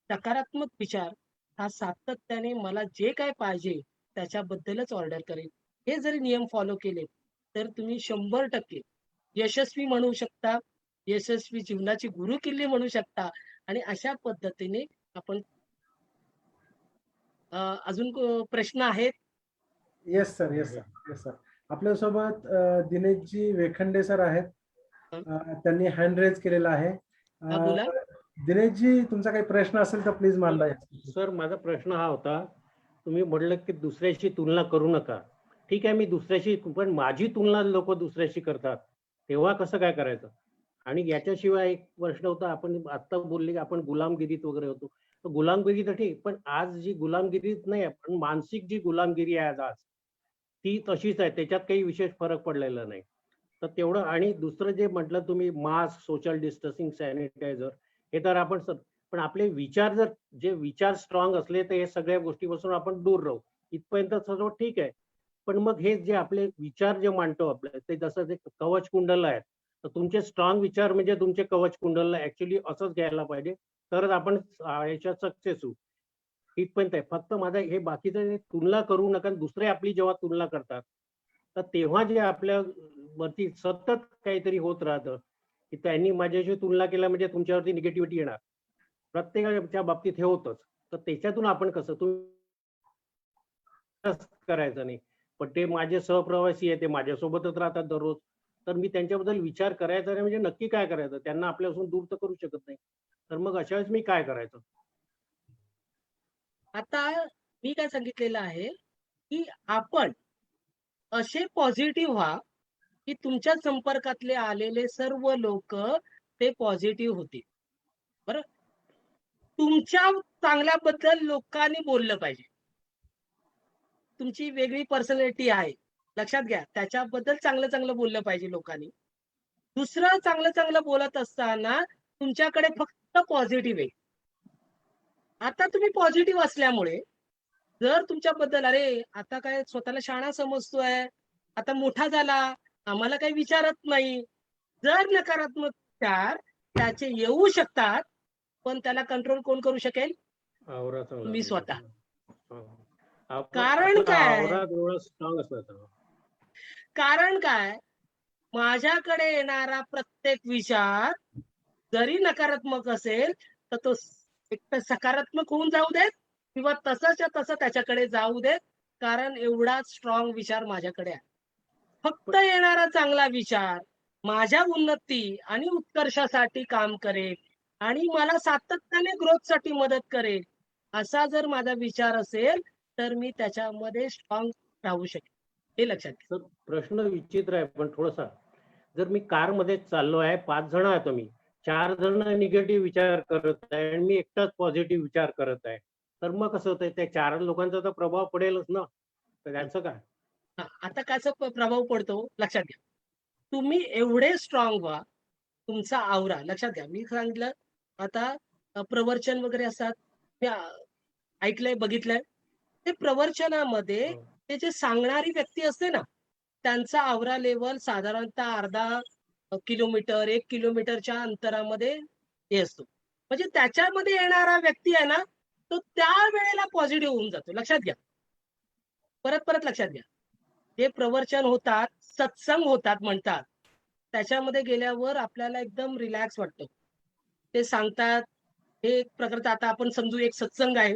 S2: सकारात्मक विचार हा सातत्याने मला जे काय पाहिजे त्याच्याबद्दलच ऑर्डर करेल. हे जरी नियम फॉलो केले तर तुम्ही 100% यशस्वी म्हणू शकता, यशस्वी जीवनाची गुरुकिल्ली म्हणू शकता. आणि अशा पद्धतीने आपण अजून प्रश्न आहेत?
S1: Yes sir, yes sir, yes sir. आपल्यासोबत दिनेशजी वेखंडे सर आहेत. त्यांनी हँड रेज केलेला आहे.
S2: बोला.
S1: दिनेशजी, तुमचा काही प्रश्न असेल तर प्लीज मांडा.
S3: सर, माझा प्रश्न हा होता, तुम्ही म्हटलं की दुसऱ्याशी तुलना करू नका. ठीक आहे, मी दुसऱ्याशी, पण माझी तुलना लोक दुसऱ्याशी करतात, तेव्हा कसं काय करायचं? आणि याच्याशिवाय एक प्रश्न होता, आपण आता बोलले की आपण गुलामगिरीत वगैरे होतो. तर गुलामगिरी तर ठीक, पण आज जी गुलामगिरीत नाही, पण मानसिक जी गुलामगिरी आहे आज ती तशीच आहे, त्याच्यात काही विशेष फरक पडलेला नाही. तर तेवढं. आणि दुसरं जे म्हटलं तुम्ही, मास्क, सोशल डिस्टन्सिंग, सॅनिटायझर, हे तर आपण पण आपले विचार, जर जे विचार स्ट्रॉंग असले तर हे सगळ्या गोष्टीपासून आपण दूर राहू, इथपर्यंत सर्व ठीक आहे. पण मग हे जे आपले विचार जे मांडतो आपले, ते जसं ते कवच कुंडल आहेत, तर तुमचे स्ट्रॉंग विचार म्हणजे तुमचे कवच कुंडल ऍक्च्युली असंच घ्यायला पाहिजे, तरच आपण याच्यात सक्सेस होऊ. इथपर्यंत आहे. फक्त माझा हे बाकीचं तुलना करू नका. दुसरे आपली जेव्हा तुलना करतात तर तेव्हा जे आपल्या वरती सतत काहीतरी होत राहतं की त्यांनी माझ्याशी तुलना केल्या म्हणजे तुमच्यावरती निगेटिव्हिटी येणार, प्रत्येकाच्या बाबतीत हे होतच. तर त्याच्यातून आपण कसं करायचं नाही. पण ते माझे सहप्रवासी आहे, ते माझ्यासोबतच राहतात दररोज, तर मी त्यांच्याबद्दल विचार करायचा नाही म्हणजे नक्की काय करायचं? त्यांना आपल्यापासून दूर तर करू शकत नाही. तर मग अशा वेळेस मी काय करायचं?
S2: आता मी काय सांगितलेलं आहे की आपण असे पॉझिटिव्ह व्हा की तुमच्या संपर्कातले आलेले सर्व लोक ते पॉझिटिव्ह होतील. बरं, तुमच्या चांगल्याबद्दल लोकांनी बोललं पाहिजे. तुमची वेगळी पर्सनॅलिटी आहे, लक्षात घ्या, त्याच्याबद्दल चांगलं चांगलं बोललं पाहिजे लोकांनी. दुसरं, चांगलं चांगलं बोलत असताना तुमच्याकडे फक्त पॉझिटिव्ह आहे. आता तुम्ही पॉझिटिव्ह असल्यामुळे जर तुमच्याबद्दल, अरे आता काय स्वतःला शहाणा समजतोय, आता मोठा झाला, आम्हाला काही विचारत नाही, जर नकारात्मक विचार त्याचे येऊ शकतात, पण त्याला कंट्रोल कोण करू शकेल?
S3: आवरा चांगला
S2: तुम्ही स्वतः. कारण काय?
S3: आवरा स्ट्रॉंग असला तर.
S2: कारण काय? माझ्याकडे येणारा प्रत्येक विचार जरी नकारात्मक असेल तर तो एक तर सकारात्मक होऊन जाऊ देत किंवा तसंच्या तसं त्याच्याकडे जाऊ देत, कारण एवढा स्ट्रॉंग विचार माझ्याकडे आहे. फक्त येणारा चांगला विचार माझ्या उन्नती आणि उत्कर्षासाठी काम करेल आणि मला सातत्याने ग्रोथसाठी मदत करेल, असा जर माझा विचार असेल तर मी त्याच्यामध्ये स्ट्रॉंग राहू शकेन. हे लक्षात घ्या.
S3: तर प्रश्न विचित्र आहे पण थोडासा. जर मी कार मध्ये चाललो आहे, 5 जण आहे तुम्ही, 4 जण निगेटिव्ह विचार करत आहे आणि मी एकटाच पॉझिटिव्ह विचार करत आहे, तर मग कसं होतंय, त्या 4 लोकांचा तर प्रभाव पडेलच ना. तर त्याचं काय?
S2: आता कसा प्रभाव पडतो लक्षात घ्या. तुम्ही एवढे स्ट्रॉंग व्हा, तुमचा आवरा लक्षात घ्या. मी सांगितलं आता प्रवचन वगैरे असतात, मी ऐकलंय बघितलंय. ते प्रवचनामध्ये
S3: हो.
S2: ते जे सांगणारी व्यक्ती असते ना, त्यांचा आवरा लेवल साधारणतः अर्धा किलोमीटर 1 किलोमीटरच्या अंतरामध्ये हे असतो. म्हणजे त्याच्यामध्ये येणारा व्यक्ती आहे ना, तो त्या वेळेला पॉझिटिव्ह होऊन जातो. लक्षात घ्या. परत परत लक्षात घ्या. जे प्रवचन होतात, सत्संग होतात म्हणतात, त्याच्यामध्ये गेल्यावर आपल्याला एकदम रिलॅक्स वाटतं. ते सांगतात, हे एक प्रकारचं आता आपण समजू एक सत्संग आहे.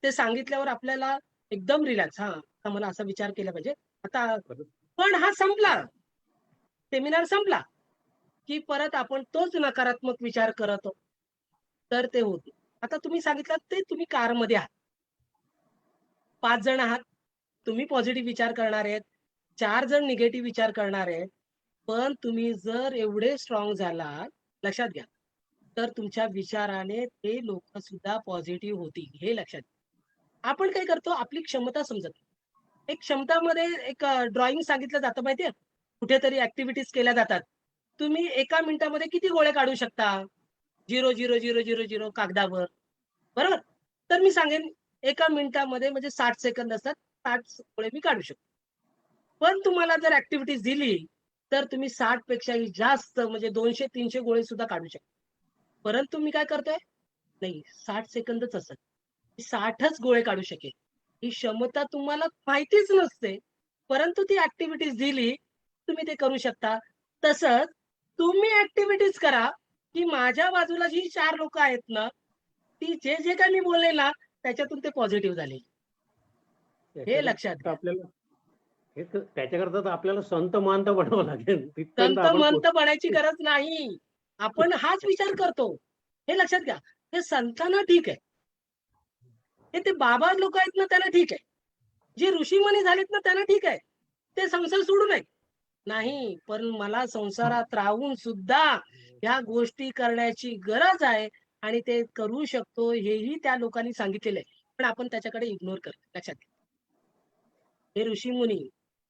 S2: ते सांगितल्यावर आपल्याला एकदम रिलॅक्स, आता मला असा विचार केला पाहिजे. आता पण हा संपला, सेमिनार संपला, की परत आपण तोच नकारात्मक विचार करत आहोत. तर ते होते. आता तुम्ही सांगितलं ते तुम्ही कारमध्ये आहात. 5 जण आहात. तुम्ही पॉझिटिव्ह विचार करणार आहेत. 4 जण निगेटिव्ह विचार करणार आहेत. पण तुम्ही जर एवढे स्ट्रॉंग झालात, लक्षात घ्या, तर तुमच्या विचाराने ते लोक सुद्धा पॉझिटिव्ह होतील. हे लक्षात घ्या. आपण काय करतो, आपली क्षमता समजत नाही. एक क्षमतामध्ये एक ड्रॉइंग सांगितलं जातं माहितीये, कुठेतरी ऍक्टिव्हिटीज केल्या जातात. तुम्ही एका मिनिटामध्ये किती गोळे काढू शकता? 0.0000 कागदावर, बरोबर? तर मी सांगेन एका मिनिटामध्ये म्हणजे 60 सेकंद असतात, 60 गोळे मी काढू शकतो. पण तुम्हाला जर ऍक्टिव्हिटीज दिली तर तुम्ही 60 पेक्षाही जास्त म्हणजे 200-300 गोळे सुद्धा काढू शकता. परंतु मी काय करतोय, नाही 60 सेकंदच असत, 60च गोळे काढू शकेल. ही क्षमता तुम्हाला माहितीच नसते, परंतु ती ऍक्टिव्हिटीज दिली तुम्ही ते करू शकता. तसंच तुम्ही ऍक्टिव्हिटीज करा की माझ्या बाजूला जी 4 लोक आहेत ना, ती जे जे काही मी बोलले ना त्याच्यातून ते पॉझिटिव्ह झाले. हे लक्षात
S3: त्याच्याकरता
S2: घ्या.
S3: आपल्याला त्याच्याकरता तर आपल्याला संत महंत बनावं लागेल. तिथपर्यंत
S2: संत
S3: आपण
S2: मंत बनायची गरज नाही. आपण हाच विचार करतो. हे लक्षात घ्या. हे संतांना ठीक आहे. ते बाबा लोक आहेत ना त्यांना ठीक आहे. जे ऋषीमुनी झालेत ना त्यांना ठीक आहे. ते संसार सोडू नये. नाही, पण मला संसारात राहून सुद्धा ह्या गोष्टी करण्याची गरज आहे आणि ते करू शकतो हेही त्या लोकांनी सांगितलेलं आहे. पण आपण त्याच्याकडे इग्नोर करतो. लक्षात घ्या. हे ऋषीमुनी,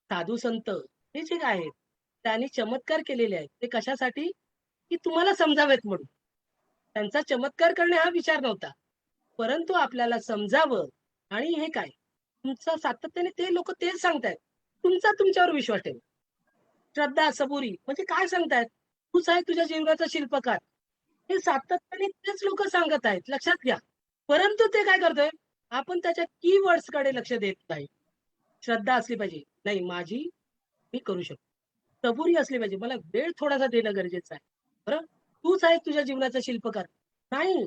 S2: साधू संत हे जे आहेत त्यांनी चमत्कार केलेले आहेत. ते कशासाठी? की तुम्हाला समजावेत म्हणून. त्यांचा चमत्कार करणे हा विचार नव्हता. परंतु आपल्याला समजावं आणि हे काय? तुमचं सातत्याने ते लोक तेच सांगतायत. तुमचा तुमच्यावर विश्वास ठेवा. श्रद्धा, सबुरी म्हणजे काय सांगतायत? तूच आहे तुझ्या जीवनाचा शिल्पकार. हे सातत्याने तेच लोक सांगत आहेत. लक्षात घ्या. परंतु ते काय करतोय? आपण त्याच्या कीवर्ड्स कडे लक्ष देत नाही. श्रद्धा असली पाहिजे. नाही माझी मी करू शकतो. सबुरी असली पाहिजे. मला वेळ थोडासा देणं गरजेचं आहे. बरं? तूच आहे तुझ्या जीवनाचा शिल्पकार. नाही.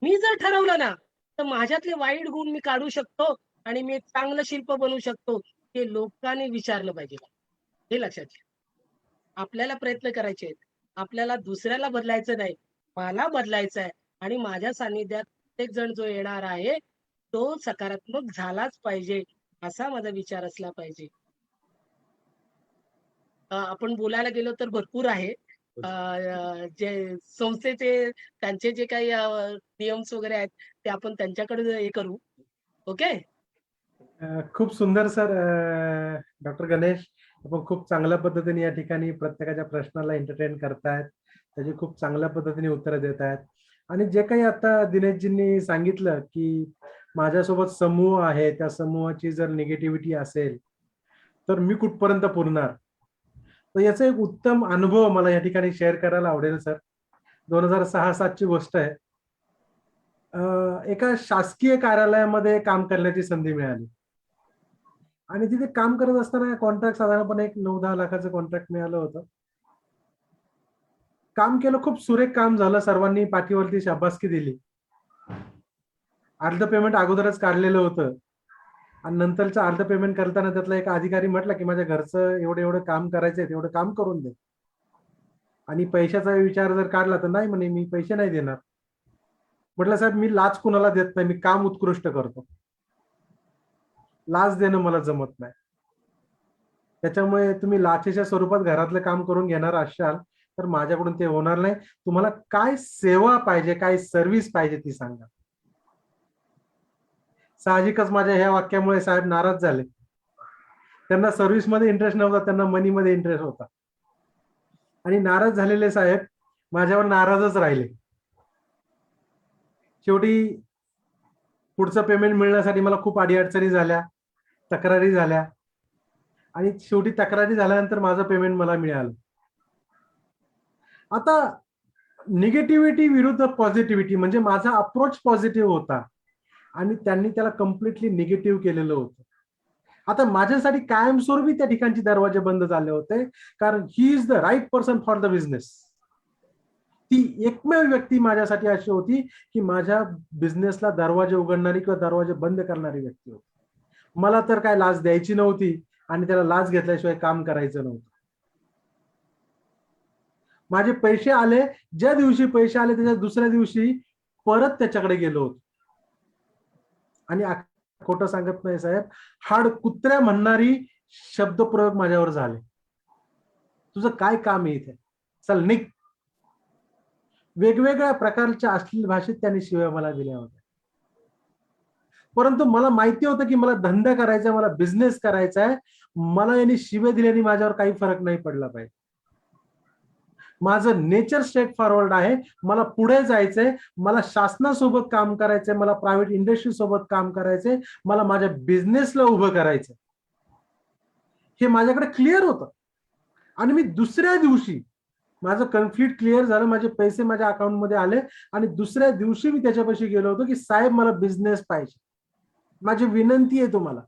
S2: मी जर ठरवलं ना, तर माझ्यातले वाईट गुण मी काढू शकतो आणि मी एक चांगलं शिल्प बनवू शकतो. हे लोकांनी विचारलं पाहिजे. हे लक्षात घ्या. आपल्याला प्रयत्न करायचे आहेत. आपल्याला दुसऱ्याला बदलायचं नाही. मला बदलायचं आहे आणि माझ्या सानिध्यात प्रत्येक जण जो येणार आहे, तो सकारात्मक झालाच पाहिजे. असा माझा विचार असला पाहिजे. आपण बोलायला गेलो तर भरपूर आहे. जे संस्थेचे त्यांचे जे काही नियम्स वगैरे आहेत ते आपण त्यांच्याकडे हे करू. ओके.
S1: खूप सुंदर सर. डॉक्टर गणेश, आपण खूप चांगल्या पद्धतीने या ठिकाणी प्रत्येकाच्या प्रश्नाला एंटरटेन करतायत. त्याची खूप चांगल्या पद्धतीने उत्तरं देत आहेत. आणि जे काही आता दिनेशजींनी सांगितलं की माझ्यासोबत समूह आहे, त्या समूहाची जर निगेटिव्हिटी असेल तर मी कुठपर्यंत पुरणार, तर याचा एक उत्तम अनुभव मला या ठिकाणी शेअर करायला आवडेल सर. 2006-07 ची गोष्ट आहे. एका शासकीय कार्यालयामध्ये काम करण्याची संधी मिळाली आणि तिथे काम करत असताना कॉन्ट्रॅक्ट साधारणपणे एक 9-10 लाखाचं कॉन्ट्रॅक्ट मिळालं होतं. काम केलं, खूप सुरेख काम झालं, सर्वांनी पाठीवरती शाबासकी दिली. अर्ध पेमेंट अगोदरच काढलेलं होतं आणि नंतरचं अर्ध पेमेंट करताना त्यातला एक अधिकारी म्हटला की माझ्या घरचं एवढं एवढं काम करायचंय, तेवढं काम करून दे. आणि पैशाचा विचार जर काढला तर नाही म्हणे, मी पैसे नाही देणार. म्हटलं साहेब, मी लाच कुणाला देत नाही, मी काम उत्कृष्ट करतो, लाच देणं मला जमत नाही. त्याच्यामुळे तुम्ही लाचेच्या स्वरूपात घरातलं काम करून घेणार असाल तर माझ्याकडून ते होणार नाही. तुम्हाला काय सेवा पाहिजे, काय सर्व्हिस पाहिजे ती सांगा. साहजिकच माझ्या ह्या वाक्यामुळे साहेब नाराज झाले. त्यांना सर्व्हिस मध्ये इंटरेस्ट नव्हता, त्यांना मनी मध्ये इंटरेस्ट होता. आणि नाराज झालेले साहेब माझ्यावर नाराजच राहिले. शेवटी पुढचं पेमेंट मिळण्यासाठी मला खूप अडीअडचणी झाल्या, तक्रारी झाल्या आणि शेवटी तक्रारी झाल्यानंतर माझं पेमेंट मला मिळालं. आता निगेटिव्हिटी विरुद्ध पॉझिटिव्हिटी म्हणजे माझा अप्रोच पॉझिटिव्ह होता आणि त्यांनी त्याला कम्प्लिटली निगेटिव्ह केलेलं होतं. आता माझ्यासाठी कायमस्वरूपी त्या ठिकाणचे दरवाजे बंद झाले होते, कारण he is the right person for the business. ती एकमेव व्यक्ती माझ्यासाठी अशी होती की माझ्या बिझनेसला दरवाजे उघडणारी किंवा दरवाजे बंद करणारी व्यक्ती होती. मला तर काय लाच द्यायची नव्हती आणि त्याला लाच घेतल्याशिवाय काम करायचं नव्हतं. माझे पैसे आले, ज्या दिवशी पैसे आले त्याच्या दुसऱ्या दिवशी परत त्याच्याकडे गेलो होतो आणि खोटं सांगत नाही साहेब, हाड कुत्र्या म्हणणारी शब्दप्रयोग माझ्यावर झाले. तुझं काय काम आहे इथे, चल निघ. वेगवेगळ्या प्रकारच्या अश्लील भाषेत त्यांनी शिव्या मला दिल्या होत्या. परंतु मला माहिती होतं की मला धंदा करायचा आहे, मला बिझनेस करायचा आहे. मला यांनी शिव्या दिल्याने माझ्यावर काही फरक नाही पडला पाहिजे. माझं नेचर स्ट्रेट फॉरवर्ड आहे. मला पुढे जायचंय, मला शासनासोबत काम करायचंय, मला प्रायव्हेट इंडस्ट्री सोबत काम करायचंय, मला माझ्या बिझनेसला उभं करायचंय. हे माझ्याकडे क्लिअर होतं. आणि मी दुसऱ्या दिवशी माझं कन्फ्लिक्ट क्लिअर झालं, माझे पैसे माझ्या अकाउंटमध्ये आले आणि दुसऱ्या दिवशी मी त्याच्यापाशी गेलो होतो की साहेब मला बिझनेस पाहिजे, माझी विनंती आहे तुम्हाला.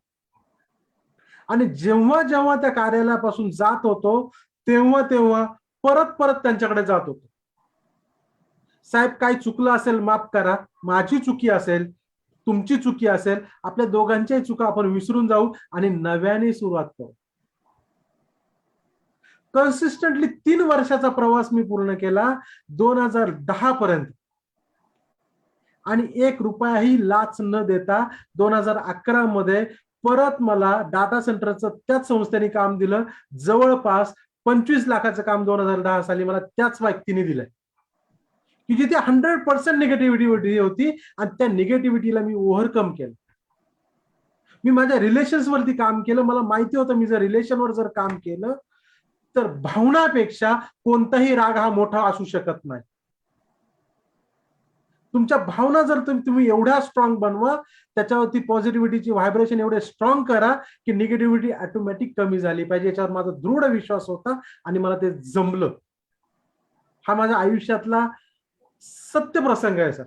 S1: आणि जेव्हा जेव्हा त्या कार्यालयापासून जात होतो तेव्हा तेव्हा परत परत त्यांच्याकडे जात होतो. साहेब काय चुकलं असेल माफ करा, माझी चुकी असेल, तुमची चुकी असेल, आपल्या दोघांच्याही चुका आपण विसरून जाऊ आणि नव्याने सुरुवात करू. कन्सिस्टंटली 3 वर्षाचा प्रवास मी पूर्ण केला 2010 पर्यंत आणि 1 रुपयाही लाच न देता 2011 मध्ये परत मला डाटा सेंटरचं त्याच संस्थेने काम दिलं. जवळपास 25 लाखाचं काम 2010 साली मला त्याच व्यक्तीने दिलंय की जिथे 100% निगेटिव्हिटी होती आणि त्या निगेटिव्हिटीला मी ओव्हरकम केलं. मी माझ्या रिलेशन्स वरती काम केलं. मला माहिती होतं मी जर रिलेशनवर जर काम केलं तर भावनापेक्षा कोणताही राग हा मोठा असू शकत नाही. तुमच्या भावना जर तुम्ही एवढ्या स्ट्रॉंग बनवा, त्याच्यावरती पॉझिटिव्हिटीची व्हायब्रेशन एवढे स्ट्रॉंग करा की निगेटिव्हिटी ऑटोमॅटिक कमी झाली पाहिजे. याच्यावर माझा दृढ विश्वास होता आणि मला ते जमलं. हा माझ्या आयुष्यातला सत्य प्रसंग आहे सर.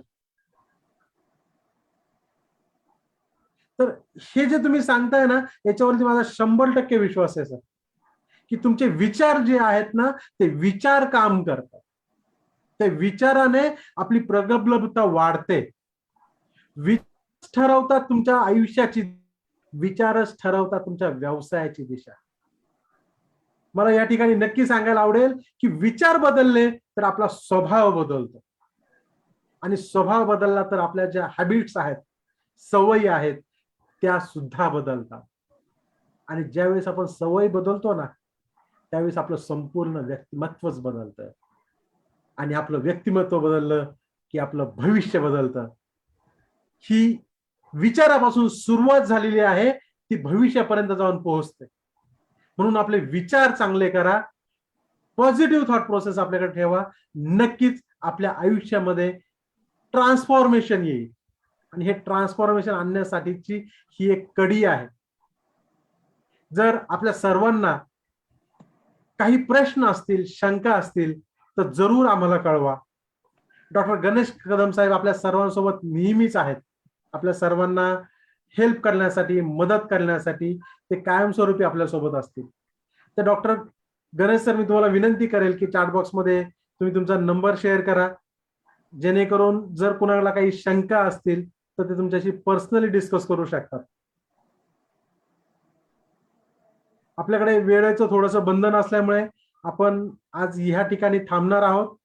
S1: तर हे जे तुम्ही सांगताय ना, याच्यावरती माझा 100% विश्वास आहे सर की तुमचे विचार जे आहेत ना ते विचार काम करतात. त्या विचाराने आपली प्रगल्भता वाढते. विचार ठरवतात तुमच्या आयुष्याची, विचारच ठरवतात तुमच्या व्यवसायाची दिशा. मला या ठिकाणी नक्की सांगायला आवडेल की विचार बदलले तर आपला स्वभाव बदलतो आणि स्वभाव बदलला तर आपल्या ज्या हॅबिट्स आहेत, सवयी आहेत, त्या सुद्धा बदलतात. आणि ज्यावेळेस आपण सवय बदलतो ना त्यावेळेस आपलं संपूर्ण व्यक्तिमत्वच बदलतं आणि आपलं व्यक्तिमत्व बदललं की आपलं भविष्य बदलतं. ही विचारापासून सुरुवात झालेली आहे, ती भविष्यापर्यंत जाऊन पोहोचते. म्हणून आपले विचार चांगले करा, पॉझिटिव्ह थॉट प्रोसेस आपल्याकडे ठेवा. नक्कीच आपल्या आयुष्यामध्ये ट्रान्सफॉर्मेशन येईल आणि हे ट्रान्सफॉर्मेशन आणण्यासाठीची ही एक कडी आहे. जर आपल्या सर्वांना काही प्रश्न असतील, शंका असतील तर जरूर आम्हाला कळवा. डॉक्टर गणेश कदम साहेब आपल्या सर्वांसोबत नेहमीच आहेत. आपल्या सर्वांना हेल्प करण्यासाठी, मदत करण्यासाठी ते कायमस्वरूपी आपल्यासोबत असतील. तर डॉक्टर गणेश सर, मी तुम्हाला विनंती करेल की चॅट बॉक्समध्ये तुम्ही तुमचा नंबर शेअर करा, जेणेकरून जर कुणाला काही शंका असतील तर ते तुमच्याशी पर्सनली डिस्कस करू शकतात. आपल्याकडे वेळेचं थोडंसं बंधन असल्यामुळे आपण आज ह्या ठिकाणी थांबणार आहोत.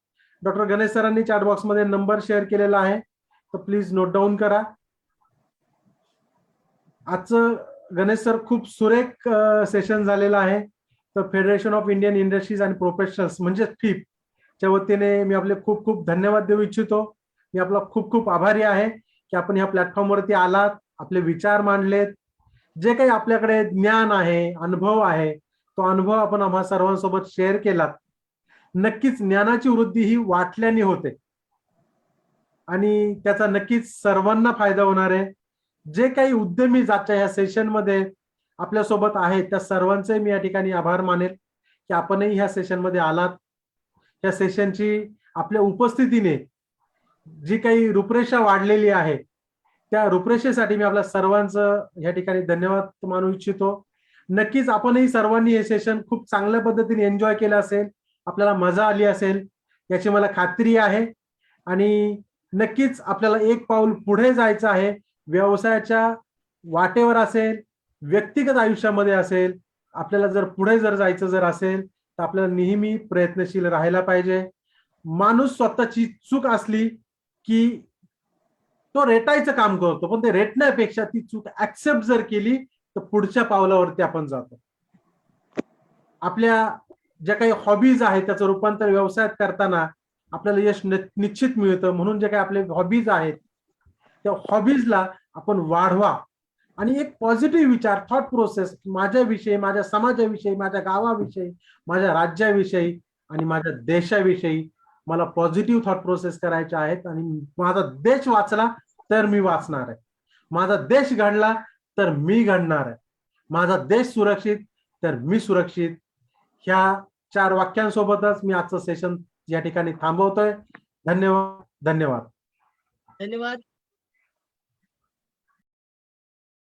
S1: डॉक्टर गणेश सरांनी चॅट बॉक्समध्ये नंबर शेअर केलेला आहे, तर प्लीज नोट डाऊन करा. आजचं गणेश सर खूप सुरेख सेशन झालेलं आहे. तर federation of Indian Industries and professionals म्हणजे FIP च्या वतीने मी आपले खूप खूप धन्यवाद देऊ इच्छितो. मी आपला खूप खूप आभारी आहे की आपण ह्या प्लॅटफॉर्मवरती आलात, आपले विचार मांडलेत. जे काही आपल्याकडे ज्ञान आहे, अनुभव आहे, तो अनुभव आपण आम्हा सर्वांसोबत शेअर केलात. नक्कीच ज्ञानाची वृद्धी ही वाटल्याने होते आणि त्याचा नक्कीच सर्वांना फायदा होणार आहे. जे काही उद्यमी जाच्या या सेशन मध्ये आपल्यासोबत आहेत त्या सर्वांचे मी या ठिकाणी आभार मानेल की आपणही ह्या सेशन मध्ये आलात. या सेशनची आपल्या उपस्थितीने जी काही रूपरेषा वाढलेली आहे त्या रूपरेषेसाठी मी आपल्या सर्वांचं या ठिकाणी धन्यवाद मानू इच्छितो. नक्कीच आपणही सर्वांनी हे सेशन खूप चांगल्या पद्धतीने एन्जॉय केलं असेल, आपल्याला मजा आली असेल याची मला खात्री आहे. आणि नक्कीच आपल्याला एक पाऊल पुढे जायचं आहे. व्यवसायाच्या वाटेवर असेल, व्यक्तिगत आयुष्यामध्ये असेल, आपल्याला जर पुढे जायचं जर असेल तर आपल्याला नेहमी प्रयत्नशील राहायला पाहिजे. माणूस स्वतःची चूक असली की तो रेटायचं काम करतो, पण ते रेटण्यापेक्षा ती चूक ऍक्सेप्ट जर केली तर पुढच्या पावलावरती आपण जातो. आपल्या ज्या काही हॉबीज आहेत त्याचं रूपांतर व्यवसायात करताना आपल्याला यश निश्चित मिळतं. म्हणून जे काही आपले हॉबीज आहेत त्या हॉबीजला आपण वाढवा आणि एक पॉझिटिव्ह विचार, थॉट प्रोसेस माझ्याविषयी, माझ्या समाजाविषयी, माझ्या गावाविषयी, माझ्या राज्याविषयी आणि माझ्या देशाविषयी मला पॉझिटिव्ह थॉट प्रोसेस करायचे आहेत. आणि माझा देश वाचला तर मी वाचणार आहे, माझा देश घडला तर मी घडणार आहे, माझा देश सुरक्षित तर मी सुरक्षित. ह्या 4 वाक्यांसोबतच मी आजचं सेशन या ठिकाणी थांबवतोय. धन्यवाद.
S2: धन्यवाद.